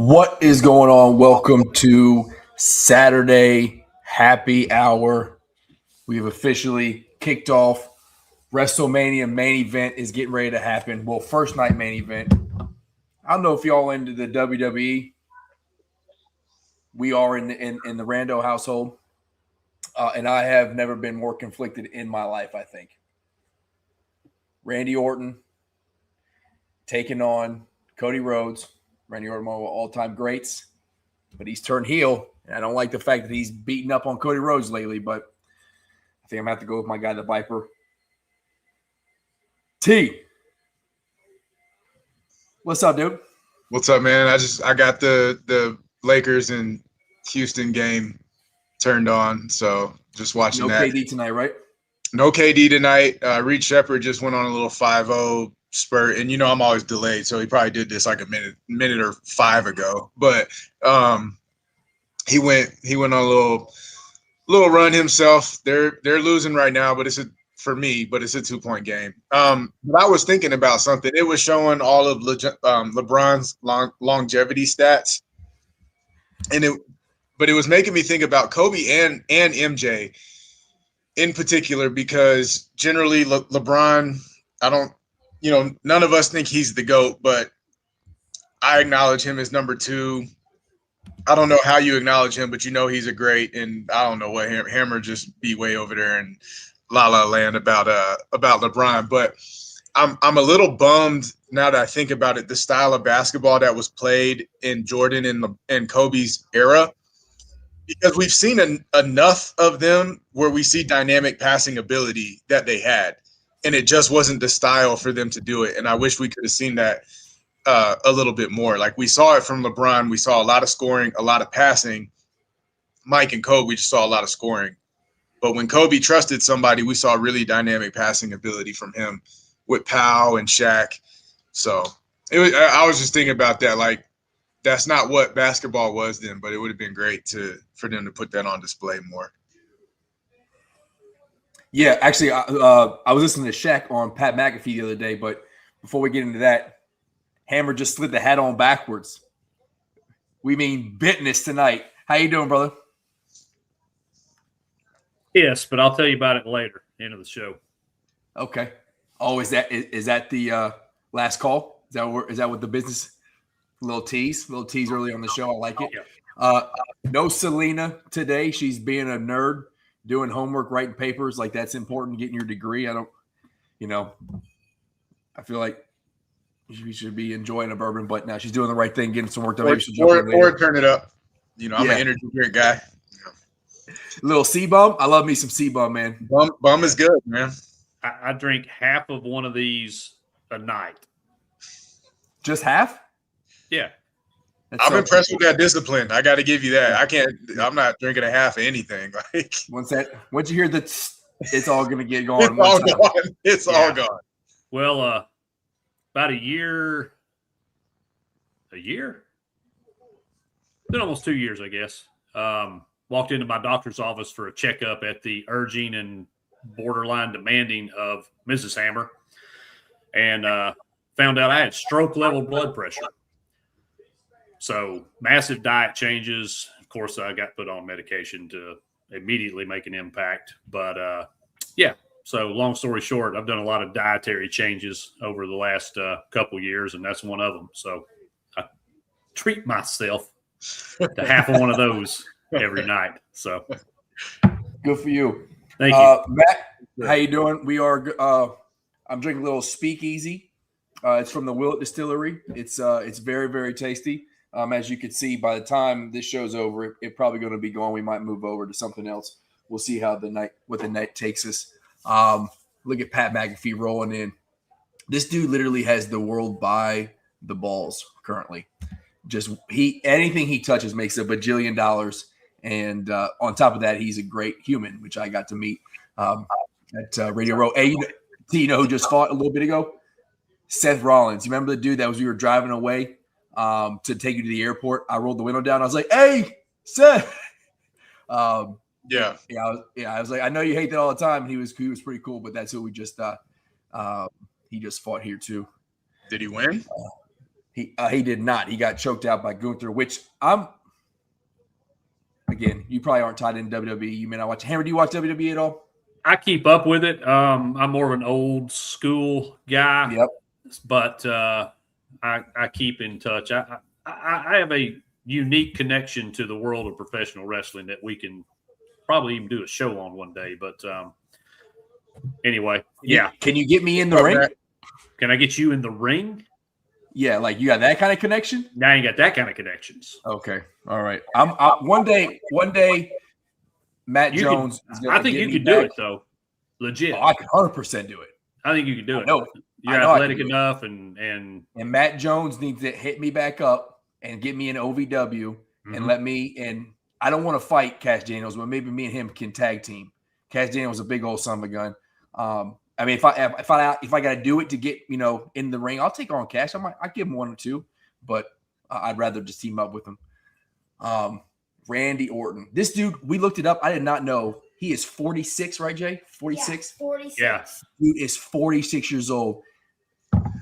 What is going on? Welcome to Saturday Happy Hour. We have officially kicked off. Wrestlemania main event is getting ready to happen. Well, first night main event. I don't know if y'all into the WWE. We are in the Rando household, and I have never been more conflicted in my life. I think Randy Orton taking on Cody Rhodes. Randy Orton, one of all-time greats, but he's turned heel. And I don't like the fact that he's beaten up on Cody Rhodes lately, but I think I'm going to have to go with my guy, the Viper. T. What's up, dude? What's up, man? I got the Lakers and Houston game turned on, so just watching that. No KD tonight, right? No KD tonight. Reed Shepherd just went on a little 5-0 spurt, and I'm always delayed, so he probably did this like a minute or five ago. But he went on a little run himself. They're losing right now, but it's a 2-point game. But I was thinking about something. It was showing all of LeBron's longevity stats, but it was making me think about Kobe and MJ in particular, because generally LeBron, none of us think he's the GOAT, but I acknowledge him as number two. I don't know how you acknowledge him, but he's a great, and I don't know what Hammer just be way over there in La La Land about LeBron. But I'm a little bummed now that I think about it, the style of basketball that was played in Jordan and Kobe's era, because we've seen enough of them where we see dynamic passing ability that they had, and it just wasn't the style for them to do it. And I wish we could have seen that a little bit more. Like we saw it from LeBron. We saw a lot of scoring, a lot of passing. Mike and Kobe, we just saw a lot of scoring. But when Kobe trusted somebody, we saw really dynamic passing ability from him with Powell and Shaq. So I was just thinking about that. Like, that's not what basketball was then, but it would have been great for them to put that on display more. Yeah, actually, I was listening to Shaq on Pat McAfee the other day, but before we get into that, Hammer just slid the hat on backwards. We mean business tonight. How you doing, brother? Yes, but I'll tell you about it later, end of the show. Okay. Oh, is that the last call? Is that what the business? Little tease early on the show. I like it. Yeah. No Selena today. She's being a nerd, doing homework, writing papers. Like, that's important, getting your degree. I feel like she should be enjoying a bourbon, but now she's doing the right thing, getting some work done. Or turn it up. I'm an energy drink guy. Little C-Bum. I love me some C-Bum, man. Bum is good, man. I drink half of one of these a night. Just half? Yeah. I'm impressed with that discipline. I got to give you that. I'm not drinking a half of anything. Like, once you hear that, it's all going to get going. It's all gone. Well, about a year, been almost 2 years, I guess. Walked into my doctor's office for a checkup at the urging and borderline demanding of Mrs. Hammer, and found out I had stroke-level blood pressure. So massive diet changes. Of course, I got put on medication to immediately make an impact. But, yeah, so long story short, I've done a lot of dietary changes over the last couple years, and that's one of them. So I treat myself to half of one of those every night. So good for you. Thank you. Matt, how you doing? We are I'm drinking a little Speakeasy. It's from the Willett Distillery. It's very, very tasty. As you can see, by the time this show's over, it's probably going to be gone. We might move over to something else. We'll see what the night takes us. Look at Pat McAfee rolling in. This dude literally has the world by the balls currently. Just anything he touches makes a bajillion dollars. And on top of that, he's a great human, which I got to meet at Radio Row. Hey, you know who just fought a little bit ago? Seth Rollins. You remember the dude we were driving away to take you to the airport? I rolled the window down. I was like, "Hey, Seth." Yeah. I was like, I know you hate that all the time. And he was pretty cool, but that's who we just he just fought here too. Did he win? He did not. He got choked out by Gunther, which again, you probably aren't tied in WWE. You may not watch. Hammer, do you watch WWE at all? I keep up with it. I'm more of an old school guy. Yep. But I keep in touch. I have a unique connection to the world of professional wrestling that we can probably even do a show on one day. But anyway, yeah. Can you get me in the ring? Can I get you in the ring? Yeah, like you got that kind of connection? Now you got that kind of connections. Okay, all right. One day, Matt Jones. I think you could do it though, legit. Oh, I can 100% do it. I think you can do it. No, you're athletic enough, and Matt Jones needs to hit me back up and get me an OVW and let me. And I don't want to fight Cash Daniels, but maybe me and him can tag team. Cash Daniels is a big old son of a gun. I mean, if I got to do it to get in the ring, I'll take on Cash. I give him 1 or 2, but I'd rather just team up with him. Randy Orton, this dude, we looked it up. I did not know he is 46, right, Jay? 46. Yeah, 46. Yeah. Dude is 46 years old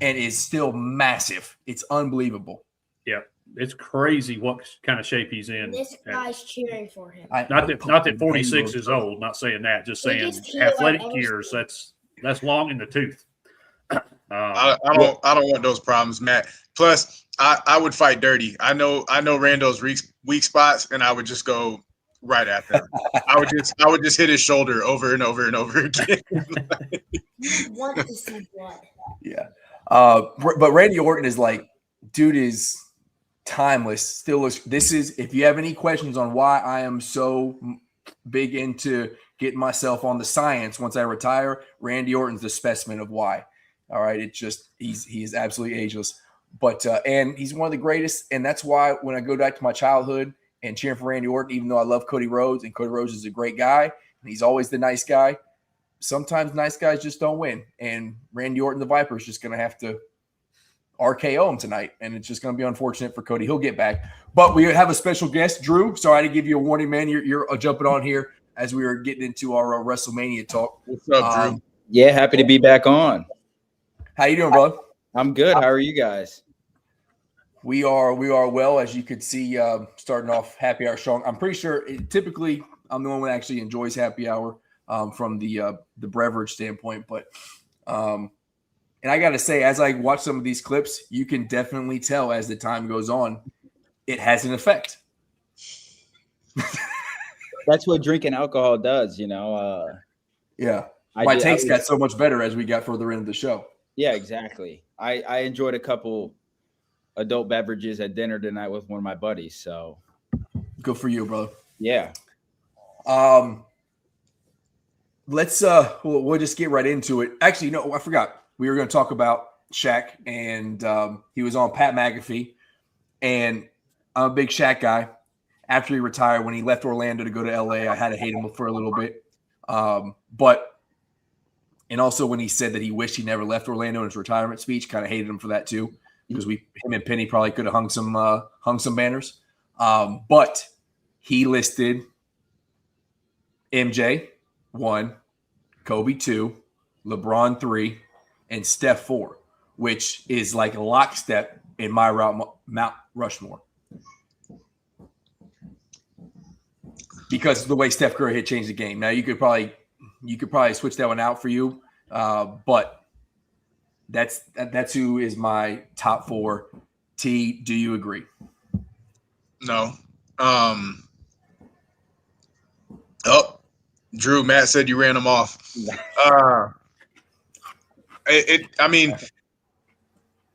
and is still massive. It's unbelievable. Yeah, it's crazy what kind of shape he's in. This guy's cheering for him. Not that 46 is old. Not saying that. Just saying athletic years. That's long in the tooth. I don't want those problems, Matt. Plus, I would fight dirty. I know Rando's weak spots, and I would just go right at them. I would just hit his shoulder over and over and over again. You want to see blood. Yeah. But Randy Orton is like, dude is timeless. Still looks. This is, if you have any questions on why I am so big into getting myself on the science once I retire, Randy Orton's the specimen of why. All right. It just, he is absolutely ageless. But and he's one of the greatest. And that's why when I go back to my childhood and cheering for Randy Orton, even though I love Cody Rhodes, and Cody Rhodes is a great guy, and he's always the nice guy, sometimes nice guys just don't win. And Randy Orton, the Viper, is just going to have to RKO him tonight. And it's just going to be unfortunate for Cody. He'll get back. But we have a special guest, Drew. Sorry to give you a warning, man. You're jumping on here as we were getting into our WrestleMania talk. What's up, Drew? Yeah, happy to be back on. How you doing, brother? I'm good. How are you guys? We are well, as you could see, starting off happy hour strong. I'm pretty sure typically I'm the one that actually enjoys happy hour from the beverage standpoint. But and I got to say, as I watch some of these clips, you can definitely tell as the time goes on, it has an effect. That's what drinking alcohol does, Yeah. My takes got so much better as we got further into the show. Yeah, exactly. I enjoyed a couple adult beverages at dinner tonight with one of my buddies. So good for you, brother. Yeah. Let's we'll just get right into it. Actually, no, I forgot. We were going to talk about Shaq, and he was on Pat McAfee, and I'm a big Shaq guy. After he retired, when he left Orlando to go to LA, I had to hate him for a little bit. And also when he said that he wished he never left Orlando in his retirement speech, kind of hated him for that too, because him and Penny probably could have hung some banners. But he listed MJ 1, Kobe 2, LeBron 3, and Steph 4, which is like a lockstep in my Mount Rushmore. Because of the way Steph Curry had changed the game. Now you could probably switch that one out for you, but that's who is my top 4. T, do you agree? No. Drew, Matt said you ran him off. I mean,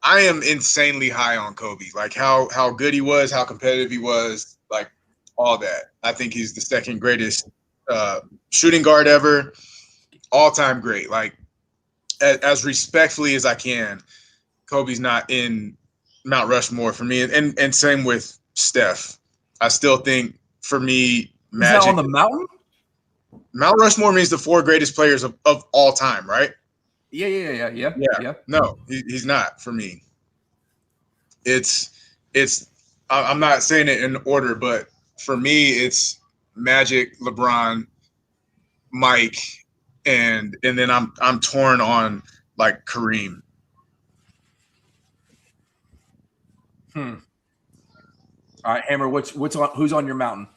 I am insanely high on Kobe. Like how good he was, how competitive he was, like all that. I think he's the second greatest shooting guard ever, all-time great. Like as respectfully as I can, Kobe's not in Mount Rushmore for me, and same with Steph. I still think for me, Magic. Is that on the mountain? Mount Rushmore means the 4 greatest players of all time, right? Yeah. No, he's not for me. It's I'm not saying it in order, but for me, it's Magic, LeBron, Mike, and then I'm torn on like Kareem. All right, Hammer. Who's on your mountain?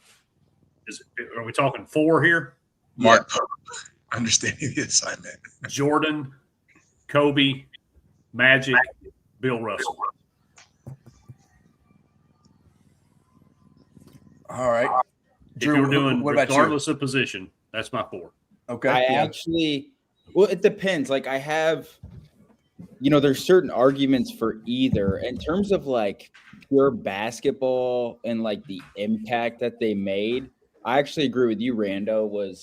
Are we talking 4 here? Mark, understanding the assignment. Jordan, Kobe, Magic, Bill Russell. All right. If you're doing regardless of position, that's my 4. Okay. Well, it depends. Like I have, there's certain arguments for either in terms of like pure basketball and like the impact that they made. I actually agree with you, Rando. What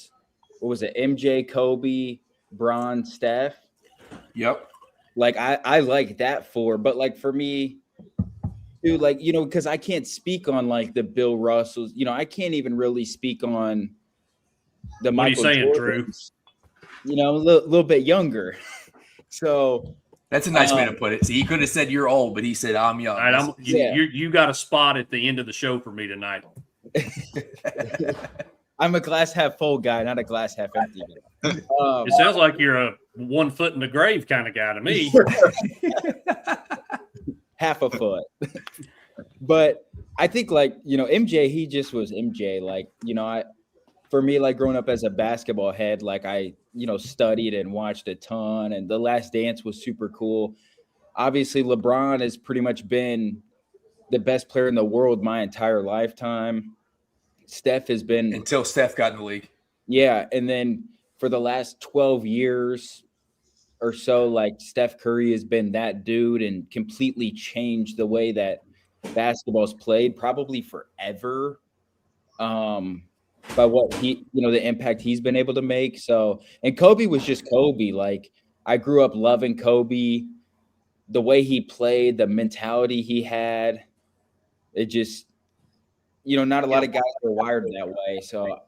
was it? MJ, Kobe, Bron, Steph. Yep. Like I like that 4, but like for me, dude, like, because I can't speak on like the Bill Russells, I can't even really speak on the what Michael are you saying, Jordans, Drew? A little bit younger. So that's a nice way to put it. See, he could have said you're old, but he said I'm young. All right, you got a spot at the end of the show for me tonight. I'm a glass half full guy, not a glass half empty guy. It sounds like you're a 1 foot in the grave kind of guy to me. Half a foot. But I think like, MJ, he just was MJ. Like, for me, like growing up as a basketball head, like I, studied and watched a ton, and The Last Dance was super cool. Obviously, LeBron has pretty much been the best player in the world my entire lifetime. Steph has been until Steph got in the league. Yeah, and then for the last 12 years or so, like Steph Curry has been that dude and completely changed the way that basketball's played, probably forever. By what he, the impact he's been able to make. So, and Kobe was just Kobe. Like I grew up loving Kobe, the way he played, the mentality he had. It just, not a lot of guys are wired that way. So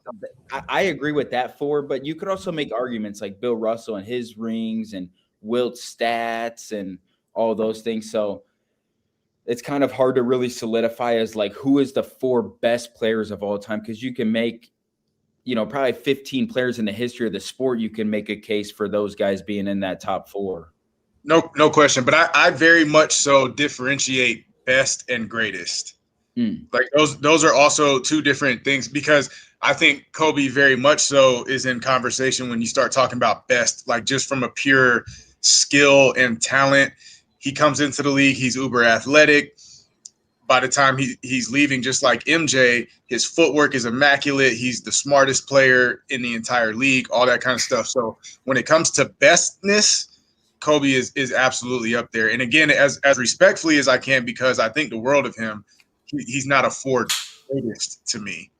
I agree with that 4, but you could also make arguments like Bill Russell and his rings and Wilt's stats and all those things. So it's kind of hard to really solidify as like who is the 4 best players of all time, because you can make, probably 15 players in the history of the sport. You can make a case for those guys being in that top 4. No question. But I very much so differentiate best and greatest. Like those are also 2 different things, because I think Kobe very much so is in conversation when you start talking about best, like just from a pure skill and talent. He comes into the league, he's uber athletic. By the time he's leaving, just like MJ, his footwork is immaculate. He's the smartest player in the entire league, all that kind of stuff. So when it comes to bestness, Kobe is absolutely up there. And again, as respectfully as I can, because I think the world of him, he's not a 4 greatest to me.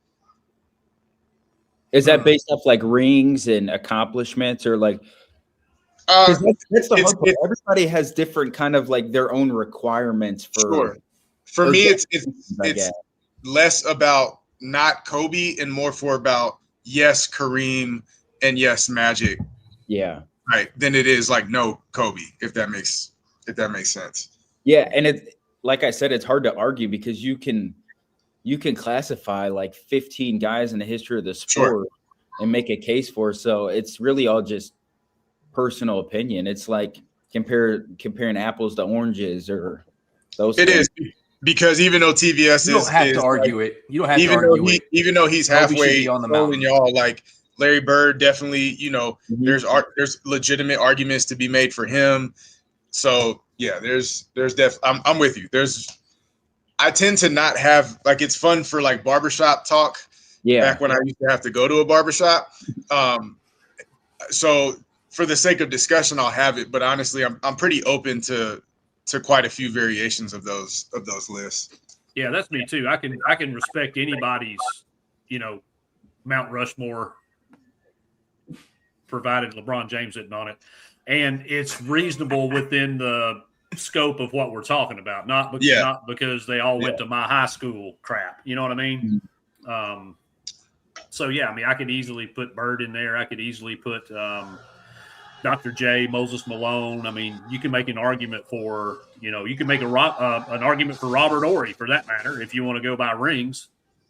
Is that based off like rings and accomplishments, or like? That's the hard part. Everybody has different kind of like their own requirements for. Sure. For me, it's less about not Kobe and more for about yes Kareem and yes Magic. Yeah. Right. Than it is like no Kobe, if that makes sense. Yeah, and it, like I said, it's hard to argue because you can classify like 15 guys in the history of the sport and make a case for. So it's really all just personal opinion. It's like comparing apples to oranges or those. It is, because even though TVS you don't have to argue it. You don't have to argue it. Even though he's halfway on the mountain, y'all, like Larry Bird, definitely. There's legitimate arguments to be made for him. So yeah, there's I'm with you. I tend to not have like, it's fun for like barbershop talk. Yeah. Back when I used to have to go to a barbershop. So for the sake of discussion, I'll have it. But honestly, I'm pretty open to quite a few variations of those lists. Yeah, that's me too. I can respect anybody's, Mount Rushmore, provided LeBron James isn't on it, and it's reasonable within the scope of what we're talking about. Not because they all went to my high school crap. You know what I mean? Mm-hmm. So yeah, I mean, I could easily put Bird in there. I could easily put Dr. J, Moses Malone. I mean, you can make an argument for, you can make an argument for Robert Horry, for that matter, if you want to go by rings.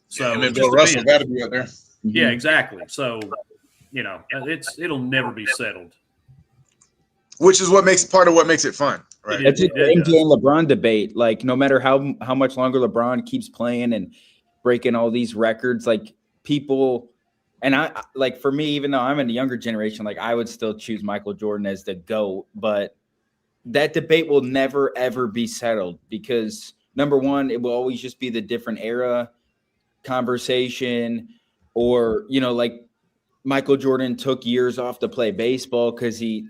So and then Bill Russell got to be up there. Yeah, exactly. So, it'll never be settled. which is what makes it fun, right? That's just the It MJ and LeBron debate. Like, no matter how much longer LeBron keeps playing and breaking all these records, like people, and I like for me, even though I'm in the younger generation, like I would still choose Michael Jordan as the GOAT, but that debate will never ever be settled because number one, it will always just be the different era conversation, or like Michael Jordan took years off to play baseball because he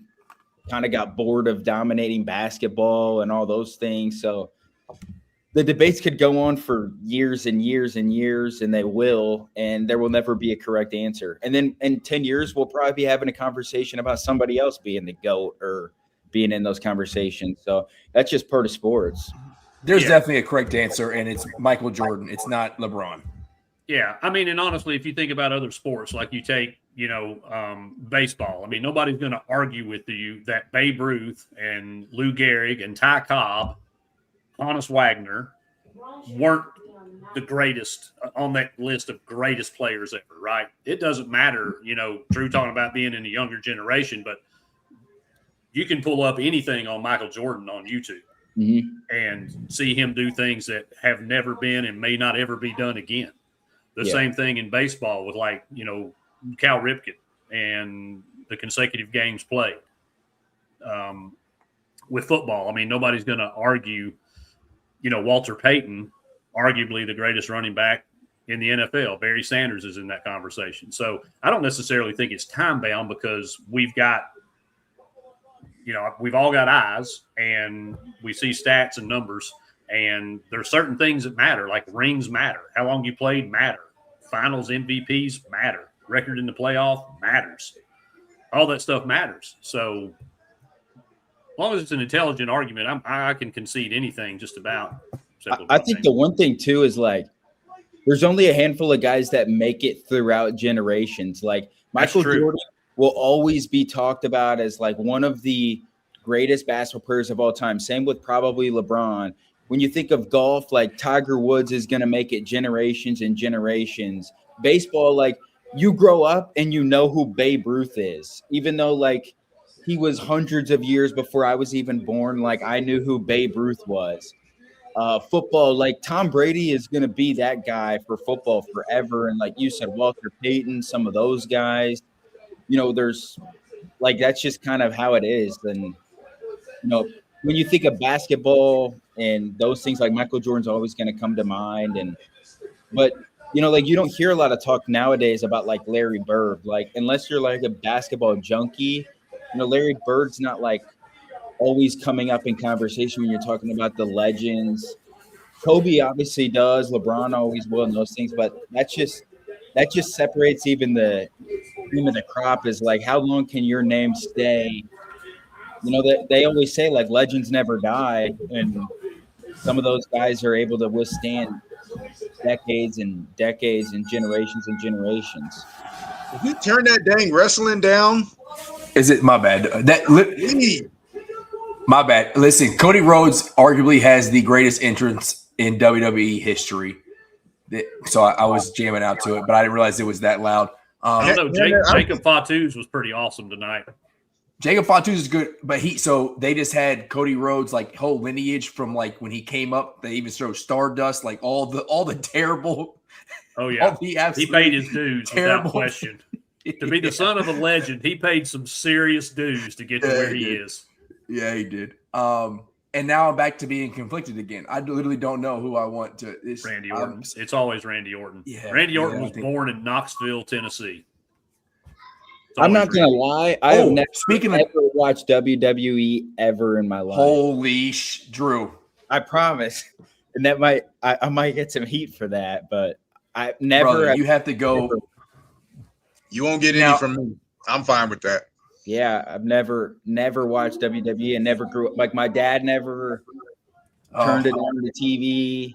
kind of got bored of dominating basketball and all those things. So the debates could go on for years and years and years, and they will, and there will never be a correct answer. And then in 10 years, we'll probably be having a conversation about somebody else being the GOAT or being in those conversations. So that's just part of sports. There's definitely a correct answer, and it's Michael Jordan. It's not LeBron. Yeah, I mean, and honestly, if you think about other sports, like you take, baseball, I mean, nobody's going to argue with you that Babe Ruth and Lou Gehrig and Ty Cobb, Honus Wagner weren't the greatest on that list of greatest players ever, right? It doesn't matter, Drew talking about being in the younger generation, but you can pull up anything on Michael Jordan on YouTube and see him do things that have never been and may not ever be done again. The same thing in baseball with Cal Ripken and the consecutive games played. With football, I mean, nobody's going to argue, Walter Payton, arguably the greatest running back in the NFL. Barry Sanders is in that conversation. So I don't necessarily think it's time bound because we've all got eyes and we see stats and numbers, and there's certain things that matter, like rings matter. How long you played matter. Finals MVPs matter. Record in the playoff matters. All that stuff matters. So as long as it's an intelligent argument, I can concede anything just about. I think the one thing too is like there's only a handful of guys that make it throughout generations. Like Michael Jordan will always be talked about as like one of the greatest basketball players of all time. Same with probably LeBron. When you think of golf, like Tiger Woods is going to make it generations and generations. Baseball, like you grow up and you know who Babe Ruth is, even though like he was hundreds of years before I was even born. Like I knew who Babe Ruth was. Football, like Tom Brady is going to be that guy for football forever. And like you said, Walter Payton, some of those guys, there's like, that's just kind of how it is. And, when you think of basketball and those things, like Michael Jordan's always going to come to mind. But like you don't hear a lot of talk nowadays about like Larry Bird, like unless you're like a basketball junkie, Larry Bird's not like always coming up in conversation when you're talking about the legends. Kobe obviously does, LeBron always will, and those things, but that just separates even the cream of the crop is like how long can your name stay? They always say like legends never die, and some of those guys are able to withstand decades and decades and generations and generations. If you turn that dang wrestling down, is it my bad? My bad. Listen, Cody Rhodes arguably has the greatest entrance in WWE history. So I was jamming out to it, but I didn't realize it was that loud. I don't know. Jacob Fatu's was pretty awesome tonight. Jacob Fatu is good, but they just had Cody Rhodes like whole lineage from like when he came up. They even throw Stardust, like all the terrible. Oh yeah, he paid his dues without question. To be the son of a legend, he paid some serious dues to get to where he is. Yeah, he did. And now I'm back to being conflicted again. I literally don't know who I want to. Randy Orton. It's always Randy Orton. Yeah, Randy Orton was born in Knoxville, Tennessee. I'm not gonna lie. I have never watched WWE ever in my life. Holy Drew! I promise, and that I might get some heat for that, but I never. Brother, you have to go. You won't get any from me. I'm fine with that. Yeah, I've never watched WWE and never grew up. Like my dad never turned it on the TV.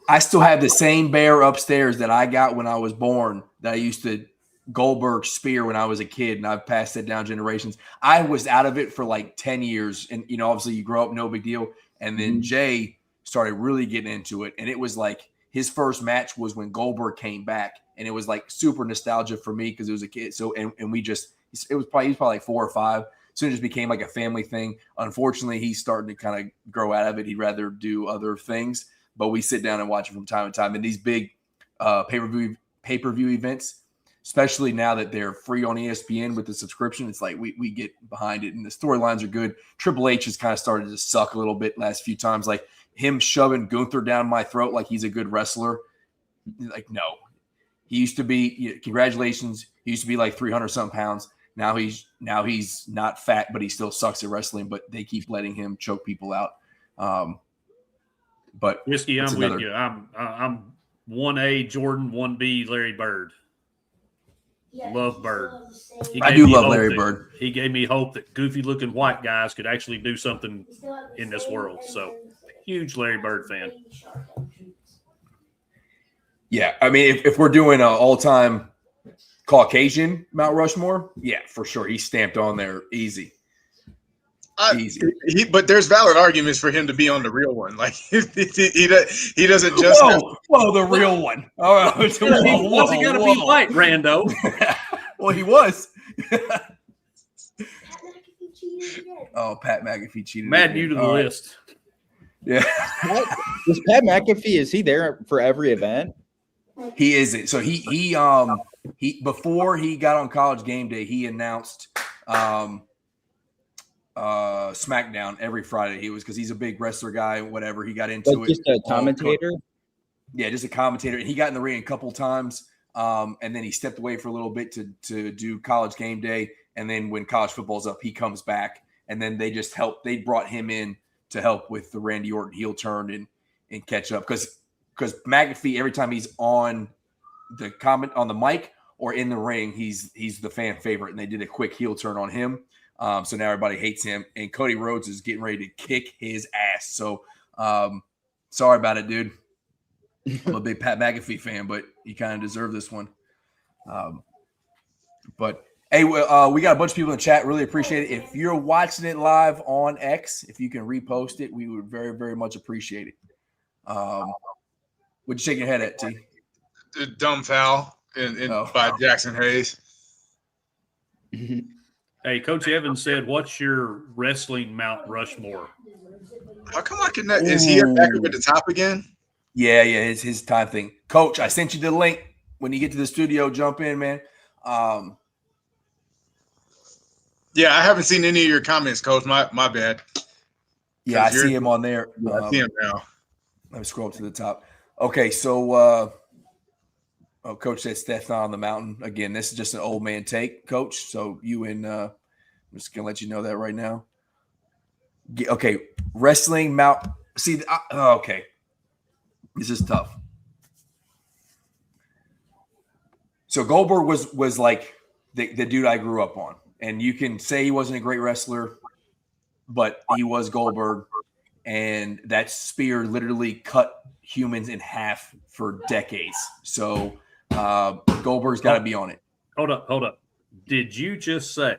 I still have the same bear upstairs that I got when I was born that I used to Goldberg spear when I was a kid, and I've passed it down generations. I was out of it for like 10 years, and obviously you grow up, no big deal. And then Jay started really getting into it, and it was like his first match was when Goldberg came back, and it was like super nostalgia for me because it was a kid. So and we just. He was probably like 4 or 5. soon it just became like a family thing. Unfortunately, he's starting to kind of grow out of it. He'd rather do other things, but we sit down and watch it from time to time. And these big pay-per-view events, especially now that they're free on ESPN with the subscription, it's like we get behind it, and the storylines are good. Triple H has kind of started to suck a little bit last few times, like him shoving Gunther down my throat like he's a good wrestler. Like, no. He used to be, congratulations, he used to be like 300-something pounds. Now he's not fat, but he still sucks at wrestling, but they keep letting him choke people out. But Whiskey, I'm with you. I'm 1A Jordan, 1B Larry Bird. Love Bird. I do love Larry Bird. He gave me hope that goofy-looking white guys could actually do something in this world. So, huge Larry Bird fan. Yeah, I mean, if we're doing an all-time Caucasian Mount Rushmore, yeah, for sure. He's stamped on there easy. Easy. But there's valid arguments for him to be on the real one. Like he doesn't just. Whoa, the real one. All right. What's he got to be white, Rando? Well, he was. Oh, Pat McAfee cheated. Mad new to the list. Yeah. Is Pat McAfee? Is he there for every event? He isn't. So he before he got on College Game Day, he announced SmackDown every Friday. He was, because he's a big wrestler guy, whatever. He got into it. Just a commentator? Yeah, just a commentator. And he got in the ring a couple times, and then he stepped away for a little bit to do College Game Day. And then when college football's up, he comes back. And then they just helped. They brought him in to help with the Randy Orton heel turn and catch up. Because McAfee, every time he's on the comment on the mic or in the ring, he's the fan favorite. And they did a quick heel turn on him. So now everybody hates him, and Cody Rhodes is getting ready to kick his ass. So sorry about it, dude. I'm a big Pat McAfee fan, but you kind of deserve this one. But hey, we got a bunch of people in the chat. Really appreciate it. If you're watching it live on X, if you can repost it, we would very, very much appreciate it. What'd you shake your head at, T? The dumb foul by Jackson Hayes. Hey, Coach Evans said, "What's your wrestling Mount Rushmore?" How come I can? Is he back up at the top again? Yeah, it's his time thing. Coach, I sent you the link. When you get to the studio, jump in, man. Yeah, I haven't seen any of your comments, Coach. My bad. Yeah, I see him on there. I see him now. Let me scroll up to the top. Okay, so Coach said Steph's not on the mountain. Again, this is just an old man take, Coach. So you and I'm just going to let you know that right now. Okay, wrestling Mount. See, okay. This is tough. So Goldberg was like the dude I grew up on. And you can say he wasn't a great wrestler, but he was Goldberg. And that spear literally cut humans in half for decades. So Goldberg's got to be on it. Hold up. Did you just say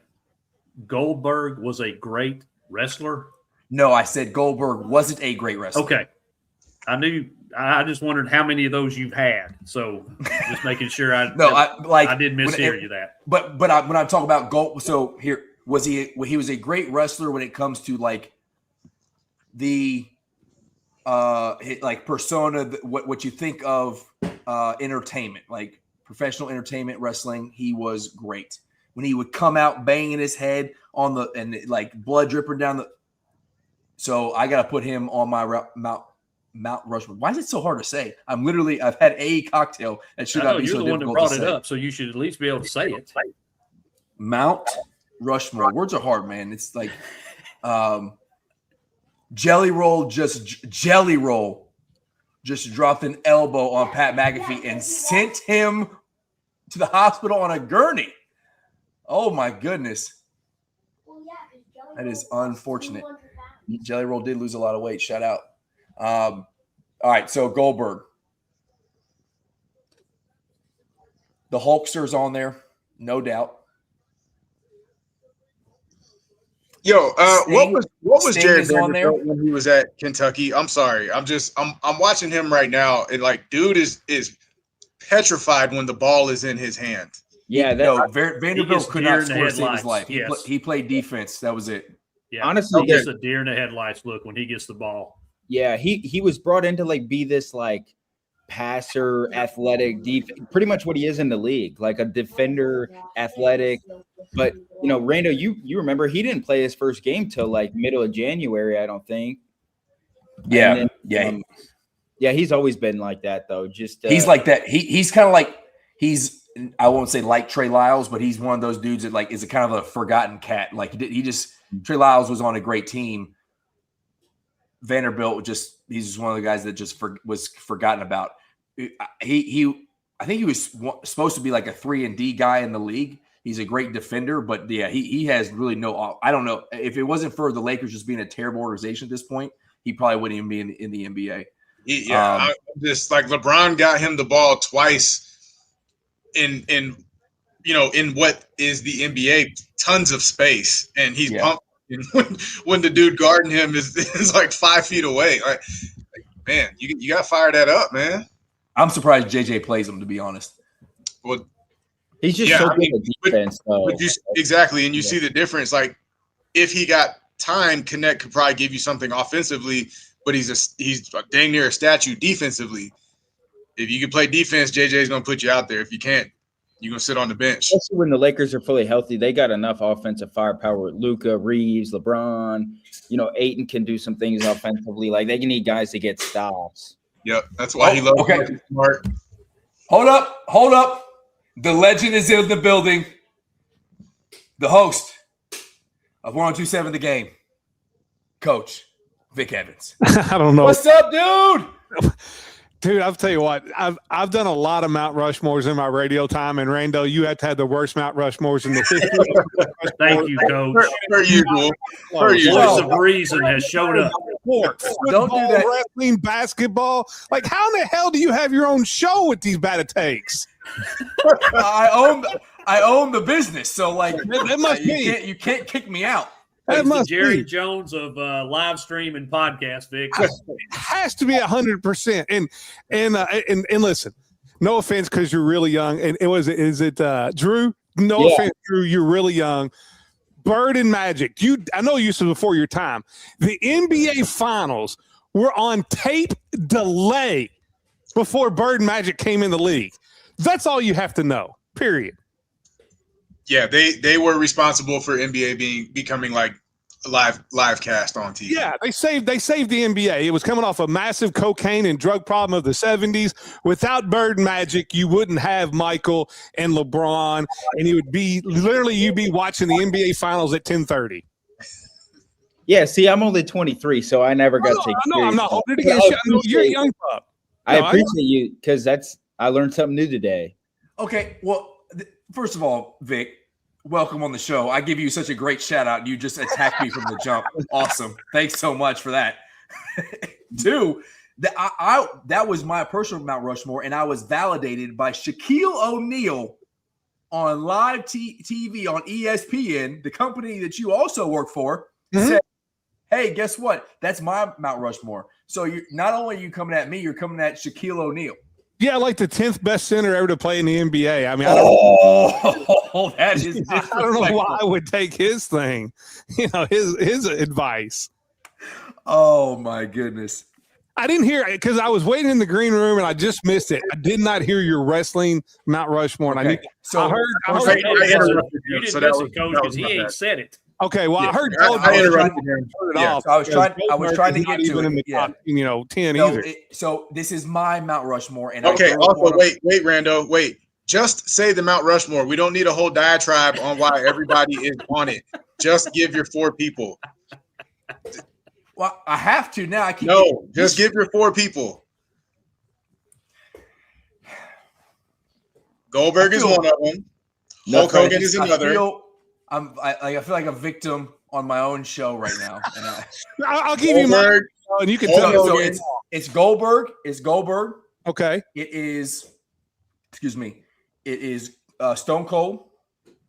Goldberg was a great wrestler? No, I said Goldberg wasn't a great wrestler. Okay. I just wondered how many of those you've had. So just making sure I didn't mishear you that. But when I'm talking about Gold, so here he was a great wrestler when it comes to like the like persona, what you think of entertainment, like professional entertainment wrestling. He was great when he would come out banging his head on and like blood dripping down the. So I got to put him on my Mount Rushmore. Why is it so hard to say? I've had a cocktail that should not be so difficult to say. You're the one that brought it up, so you should at least be able to say it. Mount Rushmore. Words are hard, man. It's like Jelly Roll just dropped an elbow on Pat McAfee and sent him to the hospital on a gurney. Oh my goodness. That is unfortunate. Jelly Roll did lose a lot of weight. Shout out. All right, so Goldberg. The Hulkster's on there, no doubt. Yo, what was Sting Jared on there when he was at Kentucky? I'm sorry. I'm watching him right now, and like dude is petrified when the ball is in his hand. Yeah, Vanderbilt could not score to save his life. Yes. He played defense. That was it. Yeah. honestly, he gets a deer in the headlights look when he gets the ball. yeah, he was brought in to like be this like passer, athletic, pretty much what he is in the league, like a defender, athletic. But you know, Rando, you remember he didn't play his first game till like middle of January, I don't think. Yeah, Then, yeah, he's always been like that though. Just he's like that. He's kind of like I won't say like Trey Lyles, but he's one of those dudes that like is a kind of a forgotten cat. Like Trey Lyles was on a great team. Vanderbilt he's just one of the guys that just was forgotten about. I think he was supposed to be like a 3-and-D guy in the league. He's a great defender, but yeah, he has really no. I don't know if it wasn't for the Lakers just being a terrible organization at this point, he probably wouldn't even be in the NBA. Yeah, just like LeBron got him the ball twice in what is the NBA, tons of space, and he's pumped. And when the dude guarding him is like 5 feet away, like man, you got to fire that up, man. I'm surprised JJ plays him, to be honest. Well, he's just so good at defense, though. Exactly, and you see the difference. Like if he got time, Connect could probably give you something offensively, but he's dang near a statue defensively. If you can play defense, JJ's gonna put you out there. If you can't, you're gonna sit on the bench. Especially when the Lakers are fully healthy, they got enough offensive firepower with Luka, Reeves, LeBron. You know, Ayton can do some things offensively. Like they can need guys to get stops. Yep, that's why he loves Smart. Hold up. The legend is in the building. The host of 102.7 The Game, Coach Vic Evans. I don't know. What's up, dude? Dude, I'll tell you what. I've done a lot of Mount Rushmores in my radio time, and Rando, you have to have the worst Mount Rushmores in the history. Thank you, Coach. Per usual. Voice of reason has showed up. Don't do that. Wrestling, basketball. Like, how in the hell do you have your own show with these bad takes? I own the business, so like that must be. You can't kick me out. It's the Jerry Jones of live stream and podcast, Vic. It has to be 100%. And listen, no offense because you're really young. And is it Drew? No offense, Drew. You're really young. Bird and Magic. I know you said before your time. The NBA Finals were on tape delay before Bird and Magic came in the league. That's all you have to know. Period. Yeah, they were responsible for NBA becoming like a live cast on TV. Yeah, they saved the NBA. It was coming off a massive cocaine and drug problem of the 70s. Without Bird and Magic, you wouldn't have Michael and LeBron, and you'd be watching the NBA Finals at 10:30. Yeah, see, I'm only 23, so I never got to. No, I'm not holding it against you. I know you're a young pup. I appreciate you because I learned something new today. Okay, well, first of all, Vic, welcome on the show. I give you such a great shout out. You just attacked me from the jump. Awesome. Thanks so much for that. Two, that was my personal Mount Rushmore, and I was validated by Shaquille O'Neal on live TV on ESPN, the company that you also work for. Said, hey, guess what? That's my Mount Rushmore. So you not only are you coming at me, you're coming at Shaquille O'Neal. Yeah, like the 10th best center ever to play in the NBA. I mean, that is I don't know why I would take his thing, his advice. Oh my goodness. I didn't hear it because I was waiting in the green room and I just missed it. I did not hear your wrestling Mount Rushmore. Okay. I heard you didn't miss it, Coach, because he ain't said it. Okay, well, I heard I interrupted him. Yeah, so I was trying to get to it. Yeah. 10 either. So this is my Mount Rushmore. And okay, also, wait, Rando, wait. Just say the Mount Rushmore. We don't need a whole diatribe on why everybody is on it. Just give your 4 people. Well, I have to now. Just give your 4 people. Goldberg is one of them. Hulk Hogan is another. I feel like a victim on my own show right now. And I'll give you my and you can tell me. So it's Goldberg. It's Goldberg. Okay. It is. Excuse me. It is Stone Cold.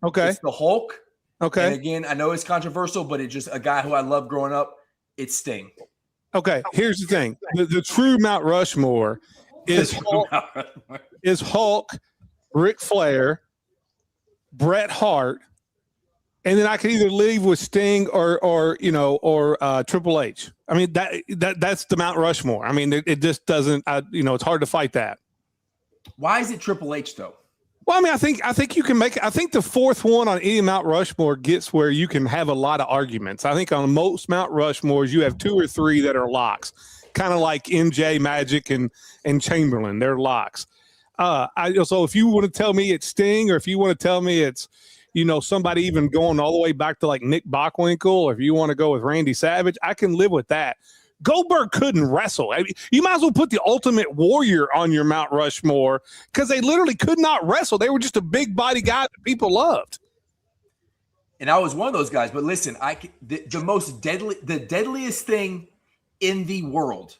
Okay. It's the Hulk. Okay. And again, I know it's controversial, but it's just a guy who I loved growing up. It's Sting. Okay. Here's the thing: the true Mount Rushmore is Hulk, Ric Flair, Bret Hart, and then I could either leave with Sting or Triple H. I mean that's the Mount Rushmore. I mean it just doesn't. It's hard to fight that. Why is it Triple H though? Well, I mean, I think you can make. I think the fourth one on any Mount Rushmore gets where you can have a lot of arguments. I think on most Mount Rushmores, you have 2 or 3 that are locks, kind of like MJ, Magic, and Chamberlain. They're locks. So if you want to tell me it's Sting, or if you want to tell me it's somebody even going all the way back to like Nick Bockwinkel, or if you want to go with Randy Savage, I can live with that. Goldberg couldn't wrestle. I mean, you might as well put the Ultimate Warrior on your Mount Rushmore because they literally could not wrestle. They were just a big body guy that people loved. And I was one of those guys. But listen, the deadliest thing in the world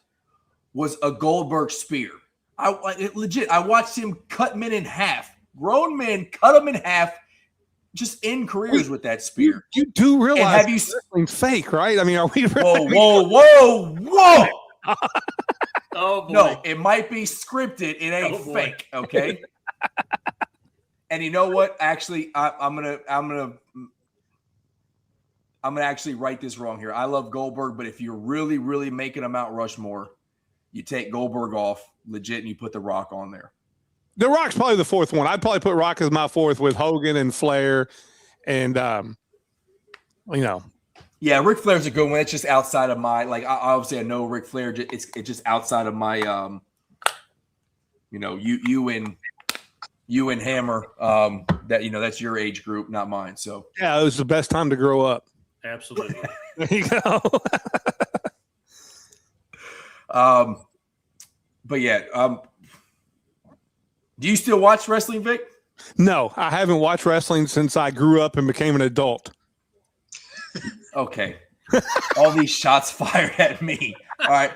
was a Goldberg spear. I watched him cut men in half. Grown men cut them in half. Just end careers with that spear. You do realize have you wrestling's fake, right? I mean, are we really? Whoa! Oh boy. No, it might be scripted. It ain't fake, okay? And you know what? Actually, I'm gonna actually write this wrong here. I love Goldberg, but if you're really, really making a Mount Rushmore, you take Goldberg off legit and you put The Rock on there. The Rock's probably the fourth one. I'd probably put Rock as my fourth with Hogan and Flair, and Yeah, Ric Flair's a good one. It's just outside of my I obviously I know Ric Flair. It's just outside of my you and Hammer. That's your age group, not mine. So yeah, it was the best time to grow up. Absolutely. There you go. But yeah, do you still watch wrestling, Vic? No, I haven't watched wrestling since I grew up and became an adult. Okay. All these shots fired at me. All right.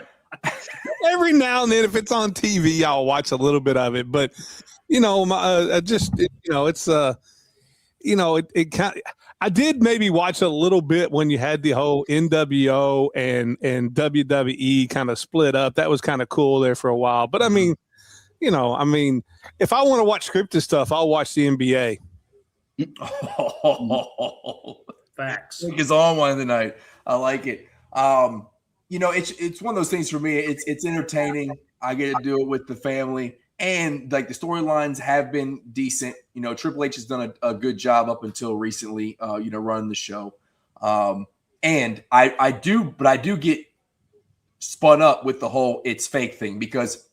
Every now and then, if it's on TV, I'll watch a little bit of it. But I did maybe watch a little bit when you had the whole NWO and WWE kind of split up. That was kind of cool there for a while. But I mean, if I want to watch scripted stuff, I'll watch the NBA. Facts. Vic is on one tonight. I like it. It's one of those things for me. It's entertaining. I get to do it with the family, and like the storylines have been decent. Triple H has done a good job up until recently. Running the show, and I do get spun up with the whole it's fake thing because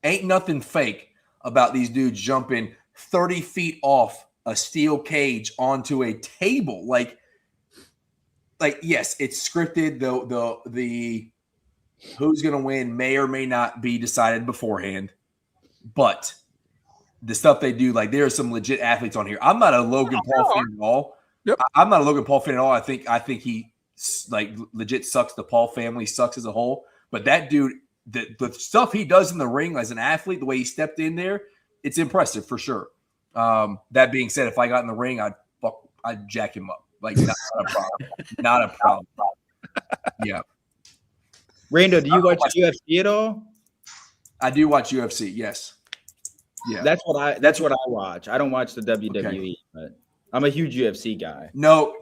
ain't nothing fake about these dudes jumping 30 feet off a steel cage onto a table. Like yes, it's scripted. The who's going to win may or may not be decided beforehand, but the stuff they do, like there are some legit athletes on here. I'm not a Logan Paul fan at all. Yep. I'm not a Logan Paul fan at all. I think he like legit sucks. The Paul family sucks as a whole. But that dude, the stuff he does in the ring as an athlete, the way he stepped in there, it's impressive for sure. That being said, if I got in the ring, I'd jack him up. Like not a problem. Not a problem. Yeah. Rando, do you watch UFC at all? I do watch UFC. Yes. Yeah. That's what I watch. I don't watch the WWE, but I'm a huge UFC guy. No,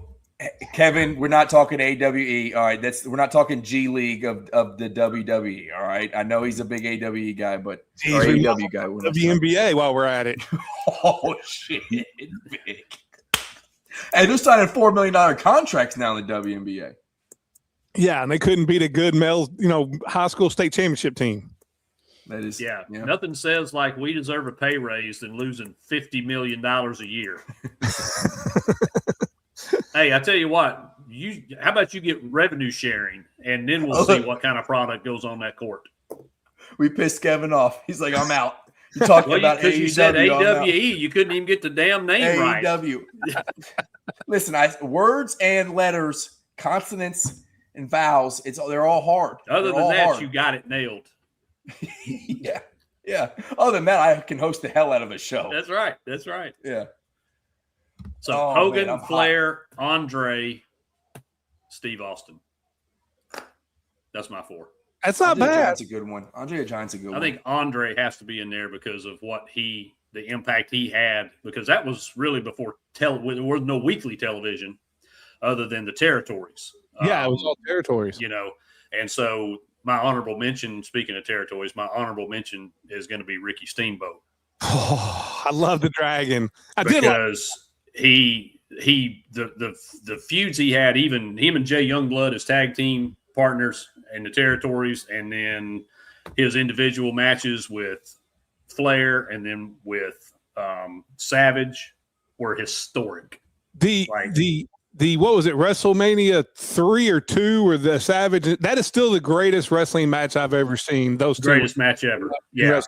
Kevin, we're not talking AWE. All right, we're not talking G League of the WWE. All right, I know he's a big AWE guy, but AEW guy. WNBA while we're at it. Oh shit, big. Hey, they're signing $4 million contracts now in the WNBA. Yeah, and they couldn't beat a good male, high school state championship team. That is, yeah. Nothing says like we deserve a pay raise than losing $50 million a year. Hey, I tell you what, how about you get revenue sharing, and then we'll see what kind of product goes on that court. We pissed Kevin off. He's like, I'm out. You're talking about AEW. You said AWE. You couldn't even get the damn name right. AEW. Listen, words and letters, consonants and vowels, they're all hard. Other than that, you got it nailed. Yeah. Other than that, I can host the hell out of a show. That's right. Yeah. So Hogan, Flair, Andre, Steve Austin. That's my 4. That's not Andre bad. Giant's a good one. Andre the Giant's a good one. I think Andre has to be in there because of what he the impact he had, because that was really before there was no weekly television other than the territories. Yeah, it was all territories. You know, and so my honorable mention, speaking of territories, my honorable mention is going to be Ricky Steamboat. Oh, I love the Dragon. Because the feuds he had, even him and Jay Youngblood as tag team partners in the territories, and then his individual matches with Flair and then with Savage were historic. The what was it, WrestleMania 3 or 2 or the Savage, that is still the greatest wrestling match I've ever seen. Those greatest match ever. Yeah.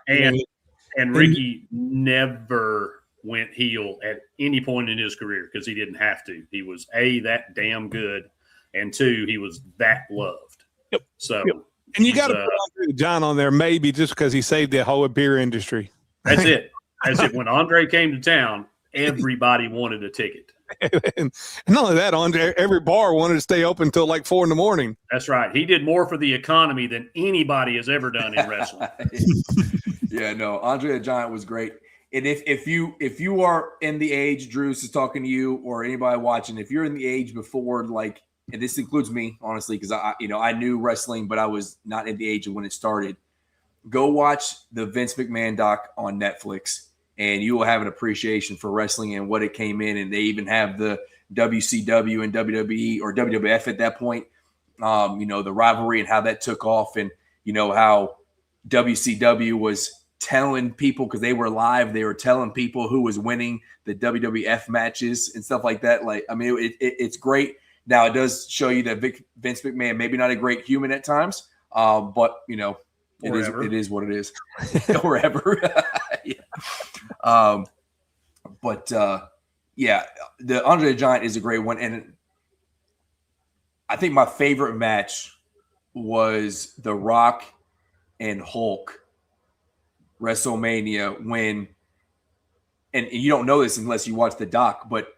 And Ricky never went heel at any point in his career because he didn't have to. He was that damn good, and 2, he was that loved. Yep. So yep. And you got to put Andre John on there, maybe just because he saved the whole beer industry. That's it. That's it. When Andre came to town, everybody wanted a ticket. And not only that, Andre, every bar wanted to stay open until like 4 a.m. That's right. He did more for the economy than anybody has ever done in wrestling. Yeah, no, Andre the Giant was great. And if you are in the age, Drews is talking to you, or anybody watching, if you're in the age before, like, and this includes me, honestly, because I knew wrestling, but I was not at the age of when it started. Go watch the Vince McMahon doc on Netflix, and you will have an appreciation for wrestling and what it came in. And they even have the WCW and WWE or WWF at that point, the rivalry and how that took off, and how WCW was telling people, because they were live, they were telling people who was winning the WWF matches and stuff like that. Like, I mean, it's great. Now, it does show you that Vince McMahon, maybe not a great human at times, but it is what it is. Or ever. Yeah. The Andre the Giant is a great one. And I think my favorite match was The Rock and Hulk WrestleMania, when, and you don't know this unless you watch the doc, but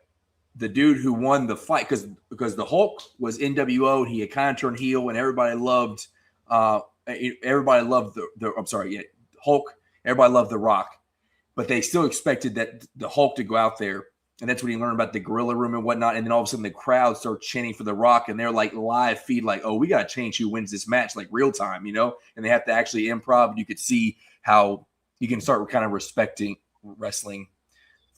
the dude who won the fight, because the Hulk was NWO, and he had kind of turned heel, and everybody loved Hulk. Everybody loved The Rock, but they still expected that the Hulk to go out there, and that's when he learned about the Gorilla Room and whatnot. And then all of a sudden, the crowd start chanting for The Rock, and they're like live feed, like, "Oh, we got to change who wins this match, like real time," And they have to actually improv. And you could see how you can start kind of respecting wrestling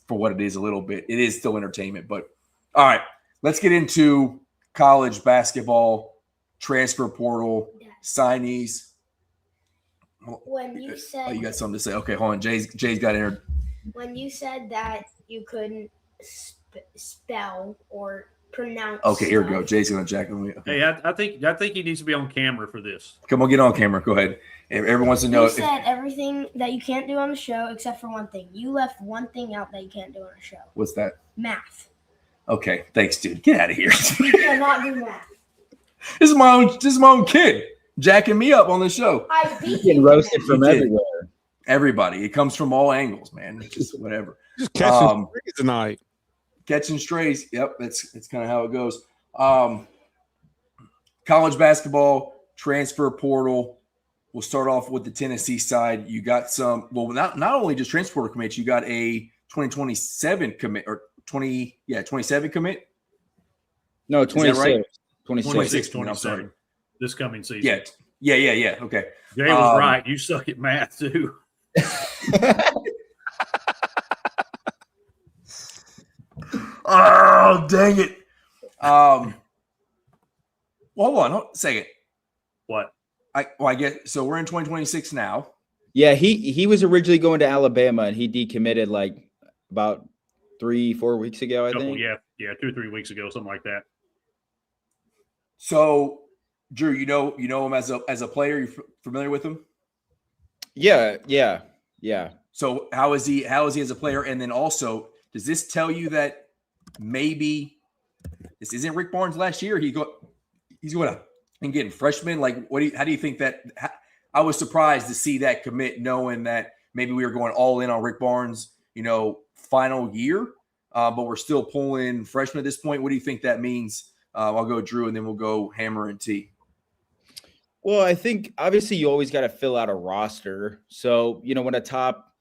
for what it is a little bit. It is still entertainment, but all right, let's get into college basketball, transfer portal, signees. When you said, you got something to say? Okay, hold on. Jay's got entered. When you said that you couldn't spell or pronounce. Okay, here we go. Jay's gonna jack me. Hey, I think he needs to be on camera for this. Come on, get on camera. Go ahead. Everyone wants to know. You said everything that you can't do on the show except for one thing. You left one thing out that you can't do on the show. What's that? Math. Okay, thanks, dude. Get out of here. You cannot do math. This is my own kid jacking me up on the show. I beat Getting roasted from everywhere. Everybody. It comes from all angles, man. It's just whatever. Just catching strays tonight. Catching strays. Yep, that's kind of how it goes. College basketball, transfer portal. We'll start off with the Tennessee side. You got some, well, not only just transfer portal commits, you got a 2027 commit, or 27 commit. No, 26. Right? 26, 27. 27. This coming season. Yeah. Okay. Jay was right. You suck at math too. Oh, dang it. Well, hold on a second. What? I get, so we're in 2026 now. Yeah, he was originally going to Alabama, and he decommitted like about 3-4 weeks ago, I think. Yeah, 2 or 3 weeks ago, something like that. So, Drew, you know him as a player. You're familiar with him? Yeah. So how is he as a player? And then also, does this tell you that maybe this isn't Rick Barnes last year? He's going to and getting freshmen. Like, how do you think that? I was surprised to see that commit, knowing that maybe we were going all in on Rick Barnes, final year, but we're still pulling freshmen at this point. What do you think that means? I'll go Drew, and then we'll go Hammer and T. Well, I think obviously you always got to fill out a roster. So, when a top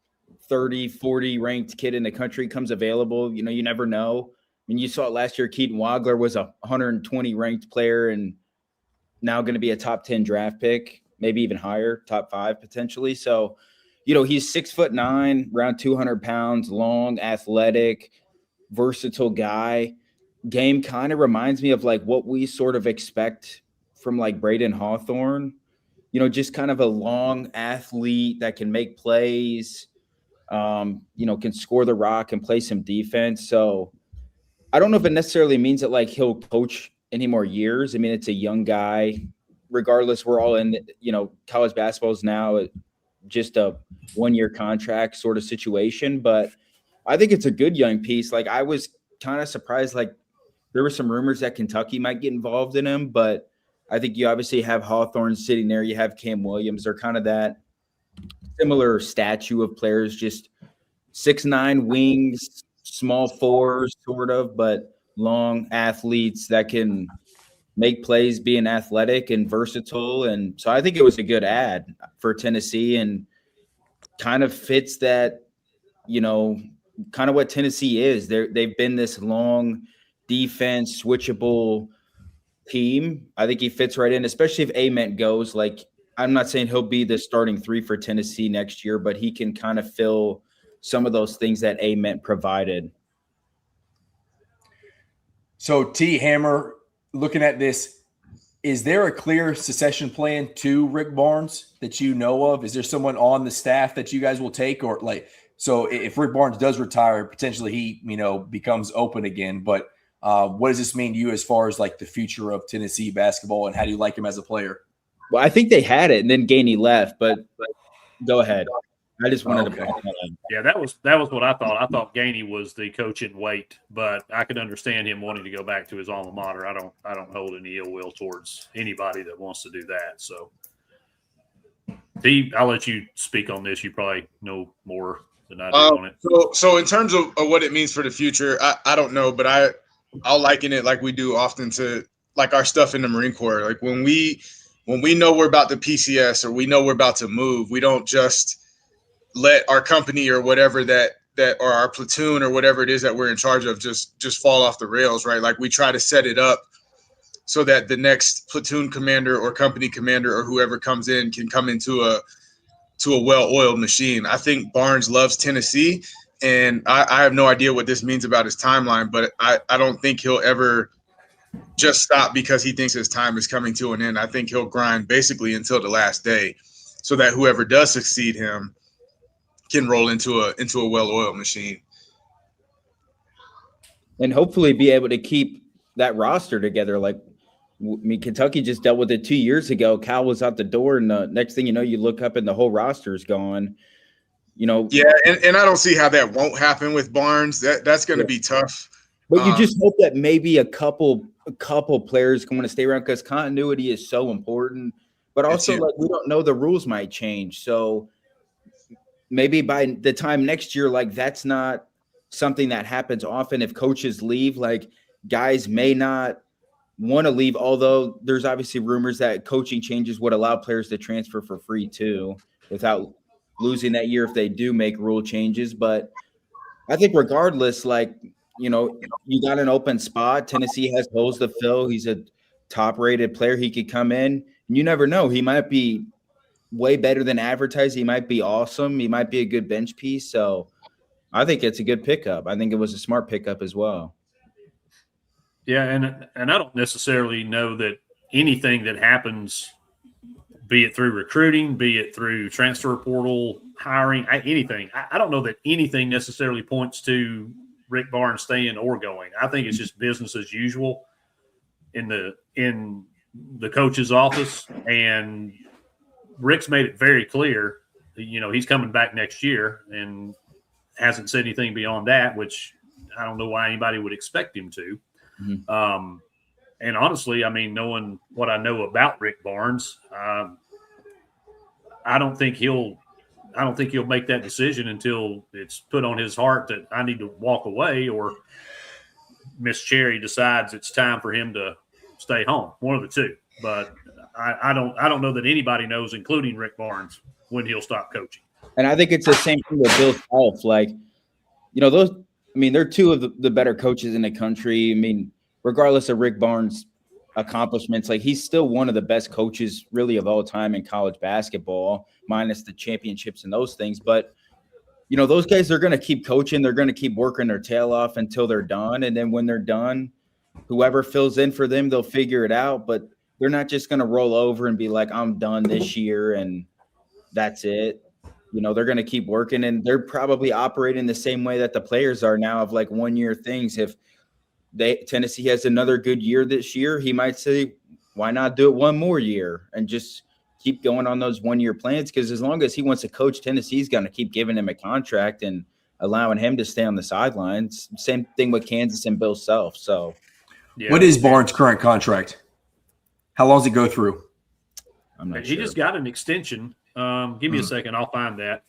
30, 40 ranked kid in the country comes available, you never know. I mean, you saw it last year. Keaton Wagler was a 120 ranked player and now going to be a top 10 draft pick, maybe even higher, top 5 potentially. So, he's 6'9", around 200 pounds, long, athletic, versatile guy. Game kind of reminds me of like what we sort of expect from like Braden Hawthorne, just kind of a long athlete that can make plays, can score the rock and play some defense. So I don't know if it necessarily means that like he'll coach any more years. I mean, it's a young guy. Regardless, we're all in, college basketball is now just a 1-year contract sort of situation. But I think it's a good young piece. Like I was kind of surprised, like there were some rumors that Kentucky might get involved in him, but I think you obviously have Hawthorne sitting there. You have Cam Williams. They're kind of that similar statue of players, just 6'9" wings, small fours sort of, but long athletes that can make plays, being athletic and versatile. And so I think it was a good ad for Tennessee and kind of fits that, kind of what Tennessee is. They've been this long defense, switchable team. I think he fits right in, especially if Ament goes. Like, I'm not saying he'll be the starting 3 for Tennessee next year, but he can kind of fill some of those things that Ament provided. So T Hammer, looking at this, is there a clear succession plan to Rick Barnes that you know of? Is there someone on the staff that you guys will take, or like, so if Rick Barnes does retire, potentially he, becomes open again, but what does this mean to you as far as like the future of Tennessee basketball, and how do you like him as a player? Well, I think they had it and then Gainey left, but go ahead. I just wanted to. Yeah, that was what I thought. I thought Gainey was the coach in wait, but I could understand him wanting to go back to his alma mater. I don't hold any ill will towards anybody that wants to do that. So, T, I'll let you speak on this. You probably know more than I do on it. So in terms of what it means for the future, I don't know, but I'll liken it like we do often to like our stuff in the Marine Corps. Like when we know we're about to PCS or we know we're about to move, we don't just let our company or whatever that or our platoon or whatever it is that we're in charge of just fall off the rails, right? Like we try to set it up so that the next platoon commander or company commander or whoever comes in can come into a well-oiled machine. I think Barnes loves Tennessee, and I have no idea what this means about his timeline, but I don't think he'll ever just stop because he thinks his time is coming to an end. I think he'll grind basically until the last day so that whoever does succeed him can roll into a well-oiled machine. And hopefully be able to keep that roster together. Like, I mean, Kentucky just dealt with it 2 years ago. Cal was out the door, and the next thing you know, you look up and the whole roster is gone. Yeah, and I don't see how that won't happen with Barnes. That's going to be tough. But you just hope that maybe a couple players going to stay around because continuity is so important. But also, like, we don't know, the rules might change. So maybe by the time next year, like, that's not something that happens often. If coaches leave, like, guys may not want to leave, although there's obviously rumors that coaching changes would allow players to transfer for free too, without losing that year if they do make rule changes. But I think regardless, like, you got an open spot. Tennessee has holes to fill. He's a top-rated player. He could come in. And you never know. He might be way better than advertised. He might be awesome. He might be a good bench piece. So I think it's a good pickup. I think it was a smart pickup as well. Yeah, and I don't necessarily know that anything that happens, be it through recruiting, be it through transfer portal, hiring, anything, I don't know that anything necessarily points to Rick Barnes staying or going. I think it's just business as usual in the coach's office, and Rick's made it very clear, he's coming back next year and hasn't said anything beyond that, which I don't know why anybody would expect him to. Mm-hmm. And honestly, I mean, knowing what I know about Rick Barnes, I don't think he'll make that decision until it's put on his heart that I need to walk away, or Miss Cherry decides it's time for him to stay home. One of the two. But I don't know that anybody knows, including Rick Barnes, when he'll stop coaching. And I think it's the same thing with Bill Self. Like, they're two of the better coaches in the country. I mean, regardless of Rick Barnes' accomplishments, like he's still one of the best coaches really of all time in college basketball, minus the championships and those things. But, those guys are going to keep coaching. They're going to keep working their tail off until they're done. And then when they're done, whoever fills in for them, they'll figure it out. But they're not just going to roll over and be like, I'm done this year and that's it. They're going to keep working, and they're probably operating the same way that the players are now of like 1 year things. If Tennessee has another good year this year, he might say, why not do it one more year and just keep going on those 1 year plans? Because as long as he wants to coach, Tennessee's going to keep giving him a contract and allowing him to stay on the sidelines. Same thing with Kansas and Bill Self. So, yeah. What is Barnes' current contract? How long does he go through? I'm not he sure. just got an extension. Give me a second. I'll find that.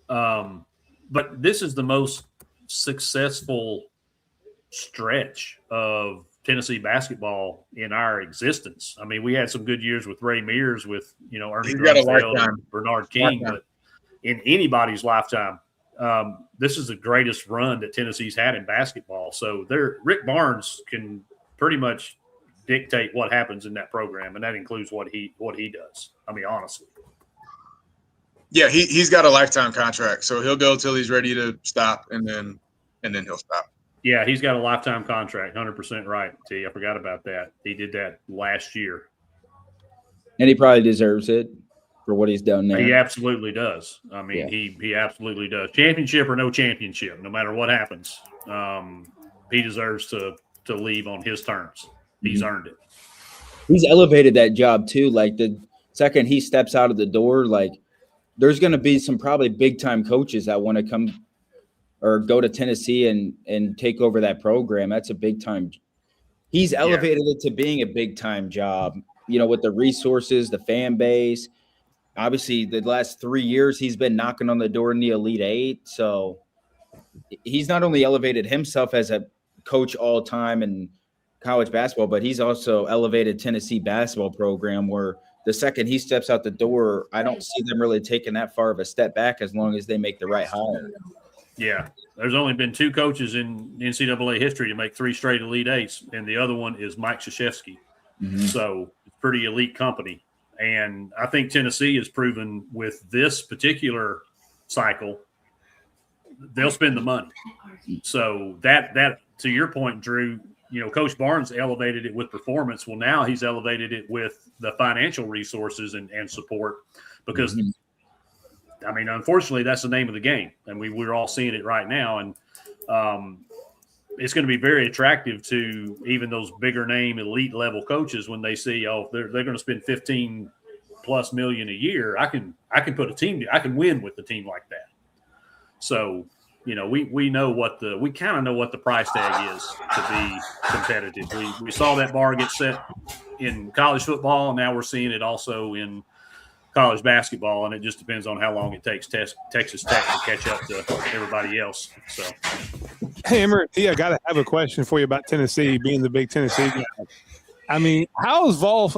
But this is the most successful stretch of Tennessee basketball in our existence. I mean, we had some good years with Ray Mears, with, Ernie Grunfeld and Bernard King, but in anybody's lifetime, this is the greatest run that Tennessee's had in basketball. So Rick Barnes can pretty much dictate what happens in that program, and that includes what he does. I mean, honestly. Yeah, he's got a lifetime contract, so he'll go till he's ready to stop, and then he'll stop. Yeah, he's got a lifetime contract. 100% right, T. I forgot about that. He did that last year, and he probably deserves it for what he's done there. He absolutely does. I mean, he absolutely does. Championship or no championship, no matter what happens, he deserves to leave on his terms. He's earned it. He's elevated that job too. Like the second he steps out of the door, like, there's going to be some probably big-time coaches that want to come or go to Tennessee and take over that program. That's a big-time. He's elevated it to being a big-time job, with the resources, the fan base. Obviously, the last 3 years, he's been knocking on the door in the Elite Eight. So he's not only elevated himself as a coach all-time in college basketball, but he's also elevated Tennessee basketball program where – the second he steps out the door, I don't see them really taking that far of a step back as long as they make the right hire. Yeah. There's only been 2 coaches in NCAA history to make 3 straight Elite Eights, and the other one is Mike Krzyzewski. Mm-hmm. So it's pretty elite company. And I think Tennessee has proven with this particular cycle, they'll spend the money. So that to your point, Drew, Coach Barnes elevated it with performance. Well, now he's elevated it with the financial resources and support because, I mean, unfortunately, that's the name of the game. And we're all seeing it right now. And it's going to be very attractive to even those bigger name elite level coaches when they see, they're going to spend $15+ million a year. I can put a team, I can win with a team like that. So, we know we kind of know what the price tag is to be competitive. We saw that bar get set in college football, and now we're seeing it also in college basketball, and it just depends on how long it takes Texas Tech to catch up to everybody else. So, hey, Emmer, I got to have a question for you about Tennessee being the big Tennessee guy. I mean, how is Vol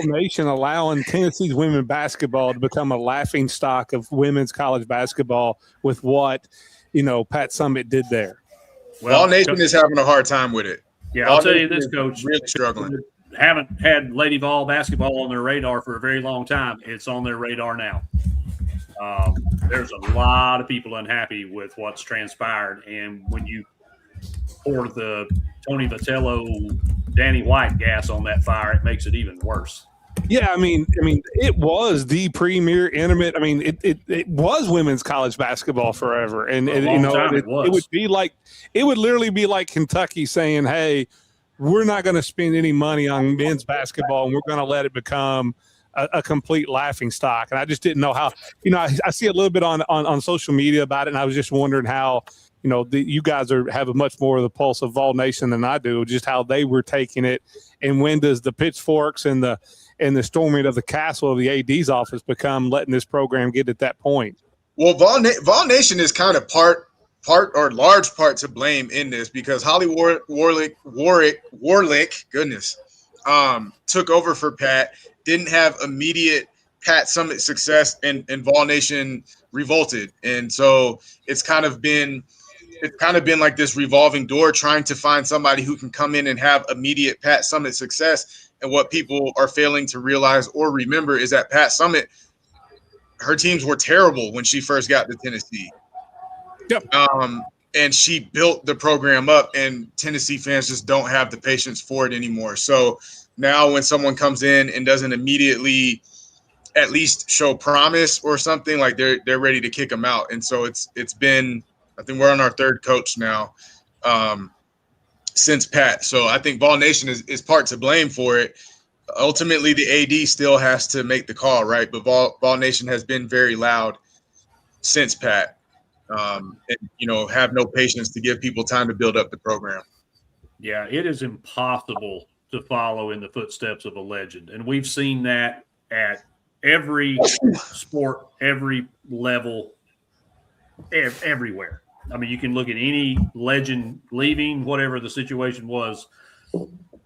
Nation allowing Tennessee's women basketball to become a laughing stock of women's college basketball with what Pat Summitt did there? Well, Vol Nation is having a hard time with it. Yeah, I'll tell you this, Coach. Really struggling. Haven't had Lady Vol basketball on their radar for a very long time. It's on their radar now. There's a lot of people unhappy with what's transpired, and when you pour the Tony Vitello, Danny White gas on that fire, it makes it even worse. Yeah, I mean, it was the premier intimate. I mean, it was women's college basketball forever, and it would literally be like Kentucky saying, "Hey, we're not going to spend any money on men's basketball, and we're going to let it become a complete laughing stock." And I just didn't know how. I see a little bit on social media about it, and I was just wondering how. You guys have a much more of the pulse of Vol Nation than I do, just how they were taking it, and when does the pitchforks and the storming of the castle of the AD's office become letting this program get at that point? Well, Vol Nation is kind of part or large part to blame in this because Holly Warlick, took over for Pat, didn't have immediate Pat Summitt success, and Vol Nation revolted. And so it's kind of been like this revolving door, trying to find somebody who can come in and have immediate Pat Summitt success. And what people are failing to realize or remember is that Pat Summitt, her teams were terrible when she first got to Tennessee. Yep. And she built the program up, and Tennessee fans just don't have the patience for it anymore. So now when someone comes in and doesn't immediately at least show promise or something, like they're ready to kick them out. And so it's been, I think we're on our third coach now since Pat. So I think Vol Nation is part to blame for it. Ultimately, the AD still has to make the call, right? But Vol Nation has been very loud since Pat. And, have no patience to give people time to build up the program. Yeah, it is impossible to follow in the footsteps of a legend. And we've seen that at every sport, every level, everywhere. I mean, you can look at any legend leaving, whatever the situation was.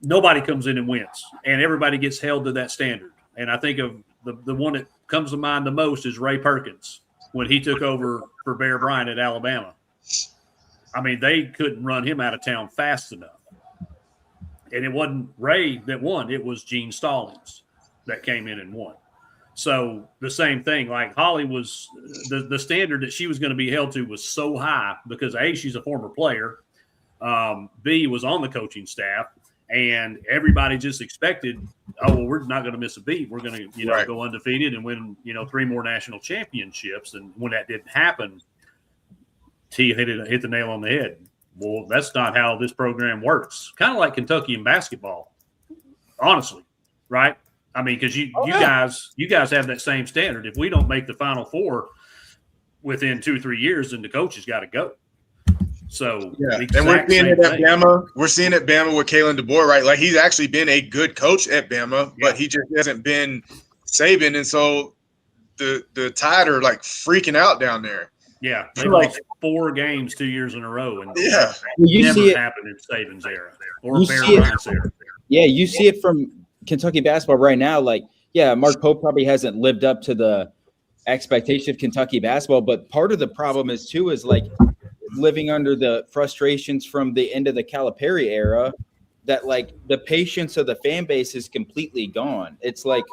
Nobody comes in and wins, and everybody gets held to that standard. And I think of the one that comes to mind the most is Ray Perkins when he took over for Bear Bryant at Alabama. I mean, they couldn't run him out of town fast enough. And it wasn't Ray that won. It was Gene Stallings that came in and won. So the same thing, like Holly was the standard that she was going to be held to was so high because A, she's a former player. B, was on the coaching staff, and everybody just expected, oh, well, we're not going to miss a beat. We're going to, Right. go undefeated and win, 3 more national championships. And when that didn't happen, T hit the nail on the head. Well, that's not how this program works. Kind of like Kentucky in basketball, honestly, right? I mean, because you guys have that same standard. If we don't make the Final Four within 2-3 years, then the coach has got to go. So yeah, and we're seeing it at Bama. We're seeing it at Bama with Kalen DeBoer, right? Like he's actually been a good coach at Bama, but he just hasn't been Saban, and so the Tide are like freaking out down there. Yeah, they lost 4 games 2 years in a row, and Yeah, You never see it. happened in Saban's era or You Bear see it. Bryant's era. Yeah, you see it from Kentucky basketball right now. Like, yeah, Mark Pope probably hasn't lived up to the expectation of Kentucky basketball, but part of the problem is like living under the frustrations from the end of the Calipari era, that like the patience of the fan base is completely gone. It's like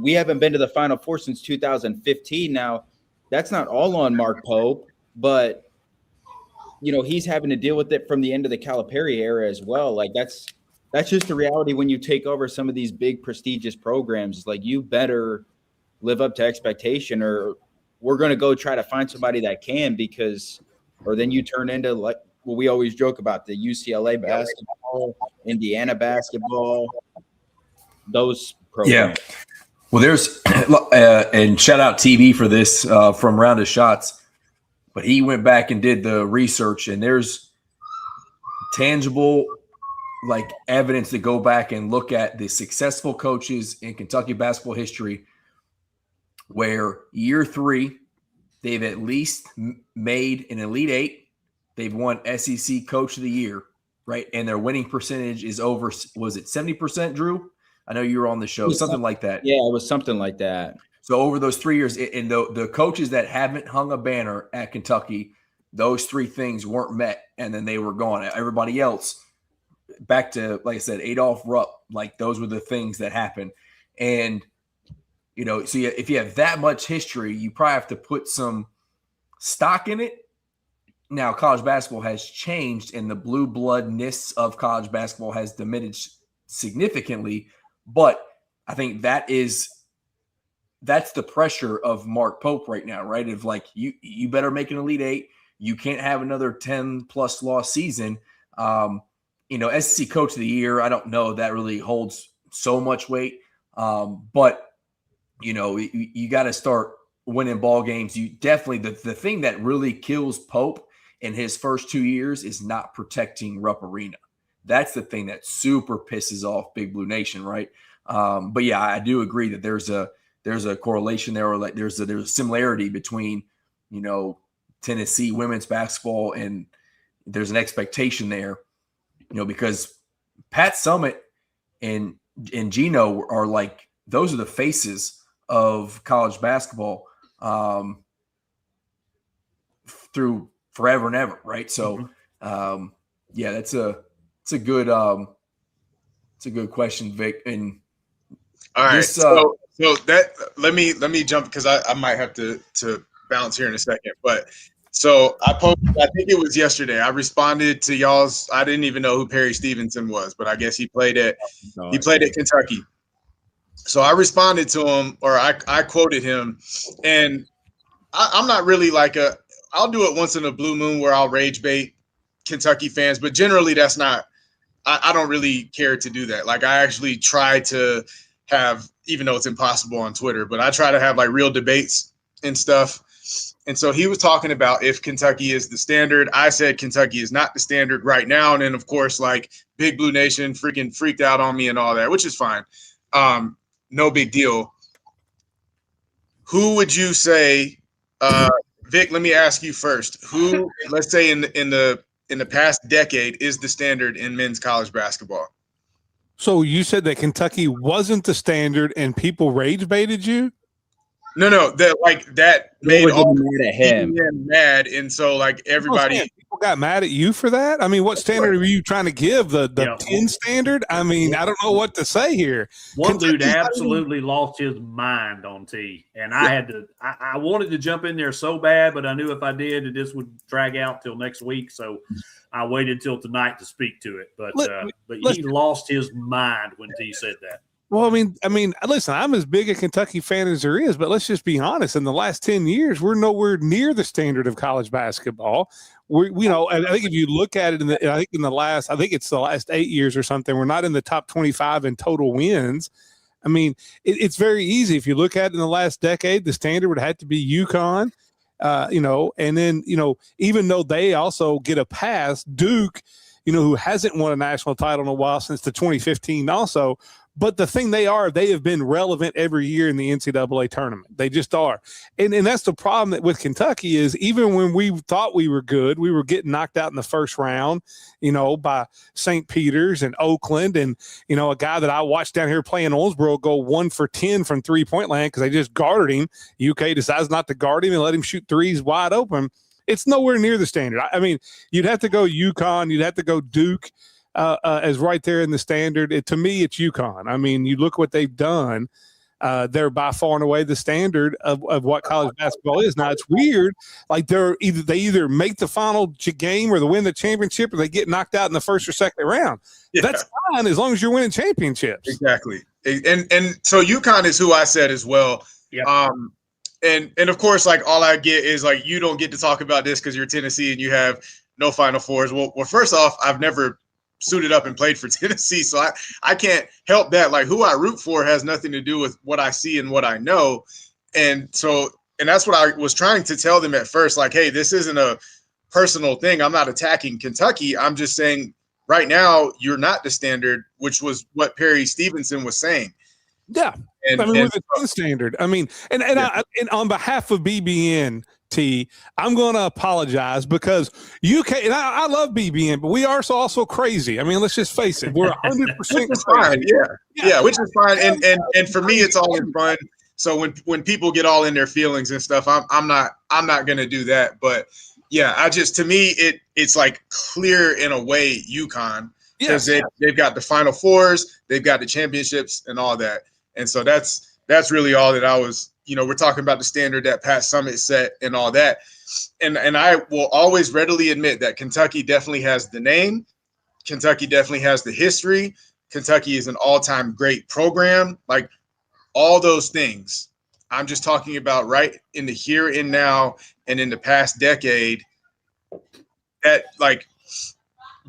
we haven't been to the Final Four since 2015. Now, that's not all on Mark Pope, but he's having to deal with it from the end of the Calipari era as well. Like that's just the reality when you take over some of these big prestigious programs. It's like you better live up to expectation, or we're going to go try to find somebody that can, or then you turn into like what we always joke about, the UCLA basketball, Indiana basketball, those programs. Yeah. Well, there's and shout out TB for this from Round of Shots, but he went back and did the research, and there's tangible like evidence to go back and look at the successful coaches in Kentucky basketball history, where year 3 they've at least made an Elite 8. They've won SEC Coach of the Year, right? And their winning percentage is over, was it 70%, Drew? I know you were on the show, something like that. Yeah, it was something like that. So over those 3 years, and the coaches that haven't hung a banner at Kentucky, those 3 things weren't met, and then they were gone. Everybody else, back to, like I said, Adolph Rupp, like those were the things that happened. And, so if you have that much history, you probably have to put some stock in it. Now, college basketball has changed, and the blue bloodness of college basketball has diminished significantly. But I think that's the pressure of Mark Pope right now, right? Of like, you better make an Elite 8. You can't have another 10+ loss season. SEC Coach of the Year, I don't know that really holds so much weight. But you got to start winning ball games. You definitely, the thing that really kills Pope in his first 2 years is not protecting Rupp Arena. That's the thing that super pisses off Big Blue Nation, right? But yeah, I do agree that there's a correlation there, or like there's a similarity between Tennessee women's basketball, and there's an expectation there, because Pat Summitt and Gino are like, those are the faces of college basketball. through forever and ever, right? So, yeah, it's a good question, Vic. And all right, this, so that let me jump because I might have to bounce here in a second, but. So I posted, I think it was yesterday. I responded to y'all's. I didn't even know who Perry Stevenson was, but I guess he played at Kentucky. So I responded to him, or I quoted him, and I'm not really like I'll do it once in a blue moon where I'll rage bait Kentucky fans, but generally that's not. I don't really care to do that. Like I actually try to have, even though it's impossible on Twitter, but I try to have like real debates and stuff. And so he was talking about if Kentucky is the standard. I said Kentucky is not the standard right now. And then, of course, like Big Blue Nation freaking freaked out on me and all that, which is fine. No big deal. Who would you say, Vic, let me ask you first. Who, let's say in the past decade, is the standard in men's college basketball? So you said that Kentucky wasn't the standard and people rage baited you? No, that made all mad at him. Mad, and so like everybody, people got mad at you for that. I mean, what standard are you trying to give? The 10 standard? I mean, I don't know what to say here. One dude absolutely lost his mind on T, and I had to. I wanted to jump in there so bad, but I knew if I did, this would drag out till next week. So I waited till tonight to speak to it. But he lost his mind when T said that. Well, I mean, listen, I'm as big a Kentucky fan as there is, but let's just be honest. In the last 10 years, we're nowhere near the standard of college basketball. I think if you look at it I think it's the last 8 years or something, we're not in the top 25 in total wins. I mean, it's very easy. If you look at it in the last decade, the standard would have to be UConn, and then, even though they also get a pass, Duke, who hasn't won a national title in a while since the 2015 also. But the thing they have been relevant every year in the NCAA tournament. They just are. And that's the problem with Kentucky is even when we thought we were good, we were getting knocked out in the first round, by St. Peter's and Oakland. And, a guy that I watched down here playing Owensboro go 1 for 10 from three-point land because they just guarded him. UK decides not to guard him and let him shoot threes wide open. It's nowhere near the standard. I mean, you'd have to go UConn. You'd have to go Duke. As right there in the standard. To me, it's UConn. I mean, you look what they've done. They're by far and away the standard of what college basketball is. Now, it's weird. Like they either make the final game or they win the championship or they get knocked out in the first or second round. Yeah. That's fine as long as you're winning championships. Exactly. And so UConn is who I said as well. Yeah. And of course, like all I get is like, you don't get to talk about this because you're Tennessee and you have no Final Fours. Well, first off, I've never suited up and played for Tennessee. So I can't help that. Like who I root for has nothing to do with what I see and what I know. And that's what I was trying to tell them at first, like, hey, this isn't a personal thing. I'm not attacking Kentucky. I'm just saying right now you're not the standard, which was what Perry Stevenson was saying. Yeah. We're the 10 standard. I mean, and on behalf of BBN, I'm going to apologize because UK, and I love BBN, but we are also crazy. I mean, let's just face it. We're 100% which is fine. Yeah, which is fine. And for me, it's all in fun. So when people get all in their feelings and stuff, I'm not going to do that. But yeah, to me, it's like clear in a way UConn because they've got the Final Fours, they've got the championships and all that. And so that's really all that I was. We're talking about the standard that Pat Summitt set and all that. And I will always readily admit that Kentucky definitely has the name. Kentucky definitely has the history. Kentucky is an all-time great program. Like all those things. I'm just talking about right in the here and now and in the past decade that like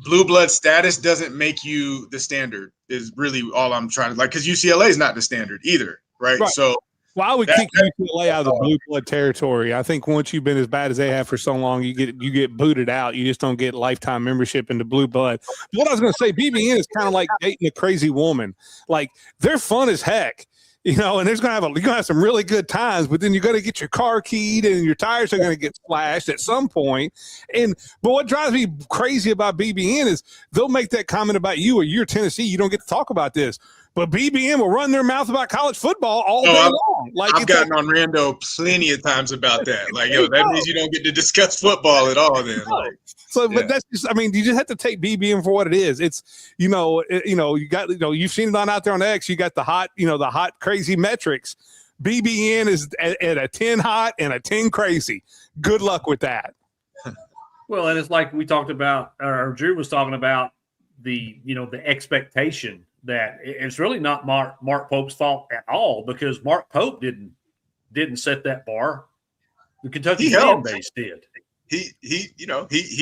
blue blood status doesn't make you the standard is really all I'm trying to because UCLA is not the standard either. Right. So well, I would kick UCLA out of the blue blood territory. I think once you've been as bad as they have for so long, you get booted out. You just don't get lifetime membership into blue blood. What I was going to say, BBN is kind of like dating a crazy woman. Like they're fun as heck, and you're going to have some really good times. But then you're going to get your car keyed and your tires are going to get splashed at some point. But what drives me crazy about BBN is they'll make that comment about you or you're Tennessee. You don't get to talk about this. but BBN will run their mouth about college football all day long. Like I've gotten on Rando plenty of times about that. Like, yo, that means you don't get to discuss football at all. Then, like, so, but that's just, I mean, you just have to take BBN for what it is. It's, you got, you've seen it on out there on X. You got the hot crazy metrics. BBN is at a 10 hot and a 10 crazy. Good luck with that. Well, and it's like we talked about, or Drew was talking about the expectation that it's really not Mark Pope's fault at all, because Mark Pope didn't set that bar. The Kentucky fan base did. He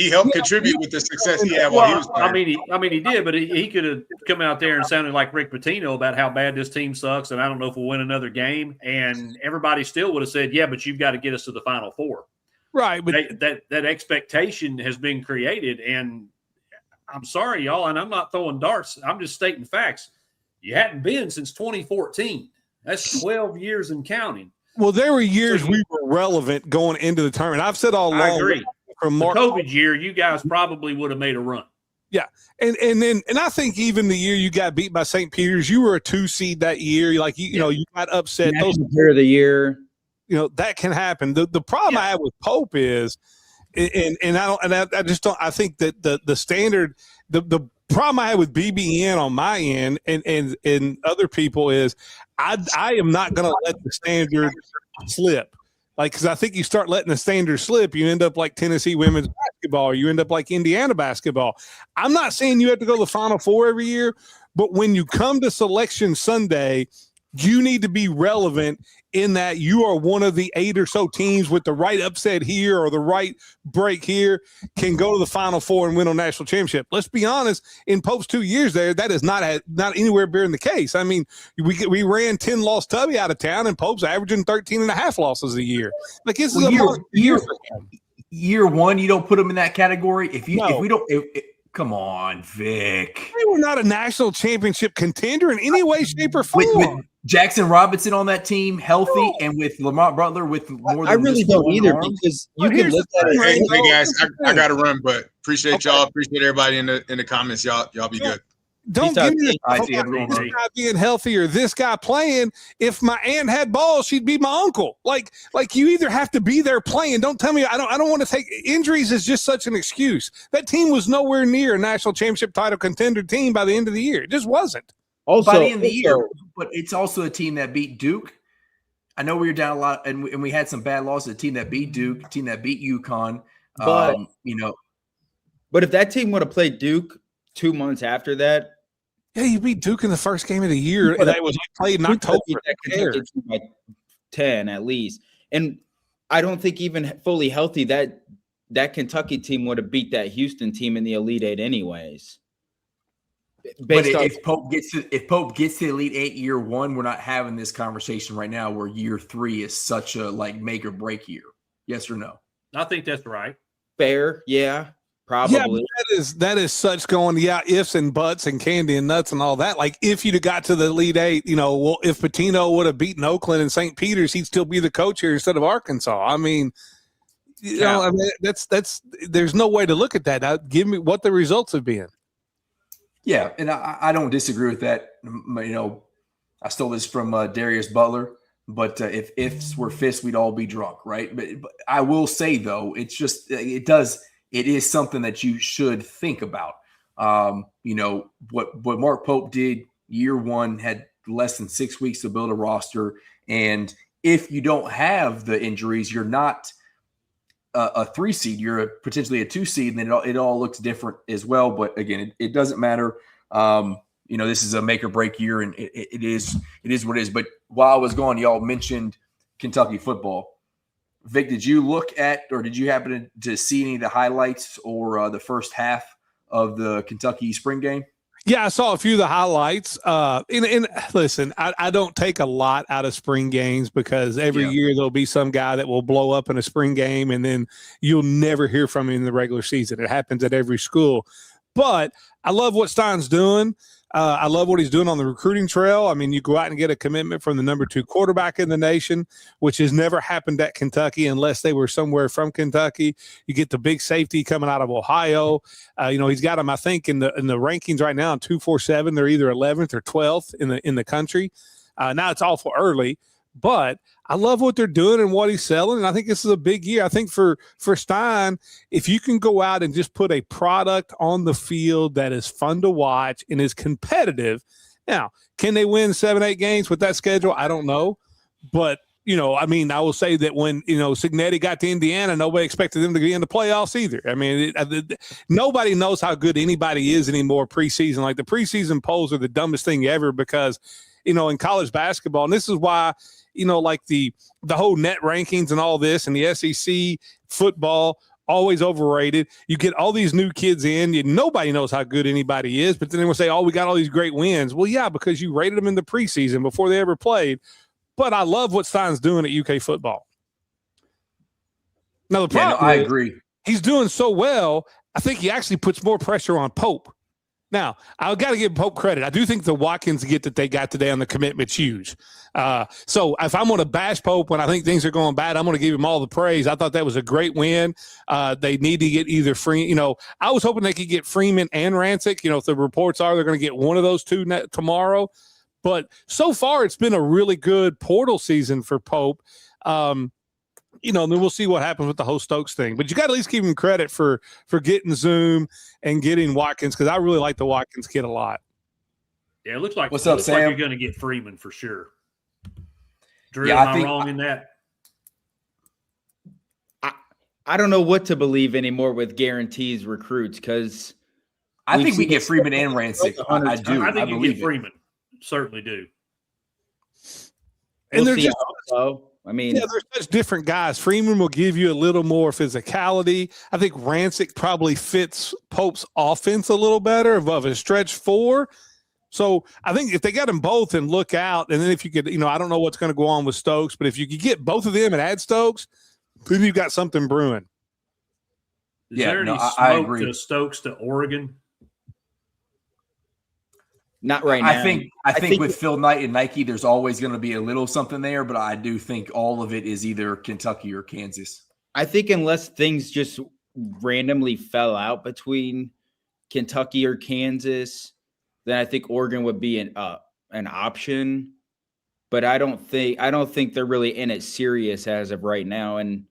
helped contribute with the success he had while he was playing. I mean, he did, but he could have come out there and sounded like Rick Pitino about how bad this team sucks, and I don't know if we'll win another game. And everybody still would have said, "Yeah, but you've got to get us to the Final Four." Right, but that expectation has been created, and I'm sorry, y'all, and I'm not throwing darts. I'm just stating facts. You hadn't been since 2014. That's 12 years and counting. Well, there were years we were relevant going into the tournament. I've said all along. I agree. From the COVID year, you guys probably would have made a run. Yeah, and I think even the year you got beat by St. Peter's, you were a 2 seed that year. Like you got upset. National Player of the Year. That can happen. The problem I have with Pope is, I just don't. I think that the standard, the problem I have with BBN on my end and other people is, I am not going to let the standard slip. Like, because I think you start letting the standard slip, you end up like Tennessee women's basketball, or you end up like Indiana basketball. I'm not saying you have to go to the Final Four every year, but when you come to Selection Sunday, you need to be relevant in that you are one of the 8 or so teams with the right upset here or the right break here can go to the Final Four and win a national championship. Let's be honest, in Pope's 2 years there, that is not anywhere being the case. I mean, we ran 10-loss Tubby out of town, and Pope's averaging 13.5 losses a year. Like, this is year one, you don't put them in that category. If we don't. Come on, Vic. They were not a national championship contender in any way, shape, or form. With Jackson Robinson on that team, healthy, and with Lamont Butler with more than I really don't either, because you can look at it. Hey guys, I got to run, but appreciate y'all. Appreciate everybody in the comments. Y'all be good. Don't give me this guy being healthy or this guy playing. If my aunt had balls, she'd be my uncle. Like you either have to be there playing. Don't tell me I don't want to take injuries is just such an excuse. That team was nowhere near a national championship title contender team by the end of the year. It just wasn't. Also, by the end of the year, but it's also a team that beat Duke. I know we were down a lot, and we had some bad losses. A team that beat Duke, a team that beat UConn. But if that team would have played Duke 2 months after that, yeah, you beat Duke in the first game of the year, and that was played in October. By 10 at least, and I don't think even fully healthy that Kentucky team would have beat that Houston team in the Elite Eight anyways. But if Pope gets to the Elite Eight year one, we're not having this conversation right now where year 3 is such a make or break year. Yes or no? I think that's right. Fair, yeah. Probably. Yeah, that is such going, ifs and buts and candy and nuts and all that. Like, if you'd have got to the Elite Eight, if Pitino would have beaten Oakland and St. Peter's, he'd still be the coach here instead of Arkansas. I mean, that's there's no way to look at that. Now, give me what the results have been. Yeah, and I don't disagree with that. I stole this from Darius Butler, but if ifs were fists, we'd all be drunk, right? But I will say, though, it's just it is something that you should think about. What Mark Pope did year one had less than 6 weeks to build a roster. And if you don't have the injuries, you're not a 3 seed, you're potentially a 2 seed, and then it all looks different as well. But again, it doesn't matter. This is a make or break year, and it is what it is. But while I was gone, y'all mentioned Kentucky football. Vic, did you look at, or did you happen to see any of the highlights or the first half of the Kentucky spring game? Yeah, I saw a few of the highlights. And listen, I don't take a lot out of spring games because every year there'll be some guy that will blow up in a spring game, and then you'll never hear from him in the regular season. It happens at every school. But I love what Stein's doing. I love what he's doing on the recruiting trail. I mean, you go out and get a commitment from the number 2 quarterback in the nation, which has never happened at Kentucky unless they were somewhere from Kentucky. You get the big safety coming out of Ohio. He's got them, I think, in the rankings right now in 247. They're either 11th or 12th in the country. Now it's awful early, but I love what they're doing and what he's selling, and I think this is a big year. I think for Stein, if you can go out and just put a product on the field that is fun to watch and is competitive. Now, can they win 7-8 games with that schedule? I don't know. But, I will say that when, Cignetti got to Indiana, nobody expected them to be in the playoffs either. I mean, nobody knows how good anybody is anymore preseason. Like, the preseason polls are the dumbest thing ever because, in college basketball, and this is why – like the whole net rankings and all this and the SEC football, always overrated. You get all these new kids in, nobody knows how good anybody is, but then they will say, we got all these great wins. Well, yeah, because you rated them in the preseason before they ever played. But I love what Stein's doing at UK football. Now, the problem I agree. He's doing so well, I think he actually puts more pressure on Pope. Now, I've got to give Pope credit. I do think the Watkins get that they got today on the commitment's huge. So if I'm going to bash Pope when I think things are going bad, I'm going to give him all the praise. I thought that was a great win. They need to get either I was hoping they could get Freeman and Rancic. If the reports are they're going to get one of those two tomorrow. But so far, it's been a really good portal season for Pope. And then we'll see what happens with the whole Stokes thing. But you got to at least give him credit for getting Zoom and getting Watkins, because I really like the Watkins kid a lot. Yeah, it looks like What's up, Sam? Like you're going to get Freeman for sure. Drew, Yeah, am I wrong in that? I don't know what to believe anymore with guarantees recruits, because I think we get Freeman and Rancic. I do. I think I you believe get Freeman. Certainly do. And they're just they're such different guys. Freeman will give you a little more physicality. I think Rancic probably fits Pope's offense a little better of a stretch 4. So I think if they got them both and look out, and then if you could, I don't know what's going to go on with Stokes, but if you could get both of them and add Stokes, then you've got something brewing. Is there any smoke to Stokes to Oregon? Not right now. I think with Phil Knight and Nike, there's always going to be a little something there, but I do think all of it is either Kentucky or Kansas. I think unless things just randomly fell out between Kentucky or Kansas, then I think Oregon would be an option. But I don't think they're really in it serious as of right now. And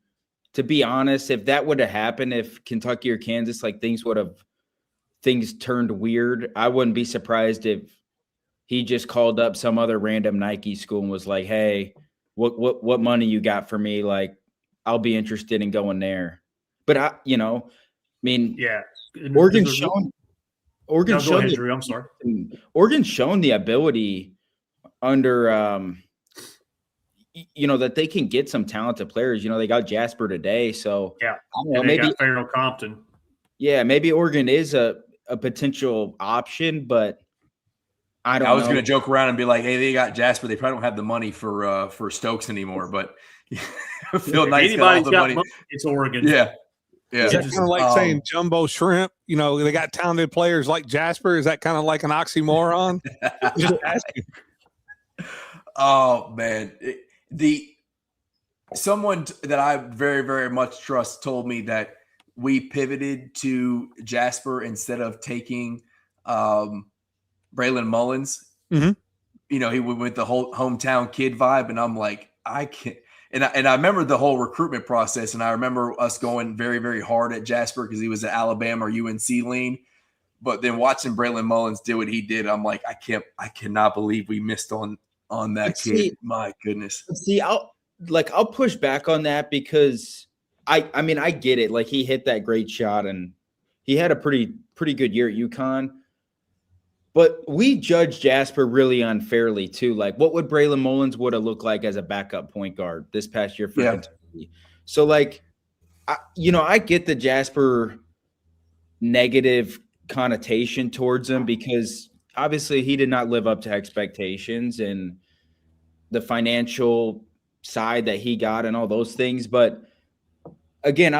to be honest, if that would have happened, if Kentucky or Kansas, things turned weird, I wouldn't be surprised if he just called up some other random Nike school and was like, "Hey, what money you got for me? Like, I'll be interested in going there." But yeah, Oregon's shown. Oregon's shown. Drew, I'm sorry. Oregon's shown the ability under, that they can get some talented players. They got Jasper today, so yeah. I don't know, maybe got Farrell Compton. Yeah, maybe Oregon is a potential option, but I don't know. I was going to joke around and be like, hey, they got Jasper. They probably don't have the money for Stokes anymore, but Phil Knight's got all the money. It's Oregon. Yeah. Yeah. Is that kind of like saying jumbo shrimp? They got talented players like Jasper. Is that kind of like an oxymoron? Just asking. Oh, man. Someone that I very, very much trust told me that we pivoted to Jasper instead of taking Braylon Mullins. Mm-hmm. He went with the whole hometown kid vibe, and I'm like, I can't. And I remember the whole recruitment process, and I remember us going very, very hard at Jasper because he was an Alabama or UNC lean. But then watching Braylon Mullins do what he did, I'm like, I cannot believe we missed on that kid. My goodness. See, I'll push back on that because I get it. Like, he hit that great shot and he had a pretty good year at UConn. But we judge Jasper really unfairly too. Like, what would Braylon Mullins would have looked like as a backup point guard this past year for Kentucky? So, I get the Jasper negative connotation towards him because obviously he did not live up to expectations and the financial side that he got and all those things. But again,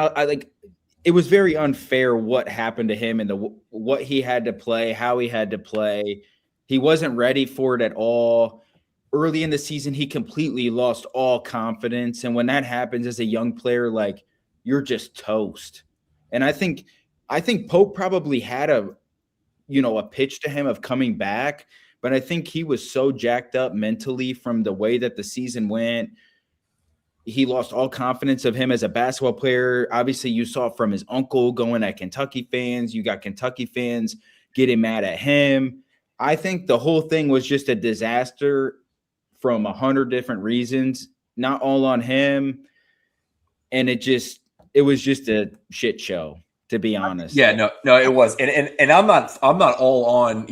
it was very unfair what happened to him and what he had to play, how he had to play. He wasn't ready for it at all. Early in the season, he completely lost all confidence. And when that happens as a young player, like, you're just toast. And I think Pope probably had a pitch to him of coming back, but I think he was so jacked up mentally from the way that the season went. He lost all confidence of him as a basketball player. Obviously, you saw from his uncle going at Kentucky fans. You got Kentucky fans getting mad at him. I think the whole thing was just a disaster from 100 different reasons, not all on him. And it was just a shit show, to be honest. Yeah, no, it was. And I'm not all on,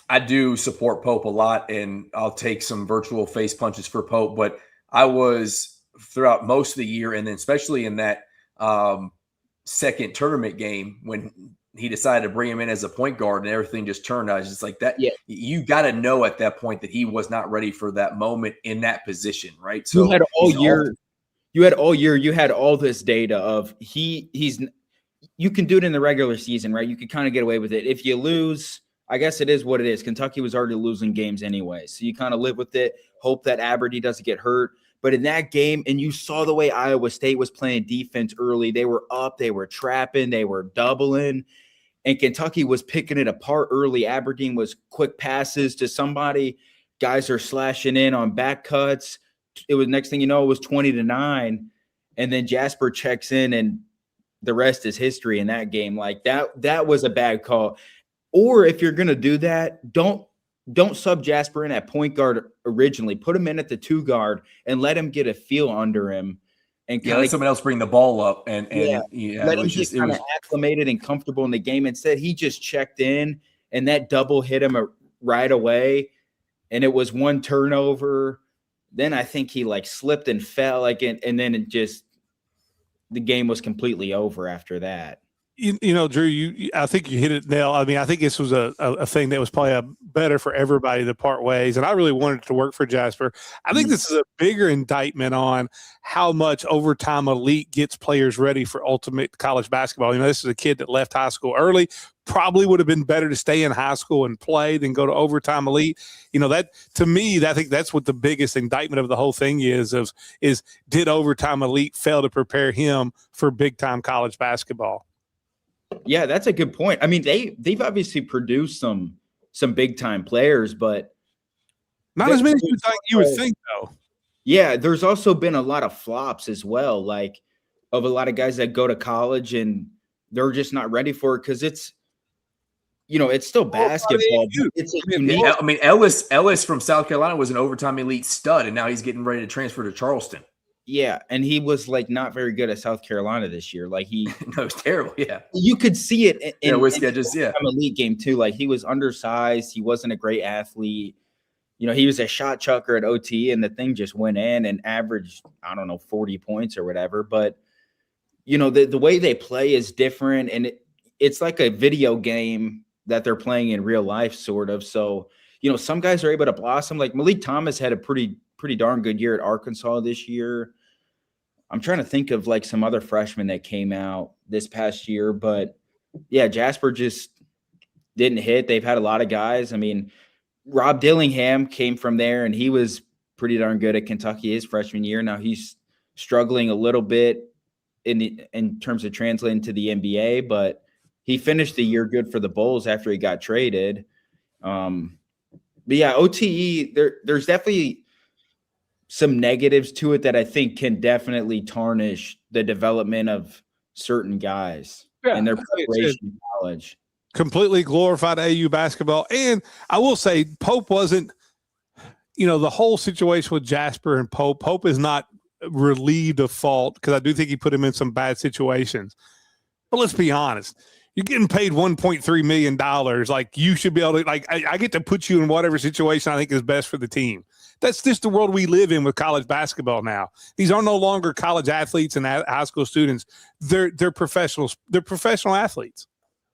I do support Pope a lot, and I'll take some virtual face punches for Pope. But I was throughout most of the year, and then especially in that second tournament game when he decided to bring him in as a point guard and everything just turned. I was just like that. Yeah. You got to know at that point that he was not ready for that moment in that position, right? So you had all year. You had all this data of he's. You can do it in the regular season, right? You could kind of get away with it. If you lose, I guess it is what it is. Kentucky was already losing games anyway. So you kind of live with it, hope that Aberdeen doesn't get hurt. But in that game, and you saw the way Iowa State was playing defense early, they were up, they were trapping, they were doubling, and Kentucky was picking it apart early. Aberdeen was quick passes to somebody. Guys are slashing in on back cuts. It was, next thing you know, it was 20-9. And then Jasper checks in, and the rest is history in that game. Like that was a bad call. Or if you're going to do that, don't sub Jasper in at point guard originally. Put him in at the 2 guard and let him get a feel under him. And let someone else bring the ball up and let him get kind of acclimated and comfortable in the game. Instead, he just checked in, and that double hit him right away. And it was one turnover. Then I think he slipped and fell and then the game was completely over after that. Drew, I think you hit it nail. I mean, I think this was a thing that was probably better for everybody to part ways. And I really wanted it to work for Jasper. I think this is a bigger indictment on how much Overtime Elite gets players ready for ultimate college basketball. This is a kid that left high school early, probably would have been better to stay in high school and play than go to Overtime Elite. That, to me, I think that's what the biggest indictment of the whole thing is did Overtime Elite fail to prepare him for big time college basketball? Yeah, that's a good point. I mean, they've obviously produced some big time players, but not as many as you would think, though. Yeah, there's also been a lot of flops as well, of a lot of guys that go to college and they're just not ready for it because it's still basketball. It's unique. I mean, Ellis from South Carolina was an Overtime Elite stud, and now he's getting ready to transfer to Charleston. Yeah, and he was not very good at South Carolina this year. No, it was terrible. Yeah, you could see it in the elite game too. He was undersized. He wasn't a great athlete. He was a shot chucker at OT, and the thing just went in and averaged 40 points or whatever. But the way they play is different, and it's like a video game that they're playing in real life, sort of. So some guys are able to blossom. Like Malik Thomas had a pretty darn good year at Arkansas this year. I'm trying to think of some other freshmen that came out this past year, but yeah, Jasper just didn't hit. They've had a lot of guys. I mean, Rob Dillingham came from there, and he was pretty darn good at Kentucky his freshman year. Now he's struggling a little bit in terms of translating to the NBA, but he finished the year good for the Bulls after he got traded. But yeah, OTE, there's definitely some negatives to it that I think can definitely tarnish the development of certain guys and their preparation in college. Completely glorified AU basketball. And I will say Pope wasn't, the whole situation with Jasper and Pope is not relieved of fault because I do think he put him in some bad situations. But let's be honest. You're getting paid $1.3 million. You should be able to, I get to put you in whatever situation I think is best for the team. That's just the world we live in with college basketball now. These are no longer college athletes and high school students. They're professionals. They're professional athletes.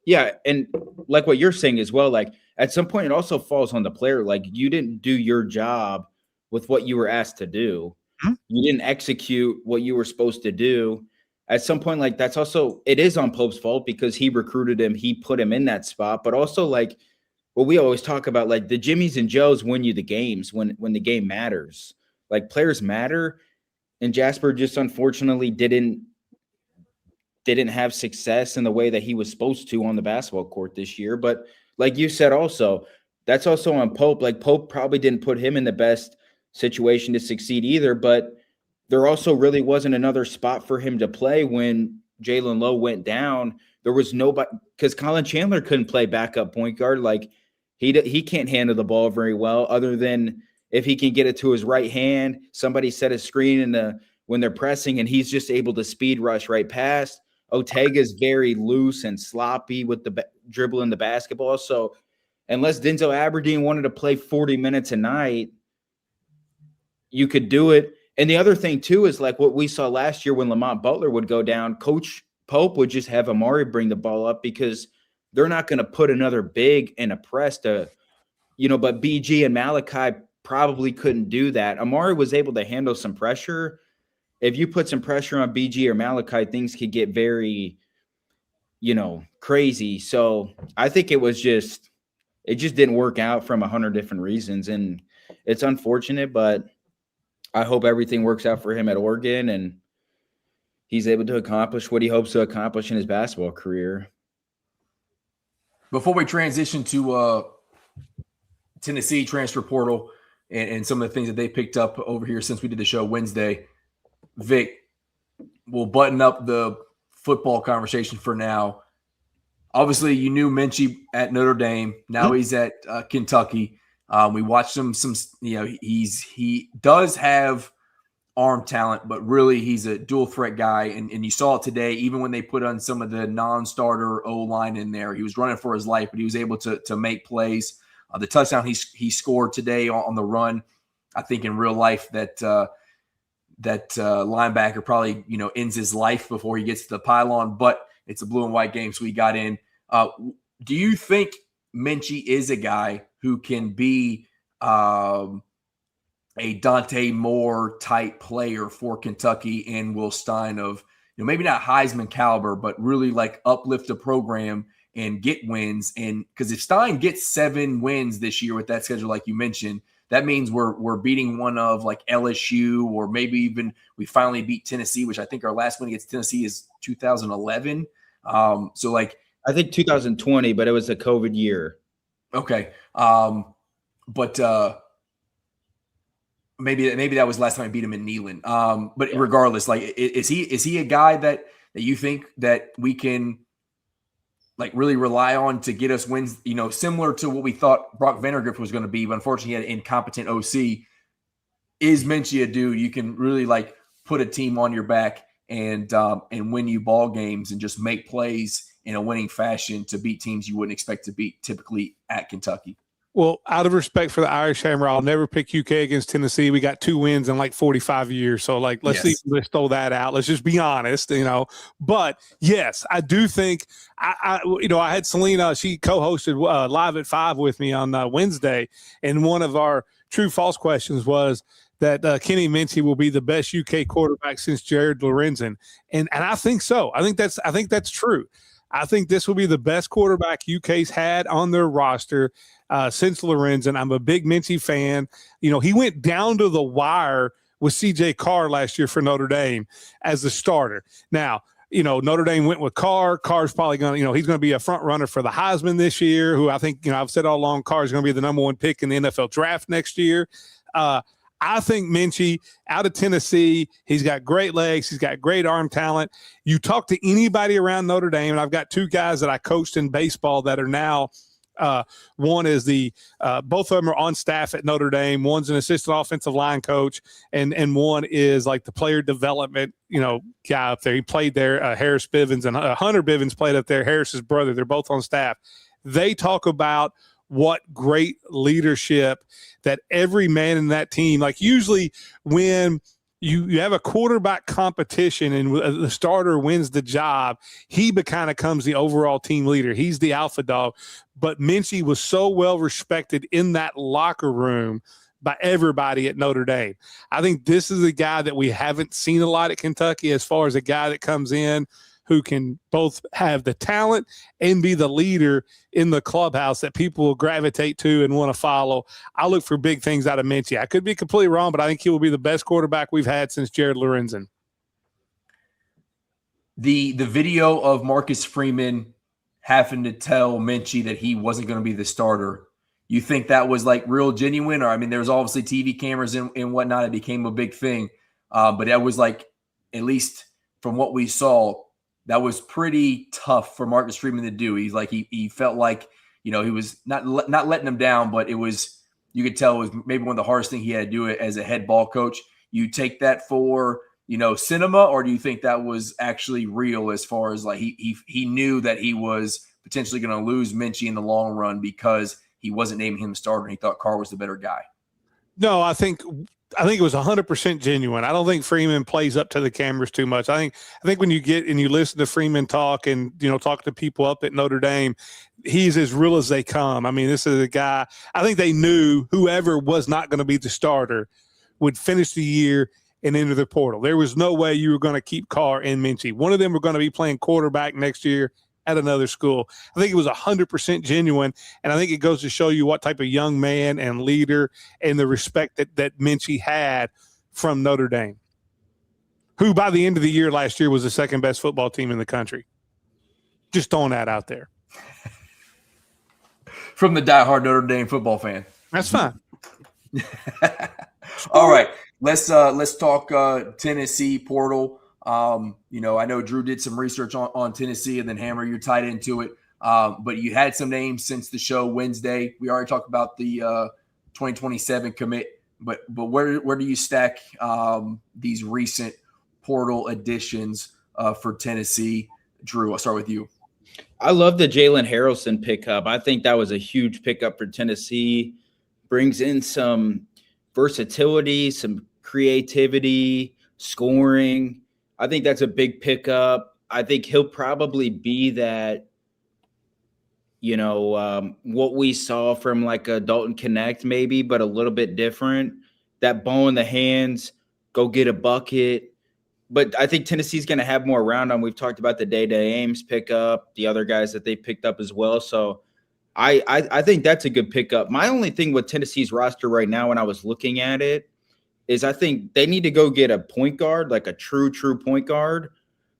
Yeah, and what you're saying as well, at some point it also falls on the player. You didn't do your job with what you were asked to do. Mm-hmm. You didn't execute what you were supposed to do. at some point, like that's also, it is on Pope's fault because he recruited him, he put him in that spot, but also like what we always talk about, like the Jimmies and Joes win you the games when the game matters. Like players matter, and Jasper just unfortunately didn't have success in the way that he was supposed to on the basketball court this year. But like you said, also, that's also on Pope. Like Pope probably didn't put him in the best situation to succeed either, but there also really wasn't another spot for him to play when Jalen Lowe went down. There was nobody, because Colin Chandler couldn't play backup point guard. Like he can't handle the ball very well, other than if he can get it to his right hand. Somebody set a screen when they're pressing, and he's just able to speed rush right past. Ortega's very loose and sloppy with the dribbling the basketball. So unless Denzel Aberdeen wanted to play 40 minutes a night, you could do it. And the other thing too is like what we saw last year when Lamont Butler would go down, Coach Pope would just have Amari bring the ball up because they're not going to put another big in a press to, but BG and Malachi probably couldn't do that. Amari was able to handle some pressure. If you put some pressure on BG or Malachi, things could get very, crazy. So I think it just didn't work out from 100 different reasons. And it's unfortunate, but I hope everything works out for him at Oregon and he's able to accomplish what he hopes to accomplish in his basketball career. Before we transition to Tennessee transfer portal and some of the things that they picked up over here since we did the show Wednesday, Vic, we'll button up the football conversation for now. Obviously, you knew Minchie at Notre Dame. Now he's at Kentucky. We watched him. He does have arm talent, but really he's a dual threat guy. And you saw it today, even when they put on some of the non-starter O-line in there, he was running for his life, but he was able to make plays. The touchdown he scored today on the run, I think in real life that linebacker probably ends his life before he gets to the pylon. But it's a blue and white game, so he got in. Do you think Minchie is a guy who can be a Dante Moore type player for Kentucky and Will Stein of, maybe not Heisman caliber, but really like uplift the program and get wins? And because if Stein gets 7 wins this year with that schedule, like you mentioned, that means we're beating one of like LSU, or maybe even we finally beat Tennessee, which I think our last win against Tennessee is 2011. So like I think 2020, but it was a COVID year. Okay. But maybe that was last time I beat him in Neyland. But regardless, like, is he a guy that you think that we can like really rely on to get us wins, similar to what we thought Brock Vandergrift was going to be, but unfortunately he had an incompetent OC? Is Minchie a dude you can really like put a team on your back and win you ball games and just make plays in a winning fashion to beat teams you wouldn't expect to beat typically at Kentucky? Well, out of respect for the Irish Hammer, I'll never pick UK against Tennessee. We got 2 wins in like 45 years. So like, let's throw that out. Let's just be honest, but yes, I do think I had Selena, she co-hosted Live at 5 with me on Wednesday. And one of our true false questions was that Kenny Minchie will be the best UK quarterback since Jared Lorenzen. And I think so. I think that's true. I think this will be the best quarterback UK's had on their roster since Lorenzen. I'm a big Minchie fan. He went down to the wire with CJ Carr last year for Notre Dame as the starter. Now, Notre Dame went with Carr. Carr's probably going to, he's going to be a front runner for the Heisman this year, who I think, I've said all along, Carr's going to be the number 1 pick in the NFL draft next year. I think Minchie out of Tennessee, he's got great legs. He's got great arm talent. You talk to anybody around Notre Dame, and I've got 2 guys that I coached in baseball that are now one is both of them are on staff at Notre Dame. One's an assistant offensive line coach, and one is like the player development, guy up there. He played there, Harris Bivens, and Hunter Bivens played up there, Harris's brother. They're both on staff. They talk about what great leadership that every man in that team, like usually when you have a quarterback competition and the starter wins the job, he kind of becomes the overall team leader. He's the alpha dog. But Minchie was so well respected in that locker room by everybody at Notre Dame. I think this is a guy that we haven't seen a lot at Kentucky as far as a guy that comes in who can both have the talent and be the leader in the clubhouse that people will gravitate to and want to follow. I look for big things out of Minchie. I could be completely wrong, but I think he will be the best quarterback we've had since Jared Lorenzen. The video of Marcus Freeman having to tell Minchie that he wasn't going to be the starter, you think that was like real genuine? Or, I mean, there's obviously TV cameras and whatnot. It became a big thing. But that was like, at least from what we saw, that was pretty tough for Marcus Freeman to do. He's like, he felt like, he was not letting him down, but it was, you could tell it was maybe one of the hardest things he had to do it as a head ball coach. You take that for, cinema, or do you think that was actually real as far as like he knew that he was potentially going to lose Minchie in the long run because he wasn't naming him the starter and he thought Carr was the better guy? No, I think it was 100% genuine. I don't think Freeman plays up to the cameras too much. I think when you get and you listen to Freeman talk and, talk to people up at Notre Dame, he's as real as they come. I mean, this is a guy, I think they knew whoever was not going to be the starter would finish the year and enter the portal. There was no way you were going to keep Carr and Minchie. One of them were going to be playing quarterback next year at another school. I think it was 100% genuine, and I think it goes to show you what type of young man and leader and the respect that Minchie had from Notre Dame, who by the end of the year last year was the second best football team in the country. Just throwing that out there. From the diehard Notre Dame football fan. That's fine. All right. Let's talk Tennessee portal. I know Drew did some research on Tennessee, and then Hammer, you're tied into it. But you had some names since the show Wednesday. We already talked about the 2027 commit, but where do you stack these recent portal additions for Tennessee? Drew, I'll start with you. I love the Jalen Harrelson pickup. I think that was a huge pickup for Tennessee. Brings in some versatility, some creativity, scoring. I think that's a big pickup. I think he'll probably be that, what we saw from like a Dalton Connect maybe, but a little bit different. That ball in the hands, go get a bucket. But I think Tennessee's going to have more around him. We've talked about the Day-Day Ames pickup, the other guys that they picked up as well. So I think that's a good pickup. My only thing with Tennessee's roster right now when I was looking at it is I think they need to go get a point guard, like a true point guard,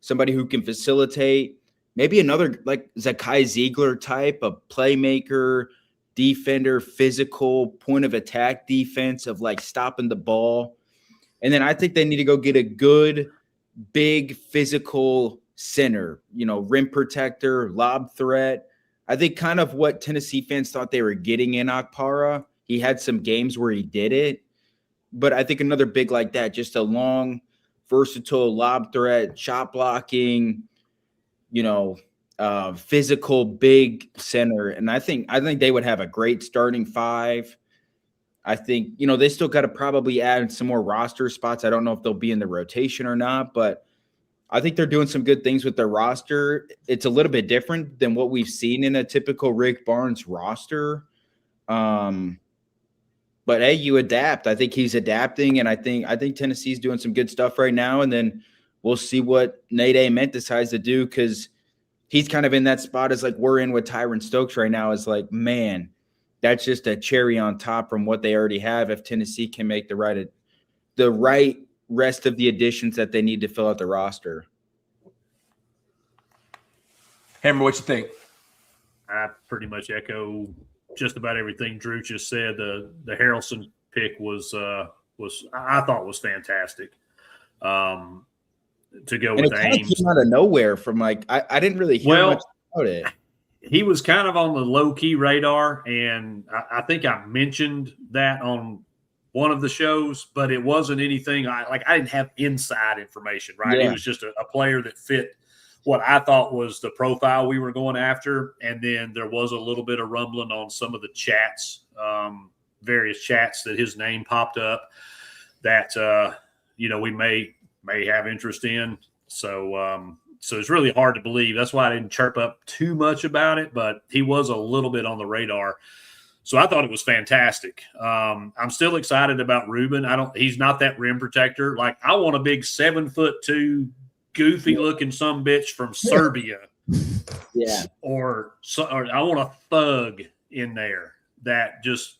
somebody who can facilitate, maybe another like Zakai Ziegler type of playmaker, defender, physical, point of attack defense of like stopping the ball. And then I think they need to go get a good, big physical center, rim protector, lob threat. I think kind of what Tennessee fans thought they were getting in Akpara. He had some games where he did it. But I think another big like that, just a long, versatile lob threat, shot blocking, physical big center. And I think they would have a great starting five. I think, they still got to probably add some more roster spots. I don't know if they'll be in the rotation or not, but I think they're doing some good things with their roster. It's a little bit different than what we've seen in a typical Rick Barnes roster. But hey, you adapt. I think he's adapting, and I think Tennessee's doing some good stuff right now. And then we'll see what Nate Ament decides to do, because he's kind of in that spot as like we're in with Tyron Stokes right now. Is like, man, that's just a cherry on top from what they already have. If Tennessee can make the right rest of the additions that they need to fill out the roster. Hammer, what you think? I pretty much echo just about everything Drew just said. The Harrelson pick was I thought was fantastic. To go with Ames, came out of nowhere from like I didn't really hear much about it. He was kind of on the low key radar, and I think I mentioned that on one of the shows, but it wasn't anything I didn't have inside information, right? Yeah. He was just a player that fit what I thought was the profile we were going after. And then there was a little bit of rumbling on some of the chats, various chats that his name popped up that, we may have interest in. So it's really hard to believe. That's why I didn't chirp up too much about it, but he was a little bit on the radar. So I thought it was fantastic. I'm still excited about Ruben. He's not that rim protector. Like, I want a big 7'2", goofy looking sumbitch from Serbia. Yeah. Or I want a thug in there that just,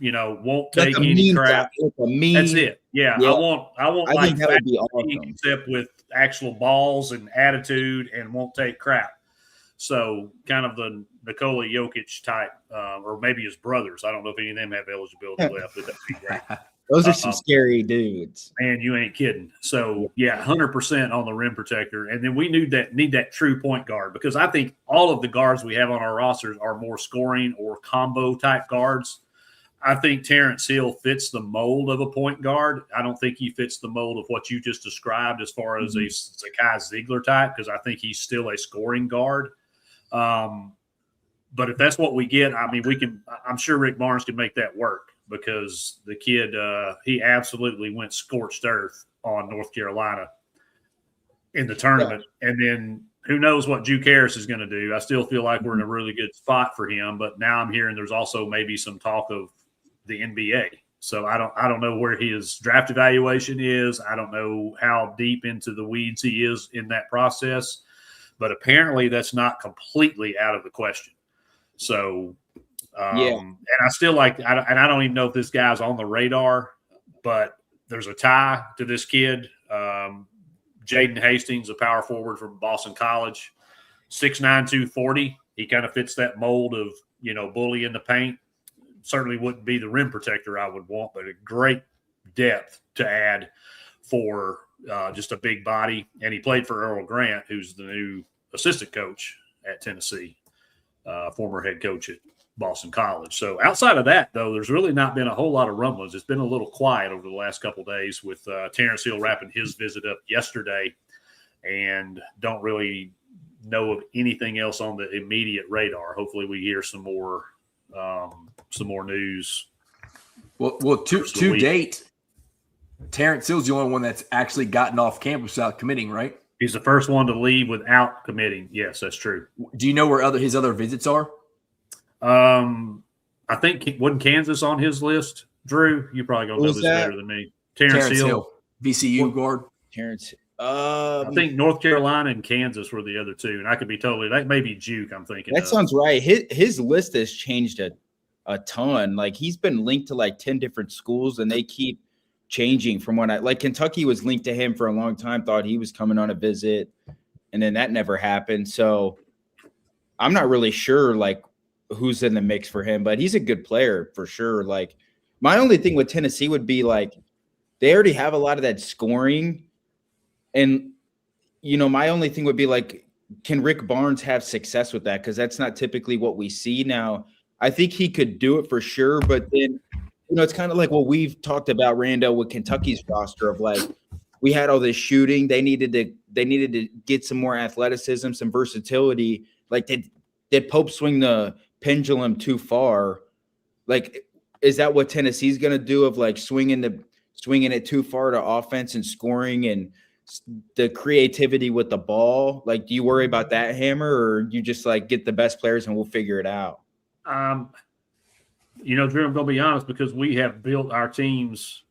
won't take any crap. That's it. Yeah. I want I think that would be awesome. except with actual balls and attitude and won't take crap. So kind of the Nikola Jokic type, or maybe his brothers. I don't know if any of them have eligibility left, but that'd be great. Those are some scary dudes. Man, you ain't kidding. So, 100% on the rim protector. And then we need that true point guard, because I think all of the guards we have on our rosters are more scoring or combo type guards. I think Terrence Hill fits the mold of a point guard. I don't think he fits the mold of what you just described as far as a Zakai Ziegler type, because I think he's still a scoring guard. But if that's what we get, I mean, I'm sure Rick Barnes can make that work, because the kid, he absolutely went scorched earth on North Carolina in the tournament. Yeah. And then who knows what Juke Harris is going to do. I still feel like we're in a really good spot for him, but now I'm hearing there's also maybe some talk of the NBA. So I don't know where his draft evaluation is. I don't know how deep into the weeds he is in that process, but apparently that's not completely out of the question. So, and I still like, and I don't even know if this guy's on the radar, but there's a tie to this kid. Jaden Hastings, a power forward from Boston College, 6'9", 240. He kind of fits that mold of, bully in the paint. Certainly wouldn't be the rim protector I would want, but a great depth to add for just a big body. And he played for Earl Grant, who's the new assistant coach at Tennessee, former head coach at Boston College. So outside of that, though, there's really not been a whole lot of rumblings. It's been a little quiet over the last couple of days, with Terrence Hill wrapping his visit up yesterday, and don't really know of anything else on the immediate radar. Hopefully we hear some more news. Well, to date, Terrence Hill's the only one that's actually gotten off campus without committing, right? He's the first one to leave without committing. Yes, that's true. Do you know where his other visits are? I think wasn't Kansas on his list. Drew, you probably gonna know this better than me. Terrence Hill, VCU guard. Terrence. I think North Carolina and Kansas were the other two, and I could be that may be Juke. I'm thinking that sounds right. His list has changed a ton. Like, he's been linked to like 10 different schools, and they keep changing from when Kentucky was linked to him for a long time. Thought he was coming on a visit, and then that never happened. So I'm not really sure like who's in the mix for him, but he's a good player for sure. Like, my only thing with Tennessee would be like, they already have a lot of that scoring. And, my only thing would be like, can Rick Barnes have success with that? Because that's not typically what we see. Now, I think he could do it for sure, but then, it's kind of like what we've talked about, Rando, with Kentucky's roster of like, we had all this shooting. They needed to get some more athleticism, some versatility. Like, did Pope swing the pendulum too far? Like, is that what Tennessee's going to do, of like swinging it too far to offense and scoring and the creativity with the ball? Like, do you worry about that, Hammer, or you just like get the best players and we'll figure it out? Drew, I'm going to be honest, because we have built our teams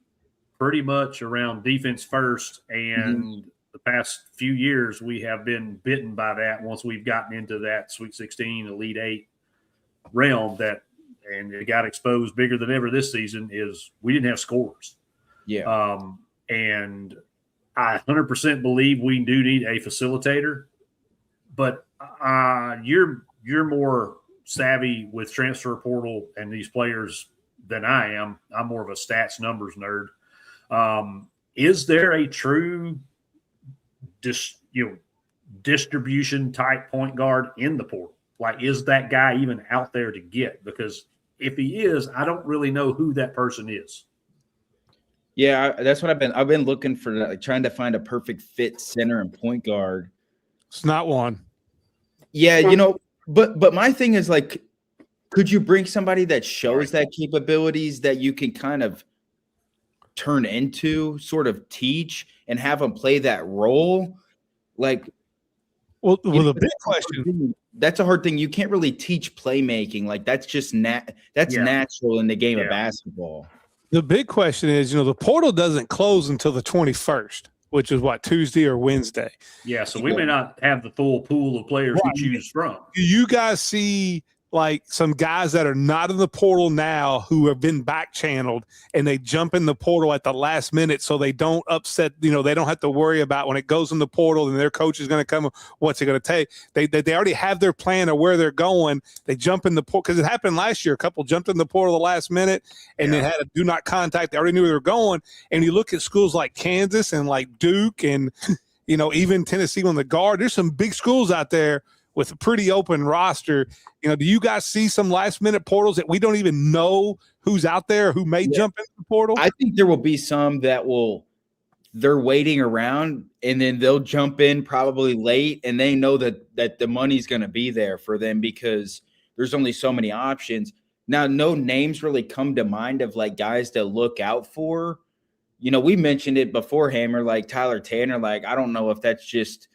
pretty much around defense first, and the past few years we have been bitten by that once we've gotten into that Sweet 16, Elite 8 realm, and it got exposed bigger than ever this season, is we didn't have scorers. Yeah. And I 100% believe we do need a facilitator, but you're more savvy with transfer portal and these players than I am. I'm more of a stats numbers nerd. Is there a true distribution type point guard in the portal? Like, is that guy even out there to get? Because if he is, I don't really know who that person is. Yeah, that's what I've been looking for, like, trying to find a perfect fit center and point guard. It's not one. Yeah, but my thing is, like, could you bring somebody that shows that capabilities that you can kind of turn into, sort of teach, and have them play that role? Like, well, the big question. that's a hard thing. You can't really teach playmaking. Like that's just natural in the game of basketball. The big question is, the portal doesn't close until the 21st, which is what, Tuesday or Wednesday. Yeah, so we may not have the full pool of players to choose from. Do you guys see like some guys that are not in the portal now who have been back channeled and they jump in the portal at the last minute so they don't upset, they don't have to worry about when it goes in the portal and their coach is going to come, what's it going to take? They already have their plan of where they're going. They jump in the portal because it happened last year. A couple jumped in the portal the last minute and then had a do not contact. They already knew where they were going. And you look at schools like Kansas and like Duke and, even Tennessee on the guard, there's some big schools out there with a pretty open roster. Do you guys see some last minute portals that we don't even know who's out there who may jump into the portal? I think there will be some that they're waiting around and then they'll jump in probably late and they know that the money's going to be there for them because there's only so many options. Now, no names really come to mind of like guys to look out for. We mentioned it before, Hammer, like Tyler Tanner. Like, I don't know if that's just,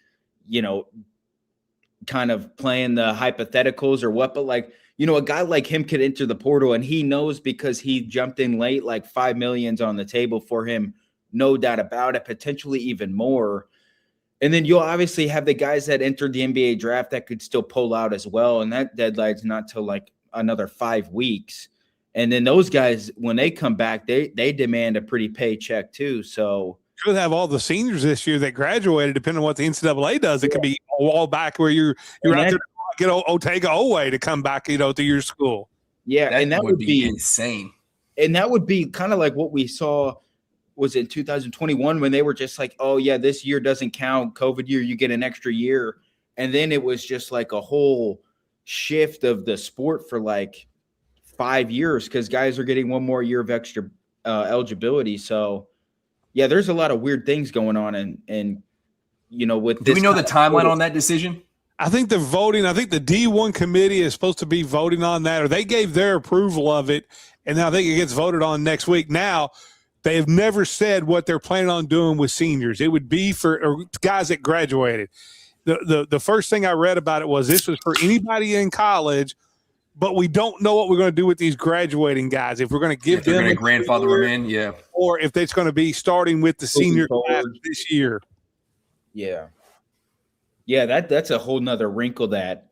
kind of playing the hypotheticals or what, but like, a guy like him could enter the portal and he knows because he jumped in late, like $5 million's on the table for him. No doubt about it, potentially even more. And then you'll obviously have the guys that entered the NBA draft that could still pull out as well. And that deadline's not till like another 5 weeks. And then those guys, when they come back, they demand a pretty paycheck too. So could have all the seniors this year that graduated, depending on what the NCAA does. It could be all back where you're out there to get Otega Owe to come back, to your school. Yeah, and that would be insane. And that would be kind of like what we saw was in 2021 when they were just like, oh yeah, this year doesn't count. COVID year, you get an extra year. And then it was just like a whole shift of the sport for like 5 years because guys are getting one more year of extra eligibility. So yeah, there's a lot of weird things going on, and with do we know the timeline on that decision? I think the D1 committee is supposed to be voting on that, or they gave their approval of it, and now I think it gets voted on next week. Now, they have never said what they're planning on doing with seniors. It would be for guys that graduated. The first thing I read about it was this was for anybody in college, but we don't know what we're going to do with these graduating guys. If we're going to give them a grandfather them in, or if it's going to be starting with the senior class this year. Yeah, that's a whole nother wrinkle that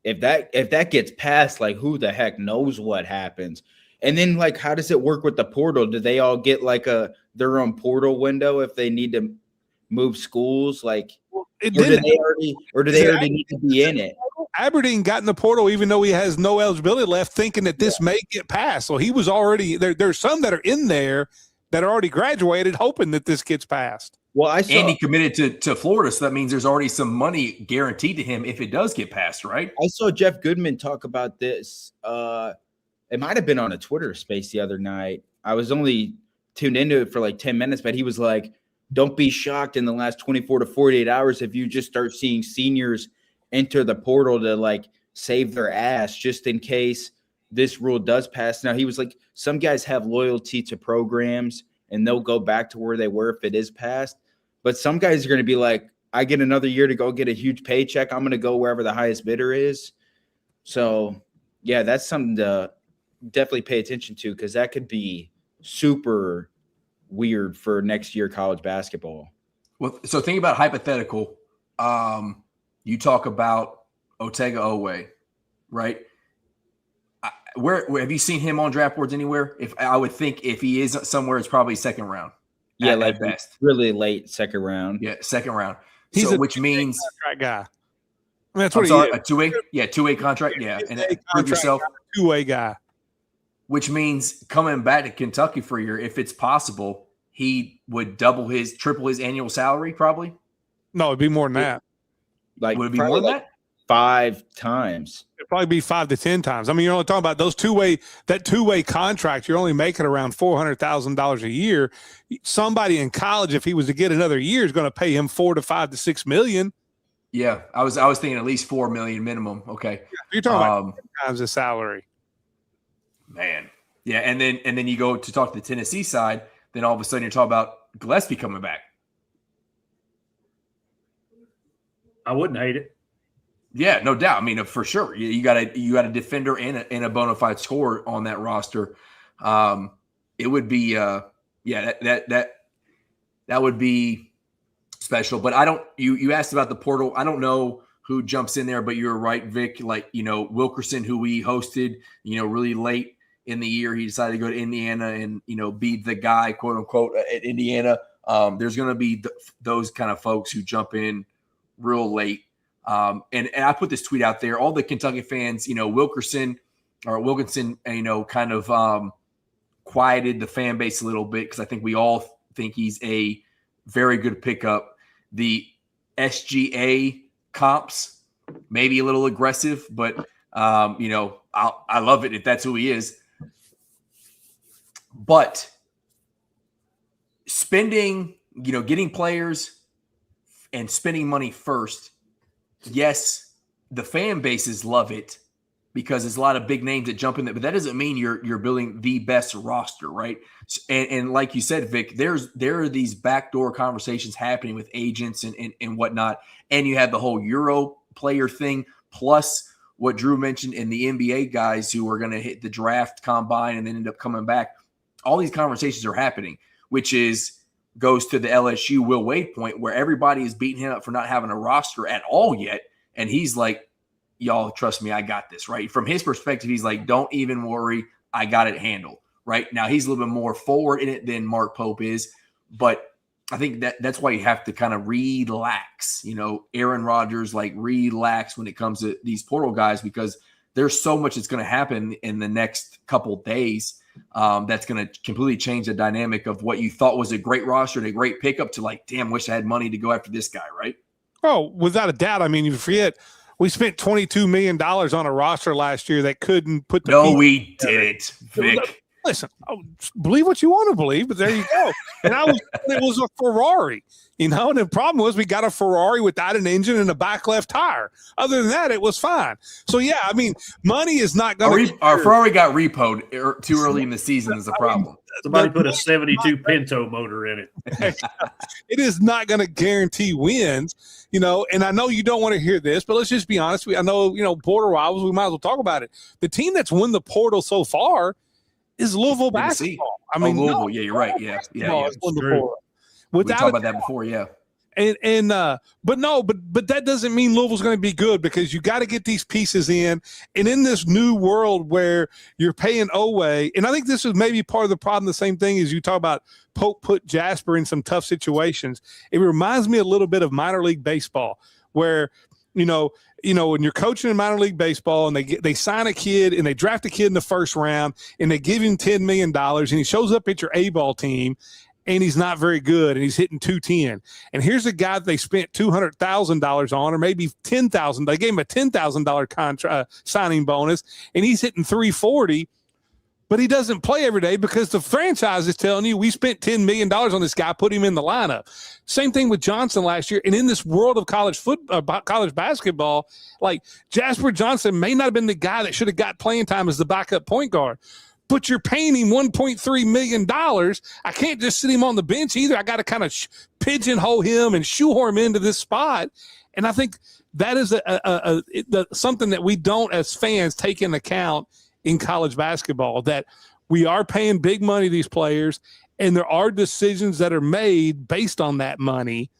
if that gets passed, like who the heck knows what happens? And then like how does it work with the portal? Do they all get like their own portal window if they need to move schools? Like, or do they already need to be in it? Aberdeen got in the portal even though he has no eligibility left, thinking that this may get passed. So he was already there. There's some that are in there that are already graduated, hoping that this gets passed. Well, and he committed to Florida, so that means there's already some money guaranteed to him if it does get passed, right? I saw Jeff Goodman talk about this. It might have been on a Twitter space the other night. I was only tuned into it for like 10 minutes, but he was like, don't be shocked in the last 24 to 48 hours if you just start seeing seniors enter the portal to like save their ass just in case this rule does pass. Now, he was like, some guys have loyalty to programs and they'll go back to where they were if it is passed. But some guys are going to be like, I get another year to go get a huge paycheck. I'm going to go wherever the highest bidder is. So, yeah, that's something to definitely pay attention to because that could be super weird for next year college basketball. Well, so think about hypothetical. You talk about Otega Owe, right? Where have you seen him on draft boards anywhere? If I would think if he is somewhere, it's probably second round. Yeah, at best. Really late second round. Yeah, second round. He's which means contract guy. I mean, that's what he is. A two-way contract. Yeah, and prove yourself. Two-way guy. Which means coming back to Kentucky for a year, if it's possible, he would triple his annual salary, probably. No, it'd be more than that. Like, would it be more than that? 5 times. It'd probably be 5 to 10 times. I mean, you're only talking about those two-way contract. You're only making around $400,000 a year. Somebody in college, if he was to get another year, is going to pay him $4 to $5 to $6 million. Yeah, I was thinking at least $4 million minimum. Okay, you're talking about 10 times the salary. Man, yeah, and then you go to talk to the Tennessee side. Then all of a sudden you're talking about Gillespie coming back. I wouldn't hate it. Yeah, no doubt. I mean, for sure, you got a defender and a bona fide scorer on that roster. It would be, that would be special. But I don't. You asked about the portal. I don't know who jumps in there, but you're right, Vic. Like, Wilkerson, who we hosted, really late in the year, he decided to go to Indiana and be the guy, quote unquote, at Indiana. There's going to be those kind of folks who jump in real late. And I put this tweet out there. All the Kentucky fans, Wilkinson, kind of quieted the fan base a little bit because I think we all think he's a very good pickup. The SGA comps maybe a little aggressive, but I love it if that's who he is. But spending, getting players and spending money first. Yes, the fan bases love it because there's a lot of big names that jump in there, but that doesn't mean you're building the best roster, right? And like you said, Vic, there are these backdoor conversations happening with agents and whatnot, and you have the whole Euro player thing, plus what Drew mentioned in the NBA guys who are going to hit the draft combine and then end up coming back. All these conversations are happening, which goes to the LSU Will Wade point where everybody is beating him up for not having a roster at all yet. And he's like, y'all trust me, I got this, right? From his perspective, he's like, don't even worry. I got it handled, right? Now he's a little bit more forward in it than Mark Pope is, but I think that's why you have to kind of relax, Aaron Rodgers, relax when it comes to these portal guys, because there's so much that's going to happen in the next couple days. That's going to completely change the dynamic of what you thought was a great roster and a great pickup to damn, wish I had money to go after this guy, right? Oh, without a doubt. I mean, you forget we spent $22 million on a roster last year that couldn't put the No, we didn't, Vic. Listen, believe what you want to believe, but there you go. And it was a Ferrari, and the problem was we got a Ferrari without an engine and a back left tire. Other than that, it was fine. So, yeah, I mean, money is not going to – Our Ferrari got repoed too early in the season is a problem. Somebody put a 72 Pinto motor in it. It is not going to guarantee wins, and I know you don't want to hear this, but let's just be honest. I know, Porter Rivals, we might as well talk about it. The team that's won the portal so far is Louisville basketball. I mean, Louisville. No, yeah, you're right. Yeah. We talked about that before. Yeah. But that doesn't mean Louisville's going to be good because you got to get these pieces in. And in this new world where you're paying Oweh, and I think this is maybe part of the problem, the same thing as you talk about Pope put Jasper in some tough situations. It reminds me a little bit of minor league baseball where, when you're coaching in minor league baseball and they sign a kid and they draft a kid in the first round and they give him $10 million and he shows up at your A-ball team and he's not very good and he's hitting 210. And here's a guy that they spent $200,000 on, or maybe $10,000. They gave him a $10,000 contract signing bonus and he's hitting 340. But he doesn't play every day because the franchise is telling you we spent $10 million on this guy, put him in the lineup. Same thing with Johnson last year. And in this world of college basketball, Jasper Johnson may not have been the guy that should have got playing time as the backup point guard. But you're paying him $1.3 million. I can't just sit him on the bench either. I got to kind of pigeonhole him and shoehorn him into this spot. And I think that is something that we don't, as fans, take into account in college basketball, that we are paying big money to these players and there are decisions that are made based on that money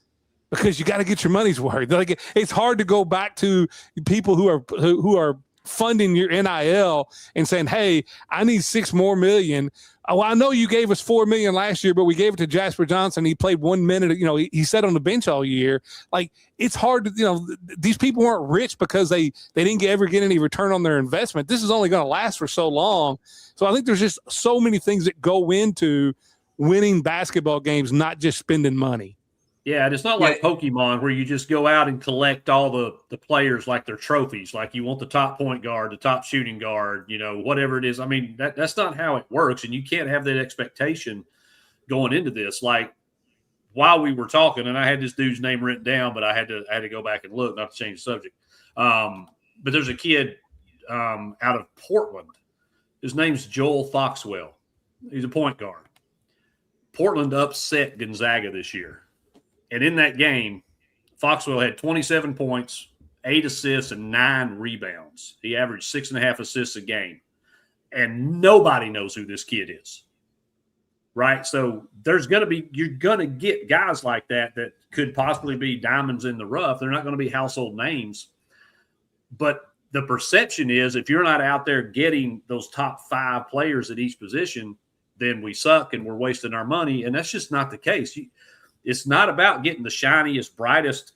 because you got to get your money's worth. It's hard to go back to people who are funding your NIL and saying, hey, I need $6 more million. Oh, I know you gave us $4 million last year, but we gave it to Jasper Johnson. He played 1 minute. He sat on the bench all year. It's hard to, these people weren't rich because they didn't ever get any return on their investment. This is only going to last for so long. So I think there's just so many things that go into winning basketball games, not just spending money. Yeah, and it's not like Pokemon where you just go out and collect all the players like their trophies. Like you want the top point guard, the top shooting guard, whatever it is. I mean, that's not how it works, and you can't have that expectation going into this. Like while we were talking, and I had this dude's name written down, but I had to go back and look, not to change the subject. But there's a kid out of Portland. His name's Joel Foxwell. He's a point guard. Portland upset Gonzaga this year. And in that game, Foxwell had 27 points, 8 assists and 9 rebounds. He averaged 6.5 assists a game. And nobody knows who this kid is. Right? So you're going to get guys like that could possibly be diamonds in the rough. They're not going to be household names. But the perception is if you're not out there getting those top 5 players at each position, then we suck and we're wasting our money. And that's just not the case. It's not about getting the shiniest, brightest,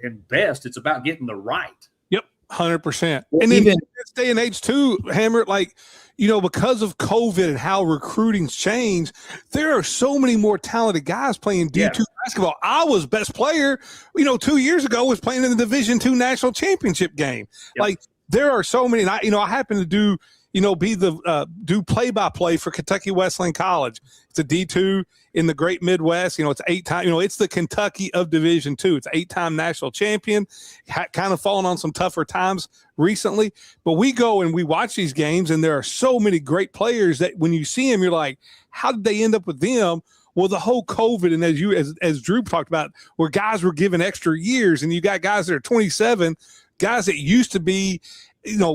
and best. It's about getting the right. Yep, 100%. And then in this day and age too, Hammer, because of COVID and how recruiting's changed, there are so many more talented guys playing D2 basketball. I was best player, 2 years ago was playing in the Division II national championship game. Yep. There are so many. And I happen to do play-by-play for Kentucky Wesleyan College. It's a D2 in the Great Midwest. It's 8-time. It's the Kentucky of Division II. It's 8-time national champion. Kind of fallen on some tougher times recently, but we go and we watch these games, and there are so many great players that when you see them, you're like, how did they end up with them? Well, the whole COVID, and as Drew talked about, where guys were given extra years, and you got guys that are 27, guys that used to be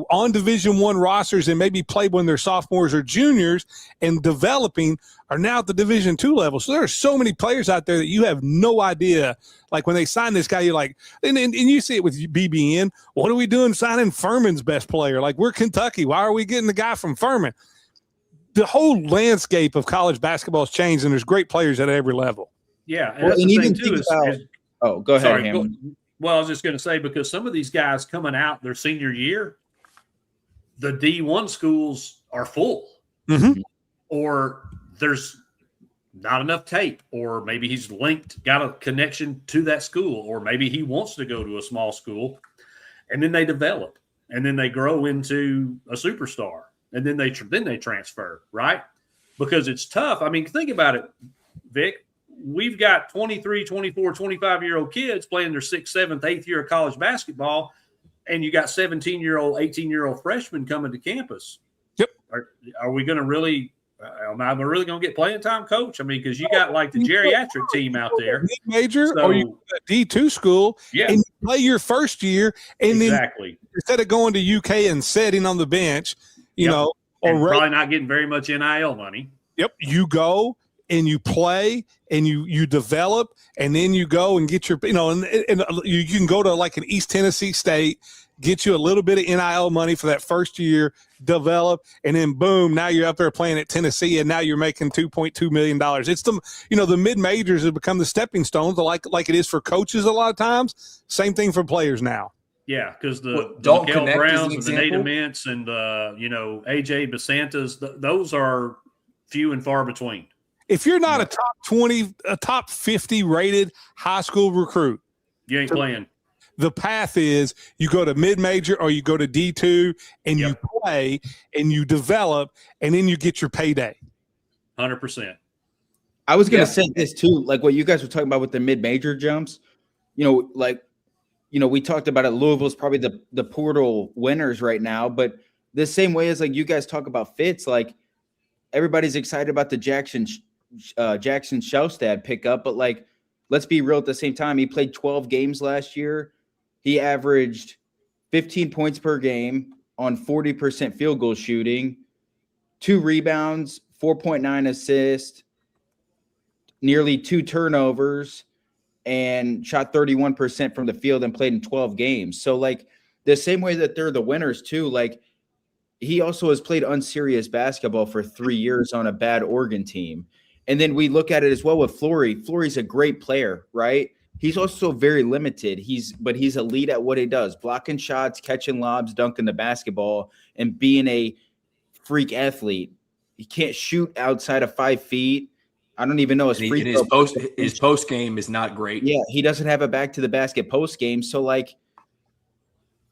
on Division I rosters and maybe played when they're sophomores or juniors and developing are now at the Division II level. So there are so many players out there that you have no idea. Like when they sign this guy, you're like, and you see it with BBN. What are we doing signing Furman's best player? Like, we're Kentucky. Why are we getting the guy from Furman? The whole landscape of college basketball has changed, and there's great players at every level. Yeah. And even too go ahead, Hammond. Well, I was just going to say, because some of these guys coming out their senior year, the D1 schools are full, or there's not enough tape, or maybe he's got a connection to that school, or maybe he wants to go to a small school, and then they develop, and then they grow into a superstar, and then they transfer, right? Because it's tough. I mean, think about it, Vic. We've got 23, 24, 25-year-old kids playing their 6th, 7th, 8th year of college basketball, and you got 17-year-old, 18-year-old freshmen coming to campus. Yep. Are we going to really am I really going to get playing time, Coach? I mean, because you got like the geriatric team out there. Major, or you go to D2 school, and you play your first year, and then instead of going to UK and sitting on the bench, you know, or probably not getting very much NIL money. Yep. You go and you play and you develop, and then you go and get your, and you can go to like an East Tennessee State, get you a little bit of NIL money for that first year, develop, and then boom, now you're up there playing at Tennessee, and now you're making $2.2 million. It's the mid-majors have become the stepping stones, like it is for coaches a lot of times. Same thing for players now. Yeah, because the Mikael Browns and the Nate Aments and AJ Basantas, those are few and far between. If you're not a top 20, a top 50 rated high school recruit, you ain't playing. The path is you go to mid-major or you go to D2 and you play and you develop, and then you get your payday. 100%. I was going to say this too, like what you guys were talking about with the mid-major jumps. We talked about it. Louisville's probably the portal winners right now, but the same way as like you guys talk about Fitz, like everybody's excited about the Jackson Shellstad pickup, but like, let's be real at the same time. He played 12 games last year. He averaged 15 points per game on 40% field goal shooting, 2 rebounds, 4.9 assists, nearly 2 turnovers, and shot 31% from the field and played in 12 games. So like the same way that they're the winners too, like he also has played unserious basketball for 3 years on a bad Oregon team. And then we look at it as well with Flory. Flory's a great player, right? He's also very limited. He's elite at what he does, blocking shots, catching lobs, dunking the basketball, and being a freak athlete. He can't shoot outside of 5 feet. I don't even know his post game is not great. Yeah, he doesn't have a back to the basket post game. So like,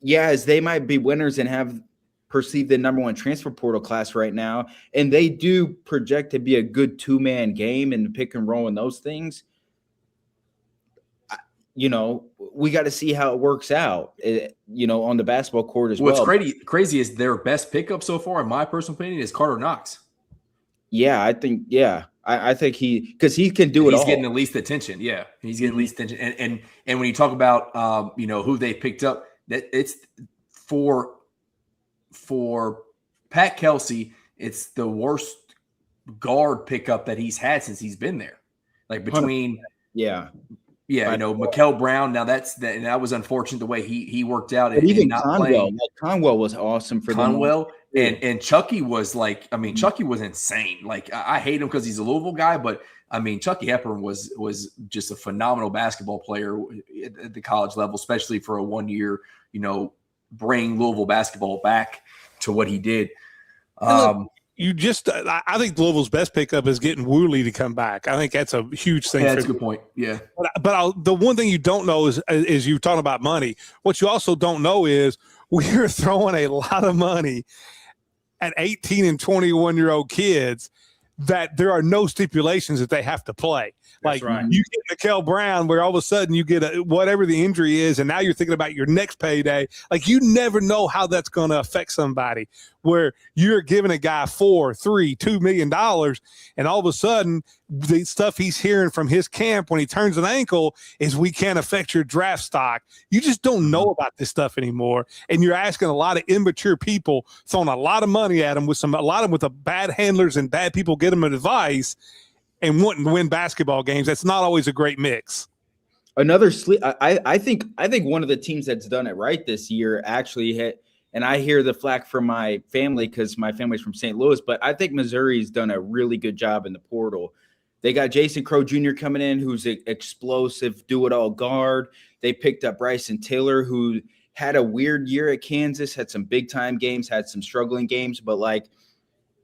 as they might be winners and have perceived the number 1 transfer portal class right now, and they do project to be a good 2-man game and pick and roll and those things. We got to see how it works out, on the basketball court as well. What's crazy is their best pickup so far, in my personal opinion, is Carter Knox. Yeah, I think, I think because he can do it all. He's getting the least attention. Yeah, he's getting the least attention. And when you talk about, who they picked up, that it's for Pat Kelsey, it's the worst guard pickup that he's had since he's been there. Like between Mikael Brown. Now that was unfortunate the way he worked out. But even not Conwell, Conwell was awesome for Conwell, and Chucky was like, I mean, Chucky was insane. Like I hate him because he's a Louisville guy, but I mean, Chucky Hepburn was just a phenomenal basketball player at the college level, especially for a 1 year, bring Louisville basketball back to what he did. I think Louisville's best pickup is getting Woolley to come back. I think that's a huge thing. Yeah, that's a good point. Yeah. But the one thing you don't know is you're talking about money. What you also don't know is we're throwing a lot of money at 18 and 21-year-old kids that there are no stipulations that they have to play. That's right. You get Mikael Brown where all of a sudden you get whatever the injury is, and now you're thinking about your next payday. Like you never know how that's going to affect somebody where you're giving a guy $2 million, and all of a sudden the stuff he's hearing from his camp when he turns an ankle is we can't affect your draft stock. You just don't know about this stuff anymore, and you're asking a lot of immature people, throwing a lot of money at them with the bad handlers and bad people get them advice and wanting to win basketball games. That's not always a great mix. Another sleep. I think one of the teams that's done it right this year actually hit. And I hear the flack from my family because my family's from St. Louis, but I think Missouri's done a really good job in the portal. They got Jason Crow Jr. coming in, who's an explosive, do-it-all guard. They picked up Bryson Taylor, who had a weird year at Kansas, had some big-time games, had some struggling games, but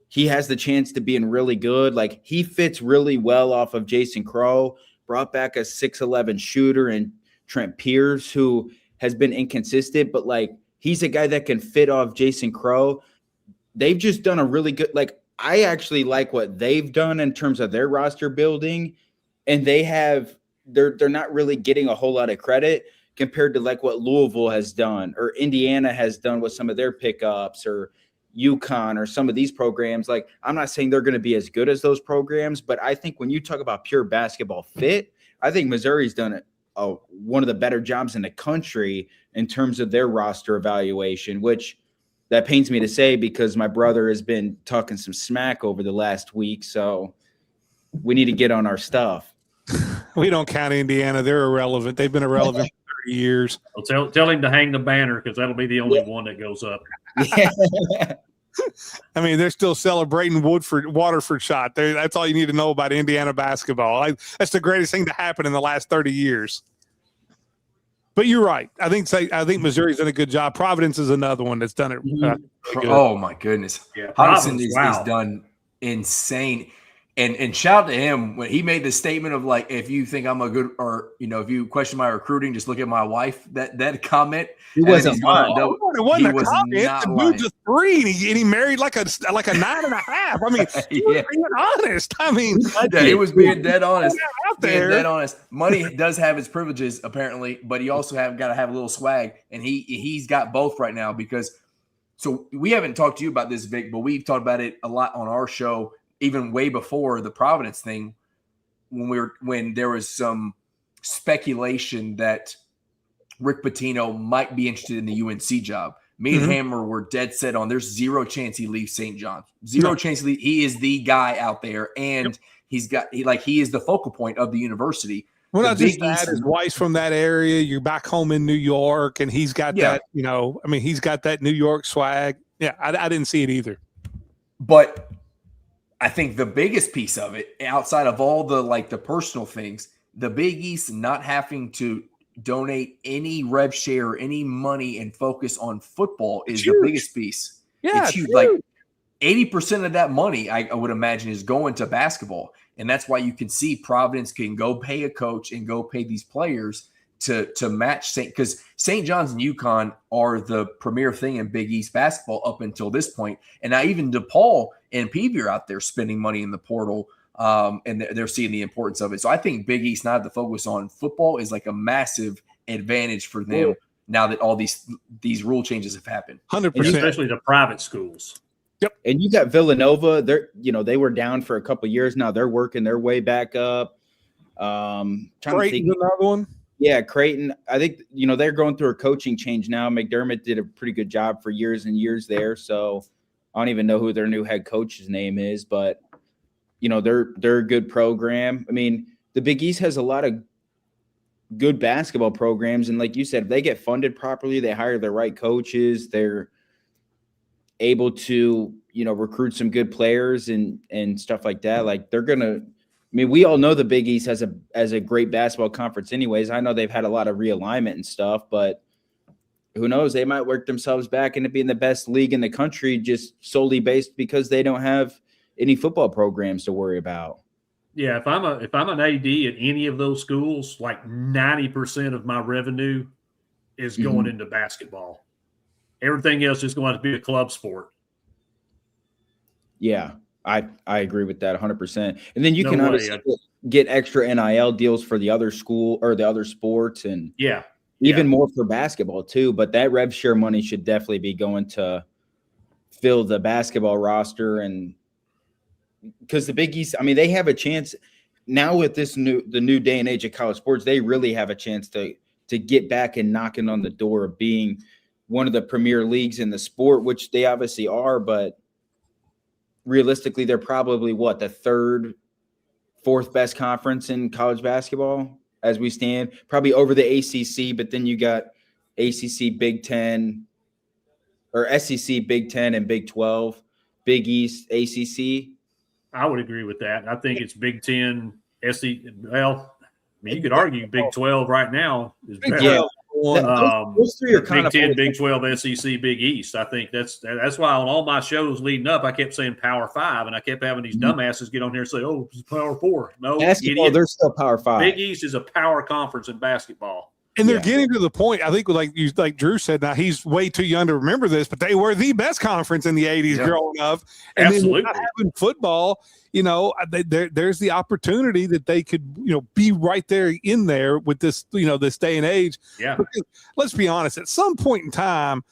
he has the chance to be in really good. Like he fits really well off of Jason Crow, brought back a 6'11" shooter and Trent Pierce, who has been inconsistent, but he's a guy that can fit off Jason Crow. They've just done a really good, I actually like what they've done in terms of their roster building, and they're not really getting a whole lot of credit compared to what Louisville has done or Indiana has done with some of their pickups or UConn or some of these programs. I'm not saying they're going to be as good as those programs, but I think when you talk about pure basketball fit, I think Missouri's done one of the better jobs in the country in terms of their roster evaluation, which that pains me to say because my brother has been talking some smack over the last week. So we need to get on our stuff. We don't count Indiana. They're irrelevant. They've been irrelevant for 30 years. Well, tell him to hang the banner because that'll be the only one that goes up. Yeah. I mean, they're still celebrating Waterford shot. That's all you need to know about Indiana basketball. That's the greatest thing to happen in the last 30 years. But you're right. I think Missouri's done a good job. Providence is another one that's done it. Oh my goodness, yeah, Hobson is done insane. And shout out to him when he made the statement of if you think I'm a good or if you question my recruiting, just look at my wife. That comment. He wasn't lying. It wasn't a comment. The dude's a 3 and he married like a 9.5. I mean, he was being honest. I mean, he was being dead honest. Out there. Being dead honest. Money does have its privileges apparently, but he also got to have a little swag, and he's got both right now because. So we haven't talked to you about this, Vic, but we've talked about it a lot on our show. Even way before the Providence thing, when there was some speculation that Rick Pitino might be interested in the UNC job. Me and Hammer were dead set on there's zero chance he leaves St. John's. Zero chance he is the guy out there, and he is the focal point of the university. Well, not just that, his wife's from that area. You're back home in New York, and he's got that. He's got that New York swag. Yeah, I didn't see it either, but. I think the biggest piece of it, outside of all the the personal things, the Big East not having to donate any rev share or any money and focus on football is the biggest piece. Yeah, it's huge. 80% of that money, I would imagine, is going to basketball, and that's why you can see Providence can go pay a coach and go pay these players to match because St. John's and UConn are the premier thing in Big East basketball up until this point. And now even DePaul and Peavy are out there spending money in the portal, and they're seeing the importance of it. So I think Big East not to focus on football is a massive advantage for them now that all these rule changes have happened. 100%, especially the private schools. Yep. And you got Villanova. They were down for a couple of years now. They're working their way back up. Creighton's another one. Yeah, Creighton. I think, they're going through a coaching change now. McDermott did a pretty good job for years and years there. So I don't even know who their new head coach's name is, but they're a good program. I mean, the Big East has a lot of good basketball programs, and like you said, if they get funded properly, they hire the right coaches, they're able to recruit some good players and stuff like that. Like we all know the Big East has a great basketball conference anyways. I know they've had a lot of realignment and stuff, but who knows, they might work themselves back into being the best league in the country just solely based because they don't have any football programs to worry about. Yeah, if I'm an AD at any of those schools, like 90% of my revenue is going into basketball. Everything else is going to be a club sport. Yeah, I agree with that 100%. And then you can obviously get extra NIL deals for the other school or the other sports, and even more for basketball too. But that rev share money should definitely be going to fill the basketball roster, and because the Big East, I mean, they have a chance now with the new day and age of college sports. They really have a chance to get back and knocking on the door of being one of the premier leagues in the sport, which they obviously are. But realistically, they're probably the third, fourth best conference in college basketball as we stand, probably over the ACC. But then you got ACC, Big Ten, or SEC, Big Ten, and Big 12, Big East, ACC. I would agree with that. I think it's Big Ten, SEC. Well, I mean, you could argue Big 12 right now is better. Yeah. Those three are kind of Big 10, Big 12, SEC, Big East. I think that's why on all my shows leading up, I kept saying Power 5, and I kept having these dumbasses get on here and say, "Oh, it's Power 4." No, basketball, they're still Power 5. Big East is a power conference in basketball. And they're getting to the point, I think, like Drew said, now he's way too young to remember this, but they were the best conference in the 80s growing up. And absolutely. then having football, there's the opportunity that they could, be right there in there with this, this day and age. Yeah. Because, let's be honest, at some point in time,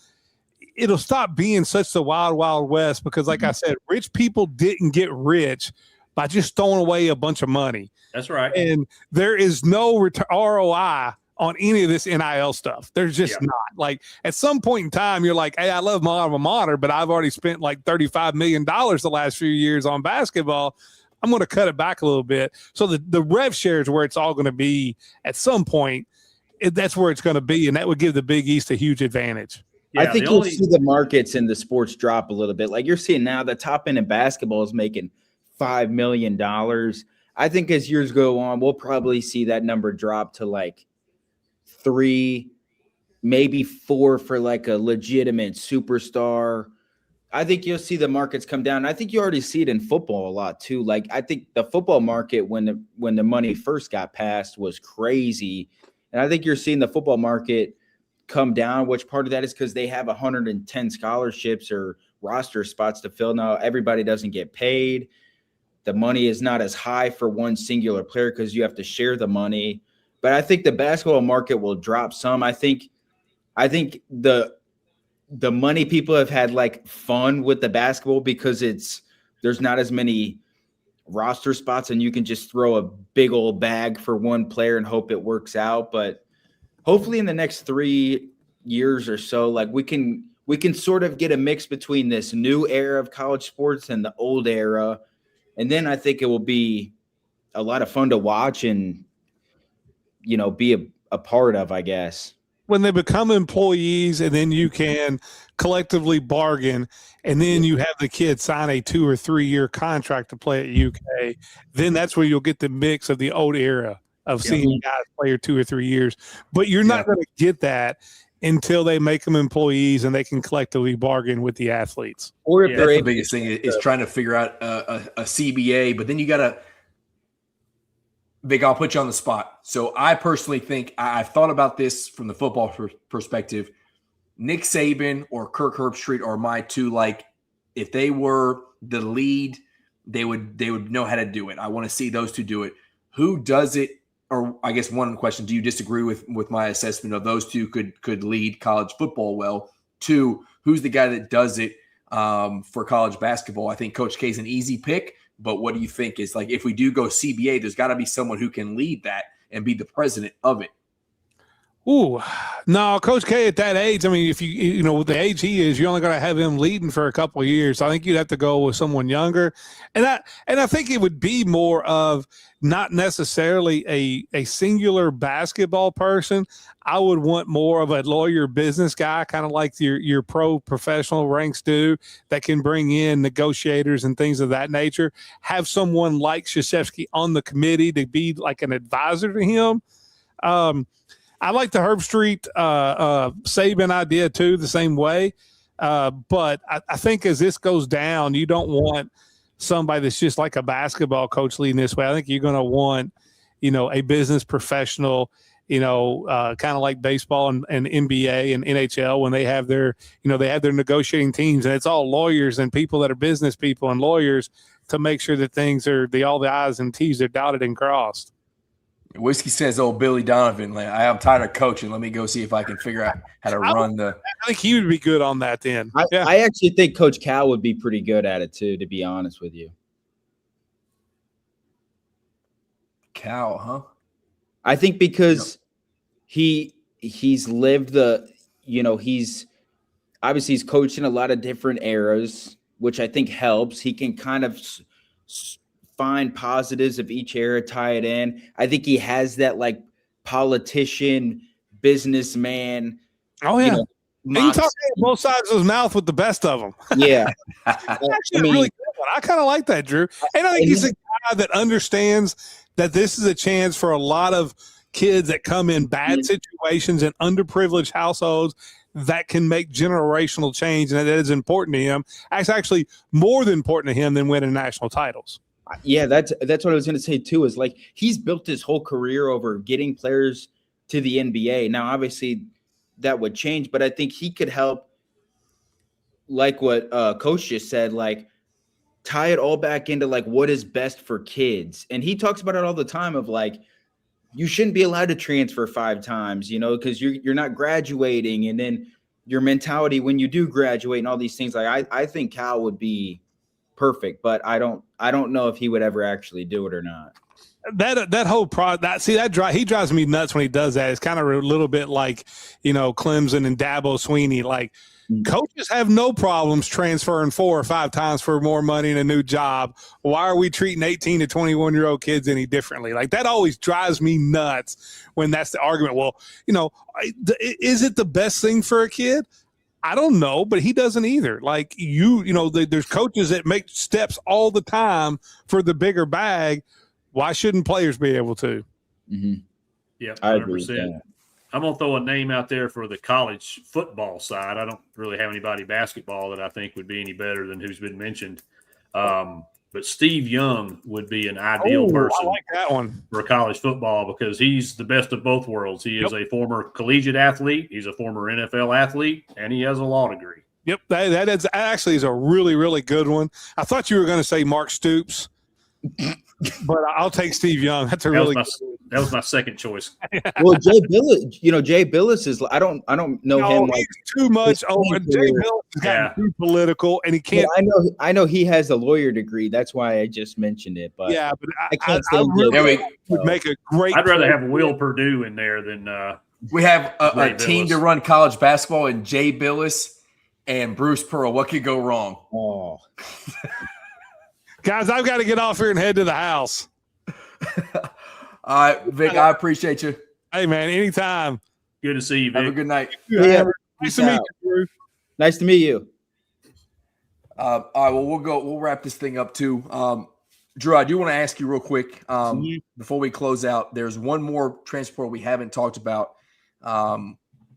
it'll stop being such the wild, wild west because, like I said, rich people didn't get rich by just throwing away a bunch of money. That's right. And there is no ROI on any of this NIL stuff. There's just not. Like, at some point in time, you're like, hey, I love my alma mater, but I've already spent like $35 million the last few years on basketball. I'm going to cut it back a little bit. So the rev share is where it's all going to be at some point. That's where it's going to be, and that would give the Big East a huge advantage. Yeah, I think you'll see the markets in the sports drop a little bit. Like you're seeing now, the top end in basketball is making $5 million. I think as years go on, we'll probably see that number drop to like 3, maybe 4 for like a legitimate superstar. I think you'll see the markets come down. I think you already see it in football a lot too. Like I think the football market when the money first got passed was crazy. And I think you're seeing the football market come down, which part of that is because they have 110 scholarships or roster spots to fill. Now everybody doesn't get paid. The money is not as high for one singular player because you have to share the money. But I think the basketball market will drop some. I think the money people have had like fun with the basketball because there's not as many roster spots and you can just throw a big old bag for one player and hope it works out. But hopefully in the next 3 years or so, like we can sort of get a mix between this new era of college sports and the old era. And then I think it will be a lot of fun to watch and be a part of, I guess. When they become employees and then you can collectively bargain and then you have the kid sign a 2 or 3 year contract to play at UK, then that's where you'll get the mix of the old era of seeing guys play 2 or 3 years. But you're not going to get that until they make them employees and they can collectively bargain with the athletes. Or if that's the biggest thing is trying to figure out a CBA, but then you got to – Vic, I'll put you on the spot. So I personally think I've thought about this from the football perspective. Nick Saban or Kirk Herbstreit are my two, like, if they were the lead, they would know how to do it. I want to see those two do it. Who does it? Or I guess one question, do you disagree with my assessment of those two could lead college football well? 2, who's the guy that does it for college basketball? I think Coach K is an easy pick. But what do you think is, like, if we do go CBA, there's got to be someone who can lead that and be the president of it. Ooh, no, Coach K at that age. I mean, if you know with the age he is, you're only going to have him leading for a couple of years. I think you'd have to go with someone younger, and I think it would be more of not necessarily a singular basketball person. I would want more of a lawyer business guy, kind of like your pro professional ranks do, that can bring in negotiators and things of that nature. Have someone like Krzyzewski on the committee to be like an advisor to him. I like the Herb Street Saban idea too, the same way. But I think as this goes down, you don't want somebody that's just like a basketball coach leading this way. I think you're going to want, a business professional, kind of like baseball and NBA and NHL when they have their, they have their negotiating teams, and it's all lawyers and people that are business people and lawyers to make sure that things are all the I's and T's are dotted and crossed. Whiskey says, "Oh, Billy Donovan, I'm tired of coaching. Let me go see if I can figure out how to run the." I think he would be good on that then. I actually think Coach Cal would be pretty good at it too, to be honest with you. Cal, huh? I think because he's lived he's obviously he's coached in a lot of different eras, which I think helps. He can kind of find positives of each era, tie it in. I think he has that like politician, businessman. Oh yeah, he can talk both sides of his mouth with the best of them. Yeah, actually, really good one. I kind of like that, Drew. And I think he's a guy that understands that this is a chance for a lot of kids that come in bad situations and underprivileged households that can make generational change, and that is important to him. It's actually more than important to him than winning national titles. Yeah, that's what I was going to say too, is like he's built his whole career over getting players to the NBA. Now, obviously that would change, but I think he could help, like what Coach just said, like tie it all back into like what is best for kids. And he talks about it all the time of like, you shouldn't be allowed to transfer 5 times, because you're not graduating, and then your mentality when you do graduate and all these things. Like I think Cal would be perfect, but I don't know if he would ever actually do it or not. That whole he drives me nuts when he does that. It's kind of a little bit like, Clemson and Dabo Sweeney. Like coaches have no problems transferring 4 or 5 times for more money and a new job. Why are we treating 18 to 21-year-old kids any differently? Like that always drives me nuts when that's the argument. Well, is it the best thing for a kid? I don't know, but he doesn't either. Like there's coaches that make steps all the time for the bigger bag. Why shouldn't players be able to? Mm-hmm. Yeah, 100%. I'm going to throw a name out there for the college football side. I don't really have anybody basketball that I think would be any better than who's been mentioned. But Steve Young would be an ideal person. I like that one for college football because he's the best of both worlds. He is a former collegiate athlete, he's a former NFL athlete, and he has a law degree. Yep, that is actually a really, really good one. I thought you were going to say Mark Stoops, but I'll take Steve Young. That was my second choice. Well, Jay Billis, Jay Billis is. I don't know him. He's too much over. Jay Billis has gotten too political, and he can't. Well, I know he has a lawyer degree. That's why I just mentioned it. But yeah, but I can't say really would make a great. I'd rather have Will Purdue in there than. We have a team to run college basketball, and Jay Billis and Bruce Pearl. What could go wrong? Oh. Guys, I've got to get off here and head to the house. All right, Vic, I appreciate you. Hey, man, anytime. Good to see you, Vic. Have a good night. Yeah. Nice to meet you, Drew. Nice to meet you. All right, well, we'll wrap this thing up too. Drew, I do want to ask you real quick before we close out. There's one more transport we haven't talked about, and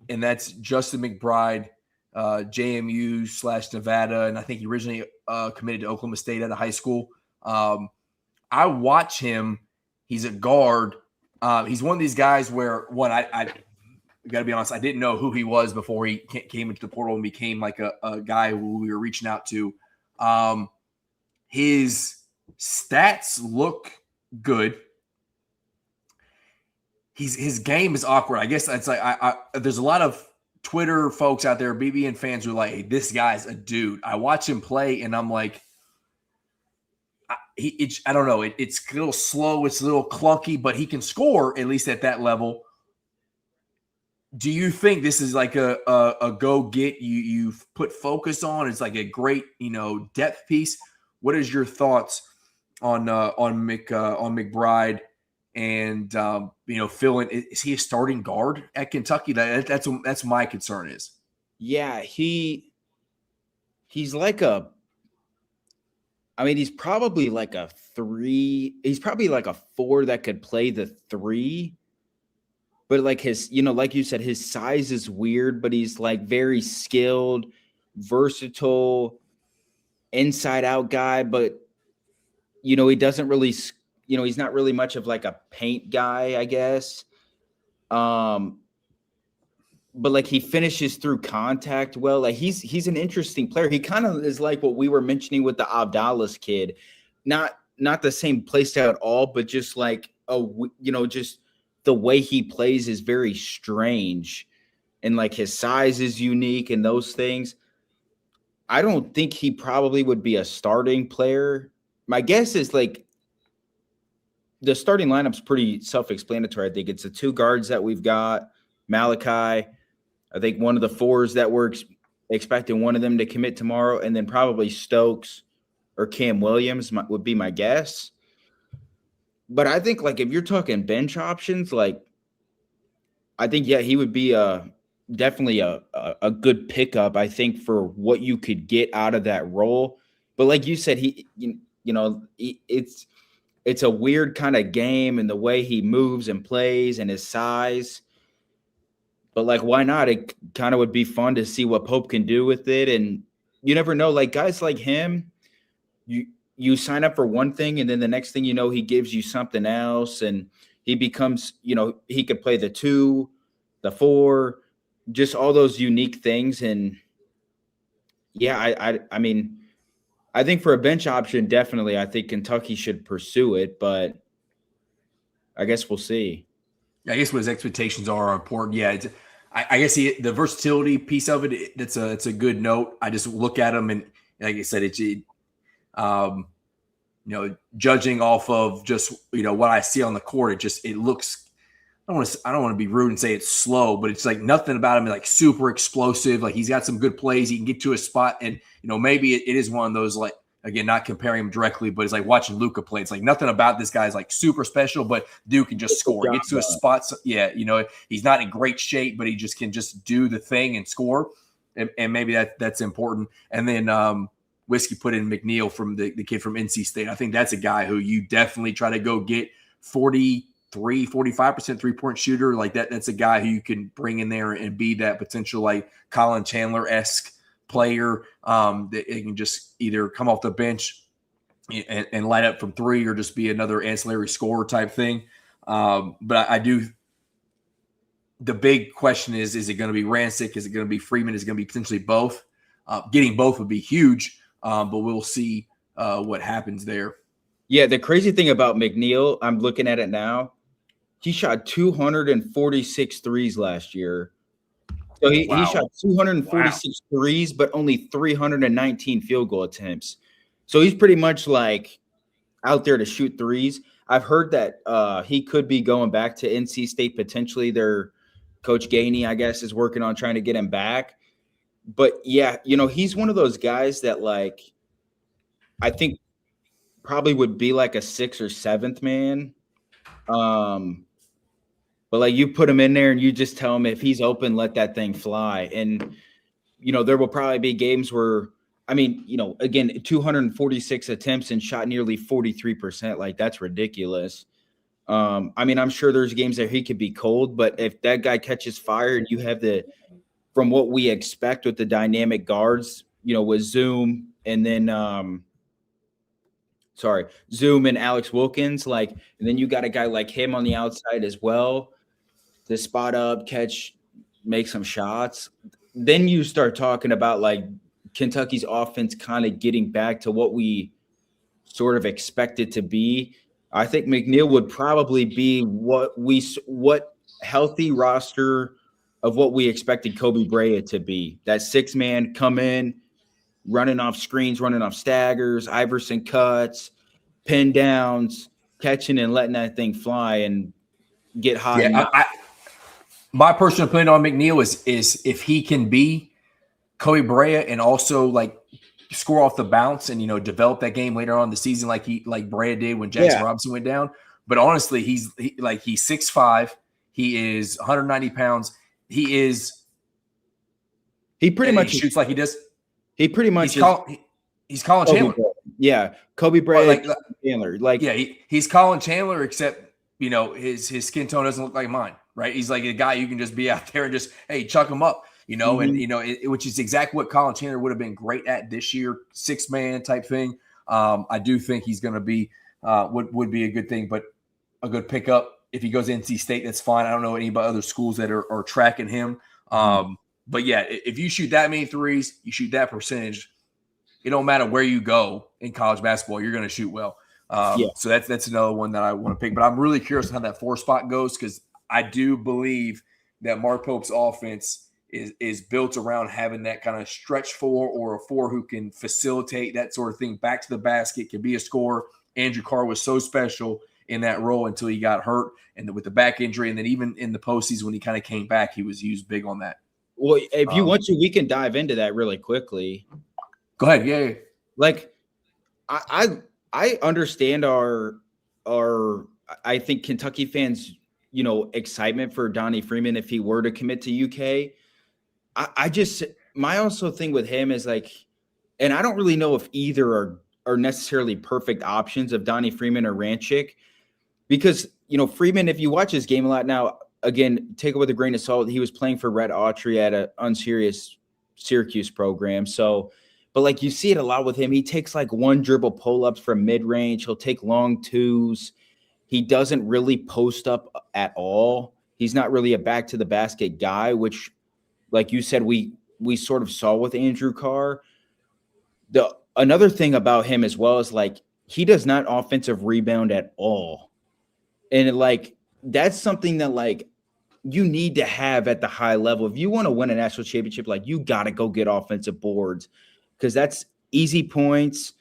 that's Justin McBride, JMU/Nevada, and I think he originally committed to Oklahoma State out of high school. I watch him. He's a guard. He's one of these guys where I got to be honest, I didn't know who he was before he came into the portal and became like a guy who we were reaching out to. His stats look good. His game is awkward. I guess that's like there's a lot of Twitter folks out there, BBN fans, who are like, hey, this guy's a dude. I watch him play and I'm like, I don't know. It's a little slow. It's a little clunky, but he can score at least at that level. Do you think this is like a go get you've put focus on? It's like a great depth piece. What is your thoughts on McBride and filling? Is he a starting guard at Kentucky? That's my concern is. Yeah, he's like he's probably like a 3. He's probably like a 4 that could play the 3. But like his, like you said, his size is weird, but he's like very skilled, versatile, inside out guy. But, he doesn't really, he's not really much of like a paint guy, I guess. But like he finishes through contact well. Like he's an interesting player. He kind of is like what we were mentioning with the Abdallas kid, not the same play style at all, but just like just the way he plays is very strange, and like his size is unique and those things. I don't think he probably would be a starting player. My guess is like the starting lineup's pretty self-explanatory. I think it's the 2 guards that we've got, Malachi. I think one of the 4s that we're expecting one of them to commit tomorrow, and then probably Stokes or Cam Williams would be my guess. But I think, like, if you're talking bench options, like, I think, yeah, he would be definitely a good pickup, I think, for what you could get out of that role. But like you said, it's a weird kind of game, and the way he moves and plays and his size. But, like, why not? It kind of would be fun to see what Pope can do with it. And you never know, like, guys like him, you sign up for one thing, and then the next thing you know, he gives you something else, and he becomes, he could play the 2, the 4, just all those unique things. And yeah, I mean, I think for a bench option, definitely, I think Kentucky should pursue it, but I guess we'll see. I guess what his expectations are important. Yeah, I guess the versatility piece of it, it's a good note. I just look at him, and like I said, judging off of just what I see on the court, it looks. I don't want to be rude and say it's slow, but it's like nothing about him like super explosive. Like he's got some good plays, he can get to a spot, and maybe it is one of those, like, again, not comparing him directly, but it's like watching Luka play. It's like nothing about this guy is like super special, but Duke can just score. He gets to a spot. So, yeah, he's not in great shape, but he just can just do the thing and score. And maybe that's important. And then Whiskey put in McNeil from the kid from NC State. I think that's a guy who you definitely try to go get. 45% three-point shooter. Like that's a guy who you can bring in there and be that potential like Colin Chandler-esque player that it can just either come off the bench and light up from 3 or just be another ancillary scorer type thing. But I do – the big question is it going to be Rancic? Is it going to be Freeman? Is it going to be potentially both? Getting both would be huge, but we'll see what happens there. Yeah, the crazy thing about McNeil, I'm looking at it now, he shot 246 threes last year. So he shot 246 threes, but only 319 field goal attempts. So he's pretty much like out there to shoot threes. I've heard that he could be going back to NC State potentially. Their coach Gainey, I guess, is working on trying to get him back. But yeah, he's one of those guys that, like, I think probably would be like a 6th or 7th man. But like you put him in there and you just tell him if he's open, let that thing fly. And, there will probably be games where, again, 246 attempts and shot nearly 43%. Like, that's ridiculous. I'm sure there's games that he could be cold, but if that guy catches fire and you have from what we expect with the dynamic guards, with Zoom and then, Zoom and Alex Wilkins, and then you got a guy like him on the outside as well to spot up, catch, make some shots. Then you start talking about like Kentucky's offense kind of getting back to what we sort of expected to be. I think McNeil would probably be what healthy roster of what we expected Kobe Bryant to be. That 6-man come in, running off screens, running off staggers, Iverson cuts, pin downs, catching and letting that thing fly and get hot. Yeah, My personal opinion on McNeil is if he can be Kobe Bryant and also like score off the bounce and develop that game later on in the season like Bryant did when Jackson Robinson went down. But honestly, he's 6'5", he is 190 pounds. He pretty much shoots like he does. He pretty much he's Colin Chandler. Yeah, Kobe Bryant, Chandler. He's Colin Chandler, except his skin tone doesn't look like mine, right? He's like a guy you can just be out there and just chuck him up, which is exactly what Colin Chandler would have been great at this year, 6-man type thing. I do think he's going to be would be a good thing, but a good pickup if he goes to NC State. That's fine. I don't know any other schools that are tracking him. But yeah, if you shoot that many threes, you shoot that percentage, it don't matter where you go in college basketball, you're going to shoot well. So that's another one that I want to pick. But I'm really curious how that 4 spot goes because I do believe that Mark Pope's offense is built around having that kind of stretch 4 or a 4 who can facilitate that sort of thing back to the basket, can be a scorer. Andrew Carr was so special in that role until he got hurt and with the back injury. And then even in the postseason when he kind of came back, he was used big on that. Well, if you want to, we can dive into that really quickly. Go ahead. Yeah. Like, I understand our I think Kentucky fans, excitement for Donnie Freeman if he were to commit to UK. My also thing with him is like, and I don't really know if either are necessarily perfect options of Donnie Freeman or Ranchik, because Freeman, if you watch his game a lot now. Again, take it with a grain of salt. He was playing for Red Autry at an unserious Syracuse program. So, but like you see it a lot with him. He takes like 1 dribble pull-ups from mid-range. He'll take long 2s. He doesn't really post up at all. He's not really a back-to-the-basket guy, which, like you said, we sort of saw with Andrew Carr. Another thing about him as well is like he does not offensive rebound at all. And like that's something that like you need to have at the high level. If you want to win a national championship, like you got to go get offensive boards because that's easy points.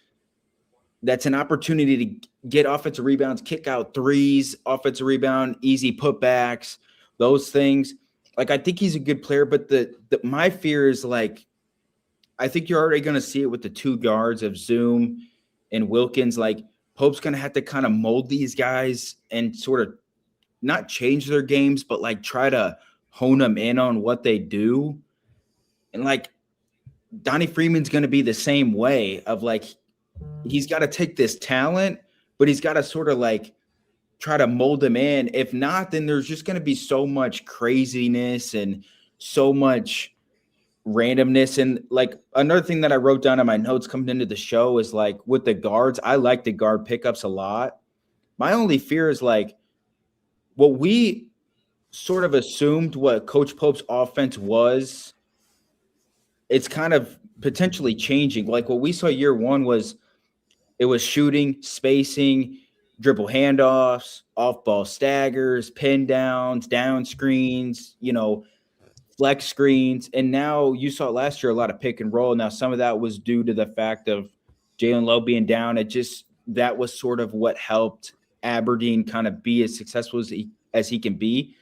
That's an opportunity to get offensive rebounds, kick out threes, offensive rebound, easy putbacks, those things. Like, I think he's a good player, but my fear is like, I think you're already going to see it with the 2 guards of Zoom and Wilkins. Like Pope's going to have to kind of mold these guys and sort of not change their games, but like try to hone them in on what they do. And like Donnie Freeman's going to be the same way of like, he's got to take this talent, but he's got to sort of like try to mold them in. If not, then there's just going to be so much craziness and so much randomness. And like another thing that I wrote down in my notes coming into the show is like with the guards, I like the guard pickups a lot. My only fear is like, what we sort of assumed what Coach Pope's offense was, it's kind of potentially changing. Like what we saw year 1 was it was shooting, spacing, dribble handoffs, off-ball staggers, pin downs, down screens, flex screens. And now you saw last year a lot of pick and roll. Now some of that was due to the fact of Jalen Lowe being down. That was sort of what helped Aberdeen kind of be as successful as he can be.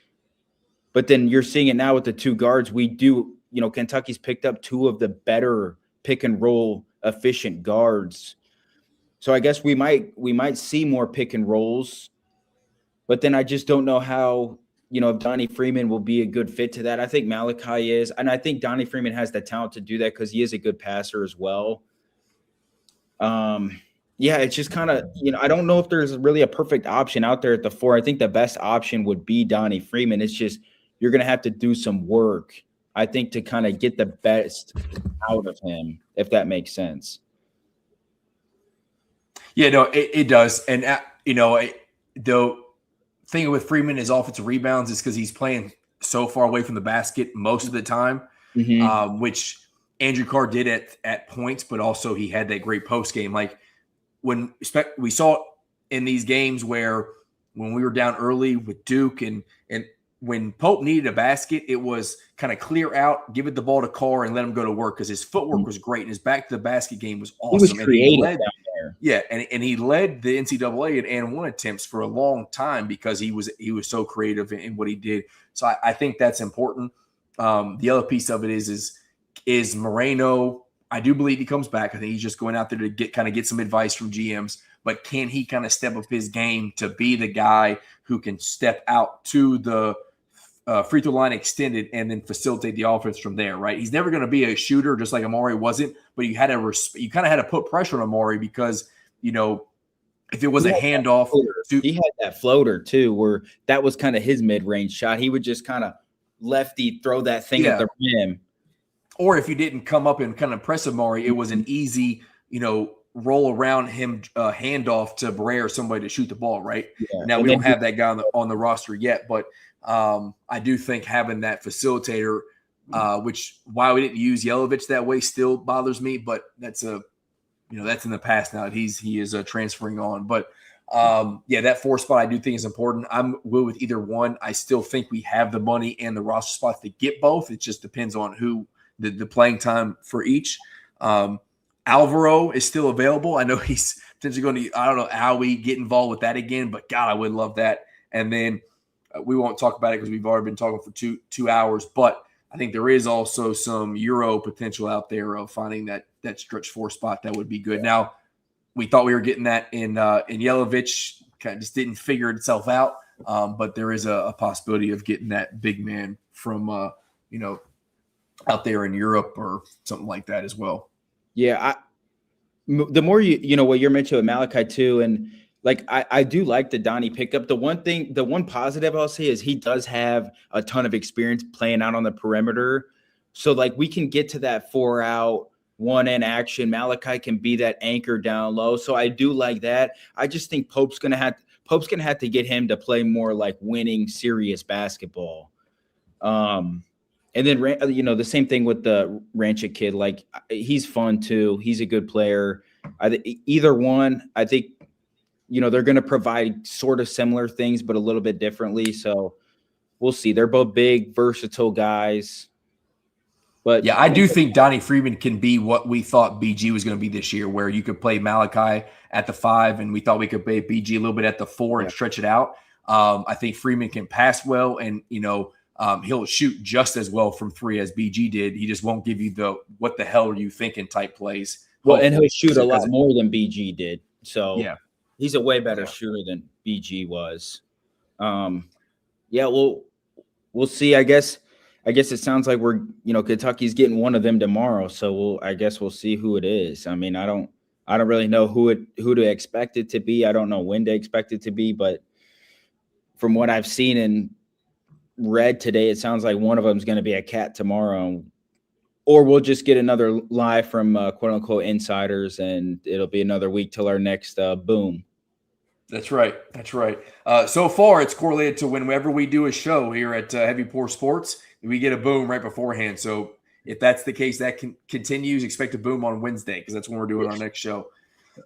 But then you're seeing it now with the 2 guards. We do, Kentucky's picked up 2 of the better pick and roll efficient guards. So I guess we might see more pick and rolls, but then I just don't know how, if Donnie Freeman will be a good fit to that. I think Malachi is, and I think Donnie Freeman has the talent to do that because he is a good passer as well. Yeah, it's just kind of, I don't know if there's really a perfect option out there at the 4. I think the best option would be Donnie Freeman. It's just you're going to have to do some work, I think, to kind of get the best out of him, if that makes sense. Yeah, no, it does. And, the thing with Freeman, his offensive rebounds is because he's playing so far away from the basket most of the time, which Andrew Carr did at points, but also he had that great post game. Like, when we saw it in these games when we were down early with Duke and when Pope needed a basket, it was kind of clear out, give it the ball to Carr and let him go to work because his footwork was great and his back to the basket game was awesome. He was creative down there. Yeah, and he led the NCAA in and one attempts for a long time because he was so creative in what he did. So I think that's important. The other piece of it is Moreno. I do believe he comes back. I think he's just going out there to get some advice from GMs. But can he kind of step up his game to be the guy who can step out to the free throw line extended and then facilitate the offense from there, right? He's never going to be a shooter just like Amari wasn't, but you kind of had to put pressure on Amari because, if it was a handoff. He had that floater too, where that was kind of his mid-range shot. He would just kind of lefty throw that thing at the rim. Or if you didn't come up and kind of press Amari, it was an easy, roll around him handoff to Bray or somebody to shoot the ball, right? Yeah. Now, we don't have that guy on the roster yet, but I do think having that facilitator, which why we didn't use Yelovich that way still bothers me, but that's that's in the past now that he is transferring on. But that 4 spot I do think is important. I'm good with either one. I still think we have the money and the roster spots to get both. It just depends on who the playing time for each. Alvaro is still available. I know he's potentially going to, I don't know how we get involved with that again, but God, I would love that. And then we won't talk about it because we've already been talking for two hours, but I think there is also some Euro potential out there of finding that stretch 4 spot that would be good. Now, we thought we were getting that in Yelovich, kind of just didn't figure itself out, but there is a possibility of getting that big man from, out there in Europe or something like that as well. Yeah, the more what you're mentioning with Malachi too, and like I do like the Donnie pickup. The one positive I'll say is he does have a ton of experience playing out on the perimeter, so like we can get to that 4 out, 1 in action. Malachi can be that anchor down low, so I do like that. I just think Pope's gonna have to get him to play more like winning, serious basketball. And then, the same thing with the Ranchik kid. Like, he's fun, too. He's a good player. Either one, I think, they're going to provide sort of similar things, but a little bit differently. So we'll see. They're both big, versatile guys. But yeah, I do think Donnie Freeman can be what we thought BG was going to be this year, where you could play Malachi at the 5, and we thought we could play BG a little bit at the 4 and stretch it out. I think Freeman can pass well, and, he'll shoot just as well from 3 as BG did. He just won't give you the what the hell are you thinking type plays. Well, and he'll shoot a lot more than BG did. So yeah, he's a way better shooter than BG was. We'll see. I guess it sounds like we're Kentucky's getting one of them tomorrow. So we'll see who it is. I mean, I don't really know who to expect it to be. I don't know when to expect it to be, but from what I've seen and read today, it sounds like one of them is going to be a Cat tomorrow, or we'll just get another live from quote unquote insiders, and it'll be another week till our next boom. That's right. So far, it's correlated to whenever we do a show here at Heavy Pour Sports, we get a boom right beforehand. So if that's the case, that continues. Expect a boom on Wednesday because that's when we're doing our next show.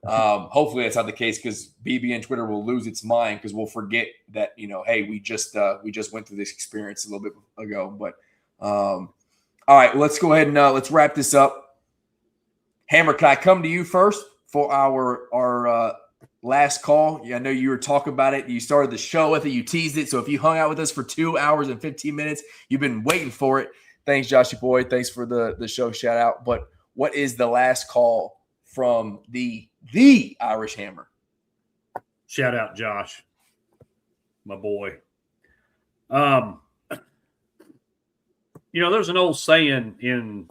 Hopefully that's not the case because BB and Twitter will lose its mind because we'll forget that hey, we just went through this experience a little bit ago. But all right, let's go ahead and let's wrap this up. Hammer, can I come to you first for our last call? Yeah, I know you were talking about it. You started the show with it. You teased it. So if you hung out with us for 2 hours and 15 minutes, you've been waiting for it. Thanks, Joshy boy. Thanks for the show shout out. But what is the last call from the Irish Hammer? Shout out, Josh, my boy. There's an old saying in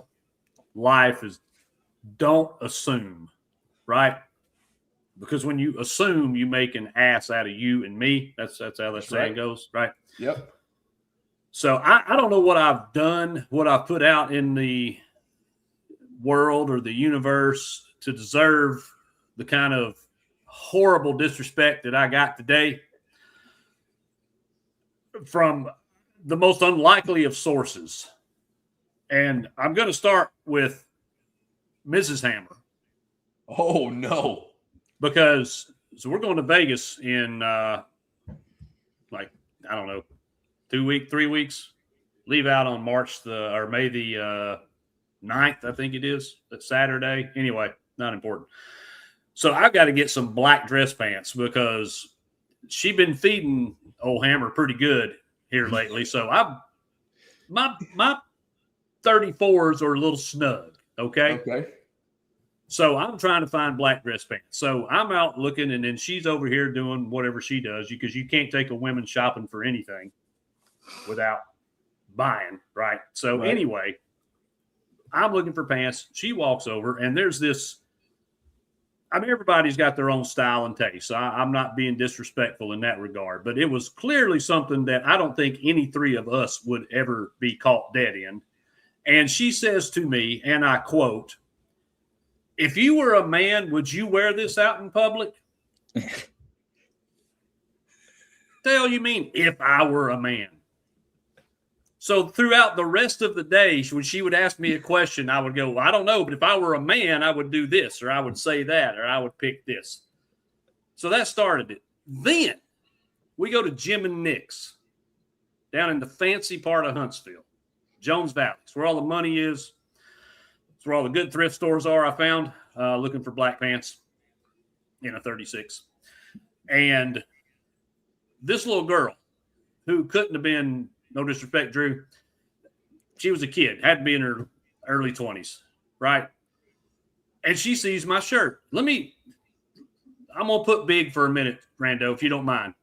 life is don't assume, right? Because when you assume, you make an ass out of you and me. That's how that saying goes, right? Yep. So I don't know what I've done, what I've put out in the world or the universe to deserve the kind of horrible disrespect that I got today from the most unlikely of sources. And I'm going to start with Mrs. Hammer. Oh, no. Because we're going to Vegas in 3 weeks. Leave out on May the 9th, I think it is. That's Saturday. Anyway, not important. So I've got to get some black dress pants because she been feeding old Hammer pretty good here lately. So my 34s are a little snug. Okay. So I'm trying to find black dress pants. So I'm out looking, and then she's over here doing whatever she does because you can't take a woman shopping for anything without buying, right? So anyway, I'm looking for pants. She walks over, and there's this. I mean, everybody's got their own style and taste. So I'm not being disrespectful in that regard, but it was clearly something that I don't think any three of us would ever be caught dead in. And she says to me, and I quote, "If you were a man, would you wear this out in public?" The hell you mean, if I were a man? So throughout the rest of the day, when she would ask me a question, I would go, well, I don't know, but if I were a man, I would do this, or I would say that, or I would pick this. So that started it. Then we go to Jim and Nick's down in the fancy part of Huntsville, Jones Valley. It's where all the money is. It's where all the good thrift stores are, I found, looking for black pants in a 36. And this little girl who couldn't have been, no disrespect, Drew, she was a kid, had to be in her early 20s, right? And she sees my shirt. I'm going to put big for a minute, Rando, if you don't mind.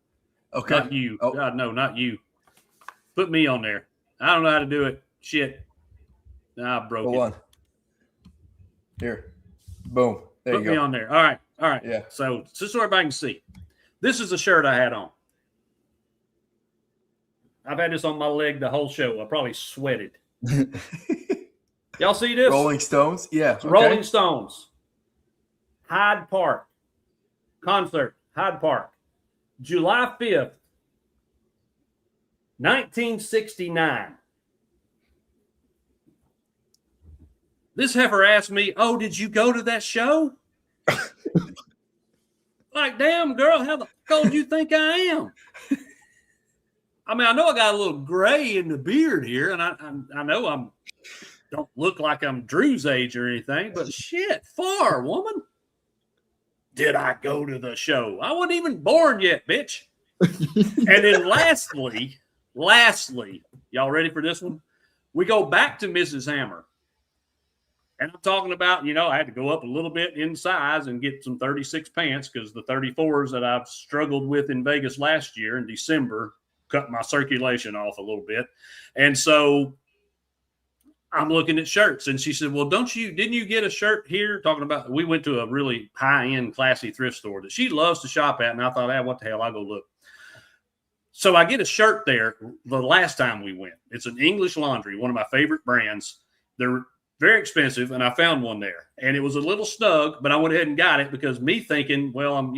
Okay. Not you. Oh. God, no, not you. Put me on there. I don't know how to do it. Shit. Nah, I broke it. On. Here. Boom. There Put you go. me on there. All right. Yeah. So just so everybody can see. This is a shirt I had on. I've had this on my leg the whole show. I probably sweated. Y'all see this? Rolling Stones? Yeah. Okay. Rolling Stones. Hyde Park. Concert. Hyde Park. July 5th, 1969. This heifer asked me, "Oh, did you go to that show?" Like, damn, girl, how the fuck do you think I am? I mean, I know I got a little gray in the beard here, and I know I don't look like I'm Drew's age or anything, but shit, far, woman. Did I go to the show? I wasn't even born yet, bitch. And then lastly, y'all ready for this one? We go back to Mrs. Hammer. And I'm talking about, I had to go up a little bit in size and get some 36 pants because the 34s that I've struggled with in Vegas last year in December cut my circulation off a little bit. And so I'm looking at shirts, and she said, well, didn't you get a shirt here? Talking about, we went to a really high-end, classy thrift store that she loves to shop at, and I thought, what the hell, I'll go look. So I get a shirt there the last time we went. It's an English Laundry, one of my favorite brands. They're very expensive, and I found one there. And it was a little snug, but I went ahead and got it because me thinking, well, I'm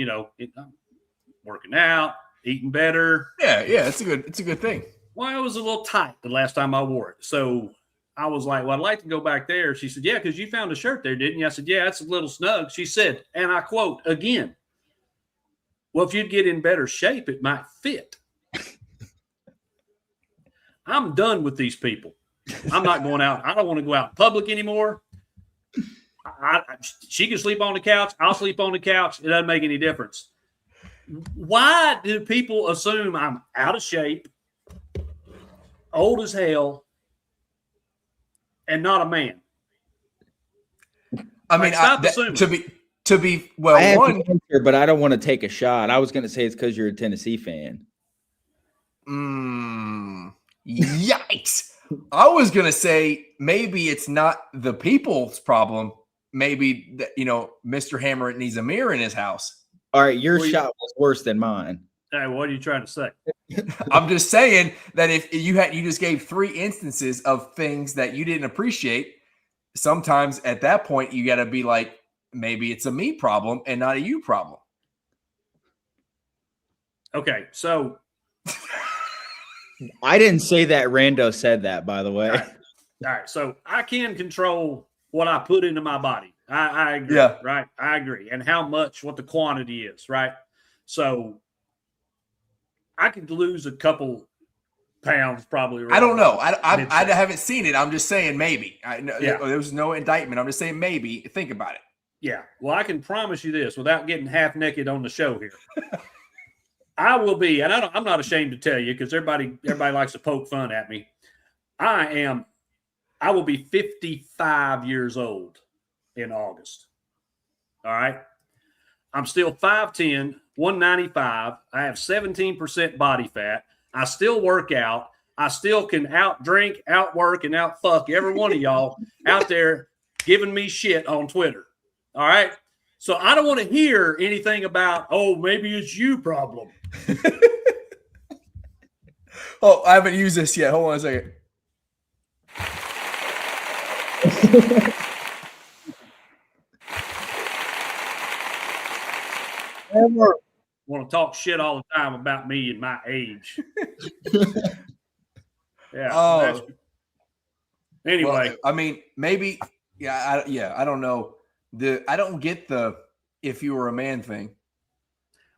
working out, eating better. Yeah, it's a good thing. Well, it was a little tight the last time I wore it. So I was like, well, I'd like to go back there. She said, yeah, because you found a shirt there, didn't you? I said, yeah, it's a little snug. She said, and I quote again, well, if you'd get in better shape, it might fit. I'm done with these people. I'm not going out. I don't want to go out in public anymore. She can sleep on the couch. I'll sleep on the couch. It doesn't make any difference. Why do people assume I'm out of shape, old as hell, and not a man? I mean, stop assuming. to be well, I have one, an answer, but I don't want to take a shot. I was going to say it's because you're a Tennessee fan. Yikes. I was going to say maybe it's not the people's problem. Maybe, Mr. Hammer needs a mirror in his house. All right, your shot was worse than mine. Hey, what are you trying to say? I'm just saying that if you just gave 3 instances of things that you didn't appreciate, sometimes at that point you got to be like, maybe it's a me problem and not a you problem. Okay, so I didn't say that. Rando said that, by the way. All right. So I can control what I put into my body. I agree. Yeah. Right. I agree. And how much, what the quantity is. Right. So I could lose a couple pounds probably. I don't know. I haven't seen it. I'm just saying maybe. There's no indictment. I'm just saying maybe. Think about it. Yeah. Well, I can promise you this without getting half naked on the show here. I will be, and I'm not ashamed to tell you because everybody likes to poke fun at me. I will be 55 years old in August. All right. I'm still 5'10", 195. I have 17% body fat. I still work out. I still can out-drink, out-work, and out-fuck every one of y'all out there giving me shit on Twitter. All right? So I don't want to hear anything about, oh, maybe it's you problem. Oh, I haven't used this yet. Hold on a second. Want to talk shit all the time about me and my age. Yeah. Oh. Anyway. Well, I mean, maybe, I don't know. I don't get the if you were a man thing.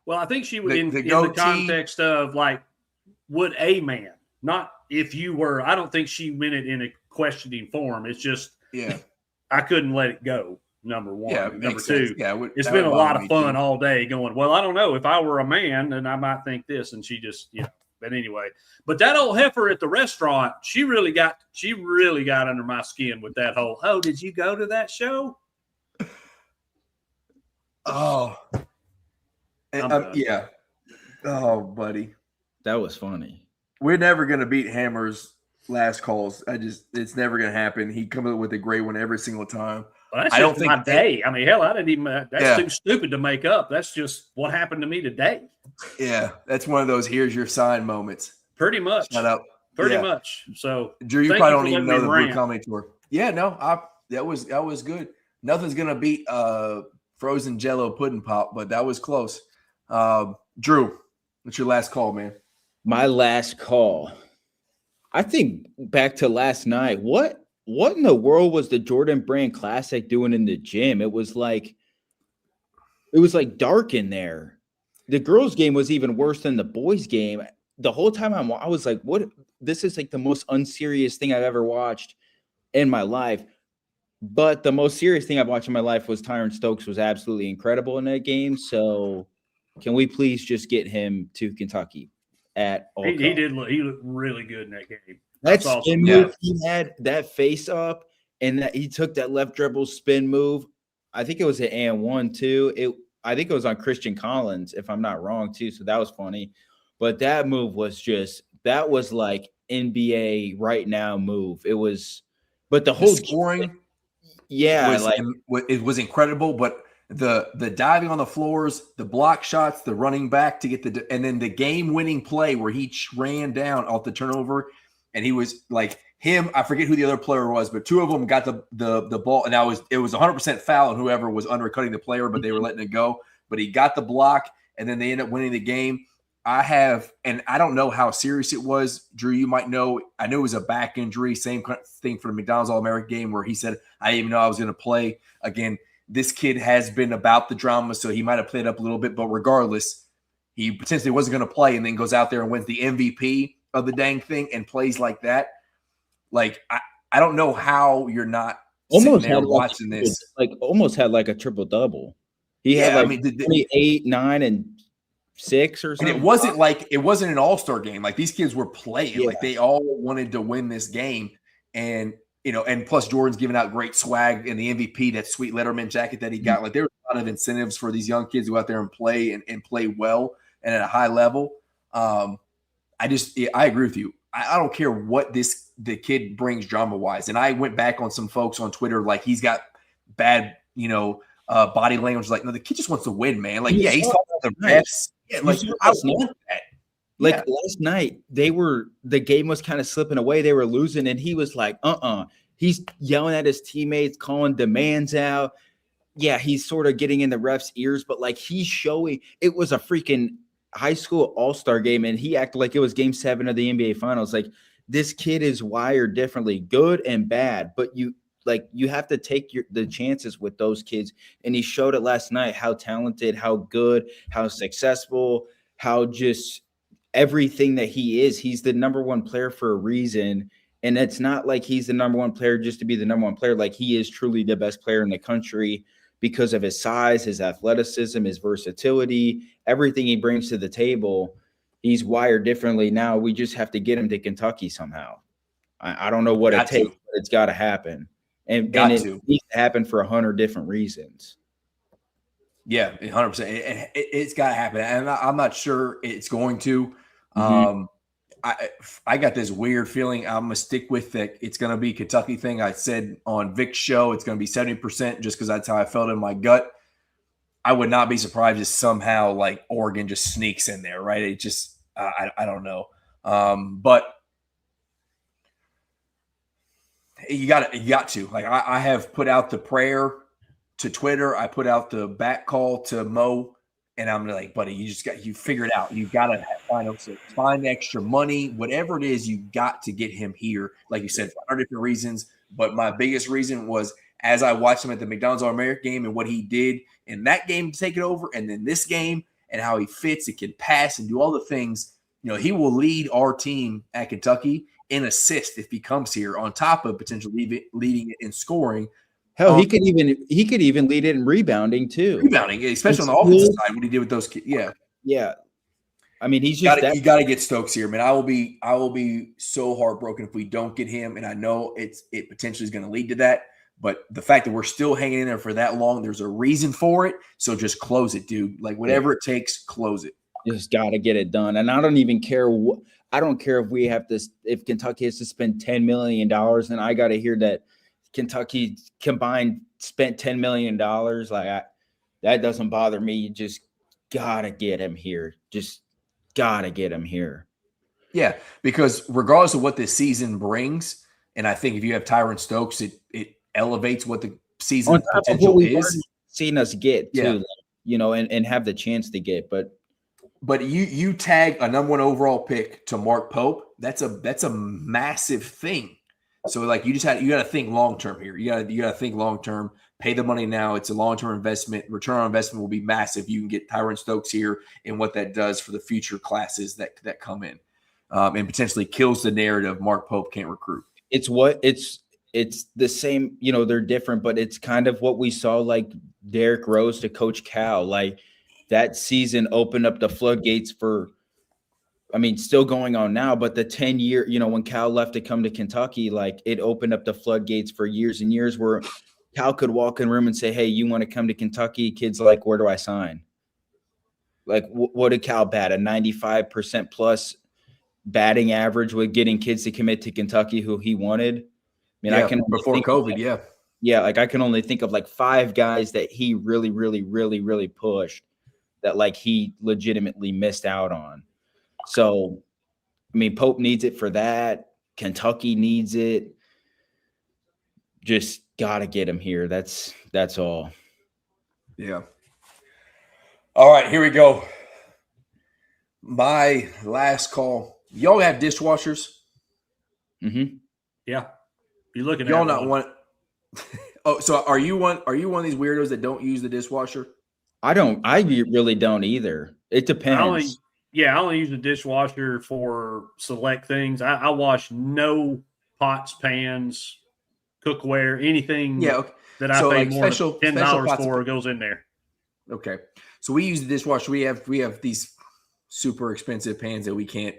Well, I think she would in the goatee, context of like, would a man, not if you were. I don't think she meant it in a questioning form. It's just, I couldn't let it go. Number one. Yeah, number two, it's that been a lot of me fun too. all day going, well, I don't know. If I were a man, then I might think this. And she just, but anyway. But that old heifer at the restaurant, she really got under my skin with that whole, oh, did you go to that show? Oh. Yeah. Oh, buddy. That was funny. We're never going to beat Hammer's last calls. It's never going to happen. He comes up with a great one every single time. Well, that's just my day. I mean, hell, I didn't even. That's too stupid to make up. That's just what happened to me today. Yeah, that's one of those here's your sign moments. Pretty much. Shut up. Pretty much. So, Drew, you probably don't even know the Blue Comedy Tour. Yeah, no, that was good. Nothing's gonna beat frozen Jello pudding pop, but that was close. Drew, what's your last call, man? My last call. I think back to last night. What in the world was the Jordan Brand Classic doing in the gym? It was like dark in there. The girls' game was even worse than the boys' game. The whole time I was like, what? This is like the most unserious thing I've ever watched in my life. But the most serious thing I've watched in my life was Tyron Stokes was absolutely incredible in that game. So can we please just get him to Kentucky at all? He looked really good in that game. That's awesome. Spin move he had, that face up, and that he took that left dribble spin move. I think it was an and one too. I think it was on Christian Collins, if I'm not wrong, too. So that was funny. But that move was like NBA right now move. It was, but the whole scoring, it was incredible. But the diving on the floors, the block shots, the running back to get and then the game-winning play where he ran down off the turnover, and he was like him. I forget who the other player was, but two of them got the ball, and it was 100% foul on whoever was undercutting the player, but they were letting it go. But he got the block, and then they ended up winning the game. And I don't know how serious it was. Drew, you might know. I knew it was a back injury. Same thing for the McDonald's All-American game where he said, I didn't even know I was going to play. Again, this kid has been about the drama, so he might have played up a little bit. But regardless, he potentially wasn't going to play and then goes out there and wins the MVP of the dang thing and plays like that. Like, I don't know how you're not almost sitting there watching this. Almost had like a triple-double. He had 28, 9, and 6 or something. And it wasn't an all-star game. Like these kids were playing. Like they all wanted to win this game. And and plus Jordan's giving out great swag and the MVP, that sweet Letterman jacket that he got. Like there were a lot of incentives for these young kids to go out there and play and play well and at a high level. I agree with you. I don't care what the kid brings drama-wise. And I went back on some folks on Twitter like he's got bad, body language. Like, no, the kid just wants to win, man. Like, he's talking to the refs. Yeah, like I want that. Like last night, the game was kind of slipping away. They were losing, and he was like, He's yelling at his teammates, calling demands out. Yeah, he's sort of getting in the ref's ears, but like he's showing it was a freaking high school all-star game, and he acted like it was game 7 of the NBA Finals. Like this kid is wired differently, good and bad, but you have to take the chances with those kids. And he showed it last night, how talented, how good, how successful, how just everything that he is. He's the number one player for a reason. And it's not like he's the number one player just to be the number one player. Like he is truly the best player in the country because of his size, his athleticism, his versatility, everything he brings to the table. He's wired differently. Now we just have to get him to Kentucky somehow. I don't know what it takes, but it's got to happen. And it needs to happen for 100 different reasons. Yeah, 100%. It's got to happen. And I'm not sure it's going to. Mm-hmm. I got this weird feeling I'm going to stick with that it's going to be Kentucky thing. I said on Vic's show it's going to be 70% just because that's how I felt in my gut. I would not be surprised if somehow like Oregon just sneaks in there, right? It just I don't know. But you got to. Like I have put out the prayer to Twitter. I put out the back call to Mo. And I'm like, buddy, you figure it out. You got to find extra money, whatever it is, you got to get him here. Like you said, for 100 different reasons. But my biggest reason was as I watched him at the McDonald's All-America game and what he did in that game to take it over, and then this game and how he fits, it can pass and do all the things. You know, he will lead our team at Kentucky in assist if he comes here, on top of potentially leading it in scoring. Hell, he could even lead it in rebounding too. Rebounding, especially on the offensive side, what he did with those kids. Yeah. Yeah. I mean, he's just you got to get Stokes here, man. I will be so heartbroken if we don't get him, and I know it potentially is going to lead to that. But the fact that we're still hanging in there for that long, there's a reason for it. So just close it, dude. Like whatever it takes, close it. Just got to get it done. And I don't even care. I don't care if we have to. If Kentucky has to spend $10 million, and I got to hear that Kentucky combined spent $10 million. Like that doesn't bother me. You just gotta get him here. Just gotta get him here. Yeah, because regardless of what this season brings, and I think if you have Tyron Stokes, it elevates what the season potential is. Seen us get too, and have the chance to get. But you tag a number 1 overall pick to Mark Pope. That's a massive thing. So like you got to think long term here. You got to think long term. Pay the money now. It's a long term investment. Return on investment will be massive. You can get Tyron Stokes here and what that does for the future classes that come in, and potentially kills the narrative Mark Pope can't recruit. It's the same. They're different, but it's kind of what we saw like Derrick Rose to Coach Cal. Like that season opened up the floodgates for. I mean, still going on now, but the 10-year, when Cal left to come to Kentucky, like it opened up the floodgates for years and years where Cal could walk in a room and say, hey, you want to come to Kentucky? Kids like, where do I sign? Like, what did Cal bat? A 95% plus batting average with getting kids to commit to Kentucky who he wanted. I mean, I can before COVID, like I can only think of like 5 guys that he really, really, really, really pushed that like he legitimately missed out on. So, I mean, Pope needs it for that. Kentucky needs it. Just got to get him here. That's all. Yeah. All right, here we go. My last call. Y'all have dishwashers? Mm-hmm. Yeah. You're looking at y'all not one. Oh, so are you one of these weirdos that don't use the dishwasher? I don't. I really don't either. It depends. I only use the dishwasher for select things. I wash no pots, pans, cookware, anything that I pay more than $10 for goes in there. Okay. So we use the dishwasher. We have these super expensive pans that we can't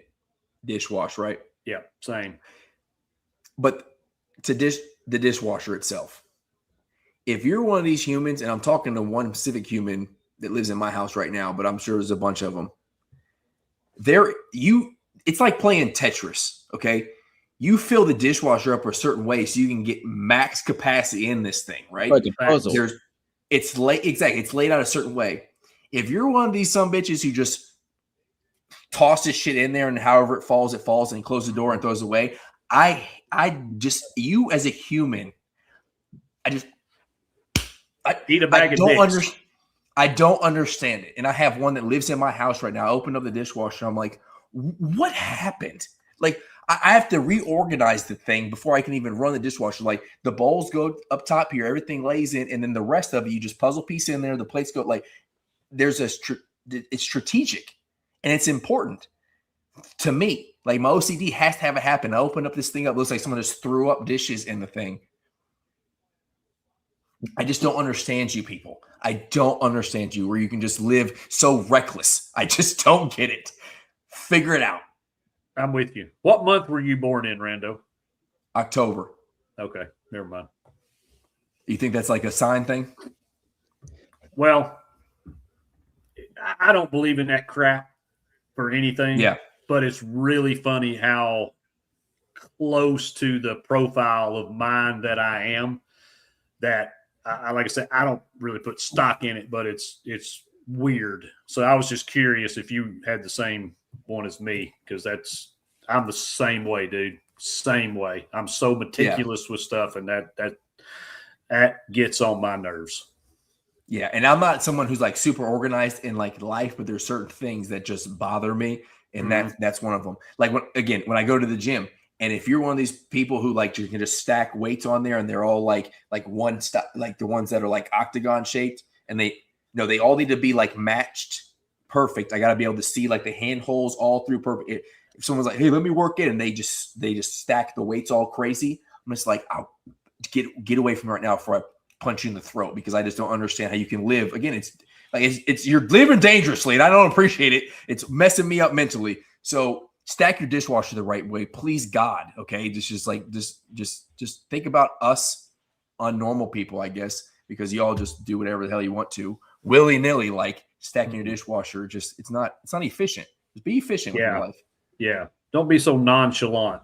dishwash, right? Yeah, same. But the dishwasher itself. If you're one of these humans, and I'm talking to one specific human that lives in my house right now, but I'm sure there's a bunch of them. It's like playing Tetris, okay? You fill the dishwasher up a certain way so you can get max capacity in this thing, right? Like a puzzle. It's laid out a certain way. If you're one of these bitches who just tosses shit in there and however it falls, and closes the door and throws it away, you as a human, eat a bag of dicks. I don't understand it. And I have one that lives in my house right now. I opened up the dishwasher. I'm like, what happened? Like, I have to reorganize the thing before I can even run the dishwasher. Like, the bowls go up top here. Everything lays in. And then the rest of it, you just puzzle piece in there. The plates go like, it's strategic. And it's important to me. Like, my OCD has to have it happen. I open up this thing up. It looks like someone just threw up dishes in the thing. I just don't understand you people. I don't understand you where you can just live so reckless. I just don't get it. Figure it out. I'm with you. What month were you born in, Rando? October. Okay, never mind. You think that's like a sign thing? Well, I don't believe in that crap for anything. Yeah. But it's really funny how close to the profile of mine that I am that I like I said, I don't really put stock in it, but it's weird. So I was just curious if you had the same one as me, because I'm the same way, dude. Same way. I'm so meticulous with stuff, and that gets on my nerves. Yeah, and I'm not someone who's like super organized in like life, but there's certain things that just bother me, and that's one of them. Like when I go to the gym, and if you're one of these people who like you can just stack weights on there, and they're all like one like the ones that are like octagon shaped, and they all need to be like matched perfect. I got to be able to see like the hand holes all through perfect. If someone's like, "Hey, let me work it," and they just stack the weights all crazy, I'm just like, "I'll get away from me right now before I punch you in the throat," because I just don't understand how you can live. Again, it's you're living dangerously, and I don't appreciate it. It's messing me up mentally. So stack your dishwasher the right way, please, God. Okay, just think about us unnormal people, I guess, because y'all just do whatever the hell you want to willy nilly, like stacking your dishwasher. It's not efficient. Just be efficient with your life. Yeah, don't be so nonchalant.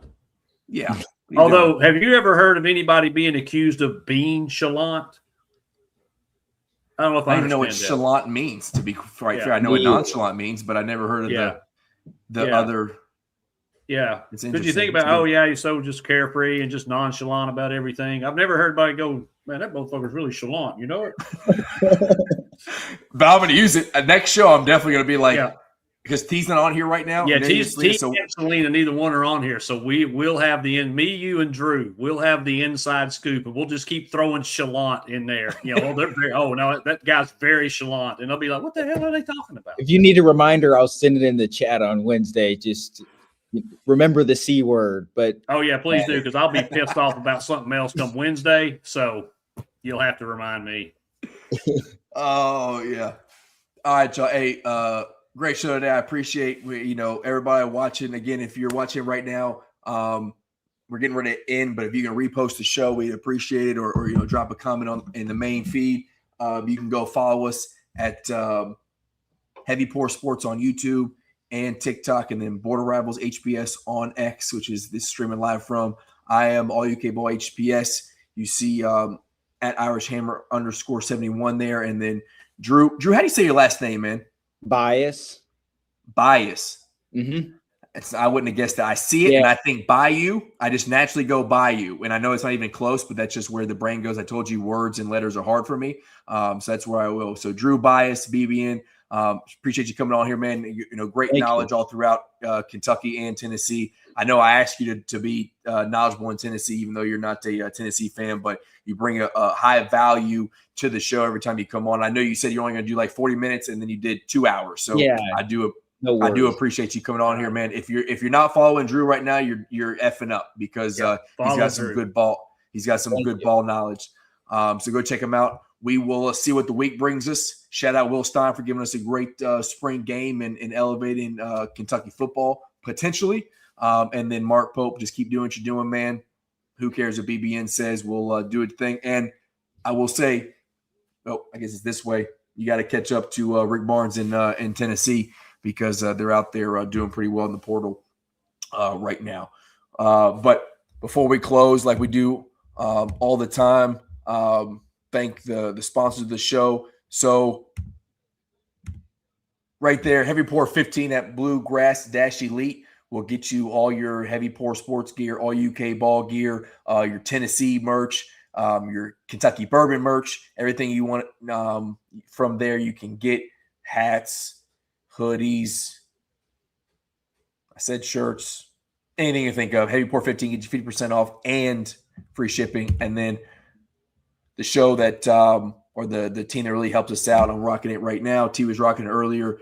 Yeah. Although, have you ever heard of anybody being accused of being chalant? I don't know if I don't know what chalant means, to be quite fair. I know what nonchalant means, but I never heard of the other. Yeah. Because you think about, he's so just carefree and just nonchalant about everything. I've never heard anybody go, man, that motherfucker's really chalant. You know it? But I'm going to use it. Next show, I'm definitely going to be like, because T's not on here right now. Yeah, T and Selena, neither one are on here. So we'll have me, you, and Drew. We'll have the inside scoop, and we'll just keep throwing chalant in there. You know, that guy's very chalant, and they'll be like, "What the hell are they talking about?" If you need a reminder, I'll send it in the chat on Wednesday. Just remember the C word. But please do, because I'll be pissed off about something else come Wednesday. So you'll have to remind me. Oh yeah. All right, y'all. Hey, great show today. I appreciate everybody watching. Again, if you're watching right now, we're getting ready to end. But if you can repost the show, we'd appreciate it, or drop a comment in the main feed. You can go follow us at Heavy Pour Sports on YouTube and TikTok, and then Border Rivals HPS on X, which is this streaming live from. I am All UK Ball HPS. You see at Irish Hammer _71 there, and then Drew. How do you say your last name, man? Bias. Mm-hmm. I wouldn't have guessed that. I see it and I think Bayou. I just naturally go Bayou, and I know it's not even close, but that's just where the brain goes. I told you words and letters are hard for me, so that's where I will. So Drew Bias, BBN. Appreciate you coming on here, man. Great knowledge all throughout Kentucky and Tennessee. I know I asked you to be knowledgeable in Tennessee, even though you're not a Tennessee fan, but you bring a high value to the show every time you come on. I know you said you're only going to do like 40 minutes, and then you did 2 hours. So I do appreciate you coming on here, man. If you're not following Drew right now, you're effing up, because he's got some good ball. He's got some good ball knowledge. So go check him out. We will see what the week brings us. Shout out Will Stein for giving us a great spring game and elevating Kentucky football potentially. And then Mark Pope, just keep doing what you're doing, man. Who cares what BBN says? We'll do its thing. And I will say, I guess it's this way. You got to catch up to Rick Barnes in Tennessee, because they're out there doing pretty well in the portal right now. But before we close, like we do all the time, thank the sponsors of the show. So right there, Heavy Pour 15 at Bluegrass-Elite will get you all your Heavy Pour sports gear, all UK ball gear, your Tennessee merch, your Kentucky bourbon merch, everything you want from there. You can get hats, hoodies, I said shirts, anything you think of. Heavy Pour 15 gets you 50% off and free shipping. And then the show that or the team that really helps us out, I'm rocking it right now. T was rocking it earlier.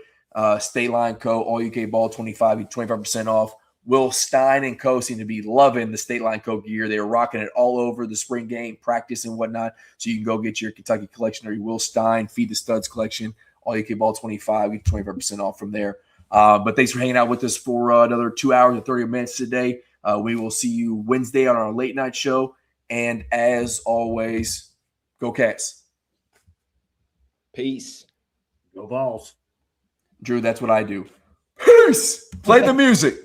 State Line Co. All UK Ball 25% off. Will Stein and Co. seem to be loving the State Line Coke gear. They were rocking it all over the spring game, practice and whatnot. So you can go get your Kentucky collection or your Will Stein Feed the Studs collection. All you can ball 25, get 25% off from there. But thanks for hanging out with us for another 2 hours and 30 minutes today. We will see you Wednesday on our late night show. And as always, go Cats. Peace. Go Vols. Drew, that's what I do. Peace. Play the music.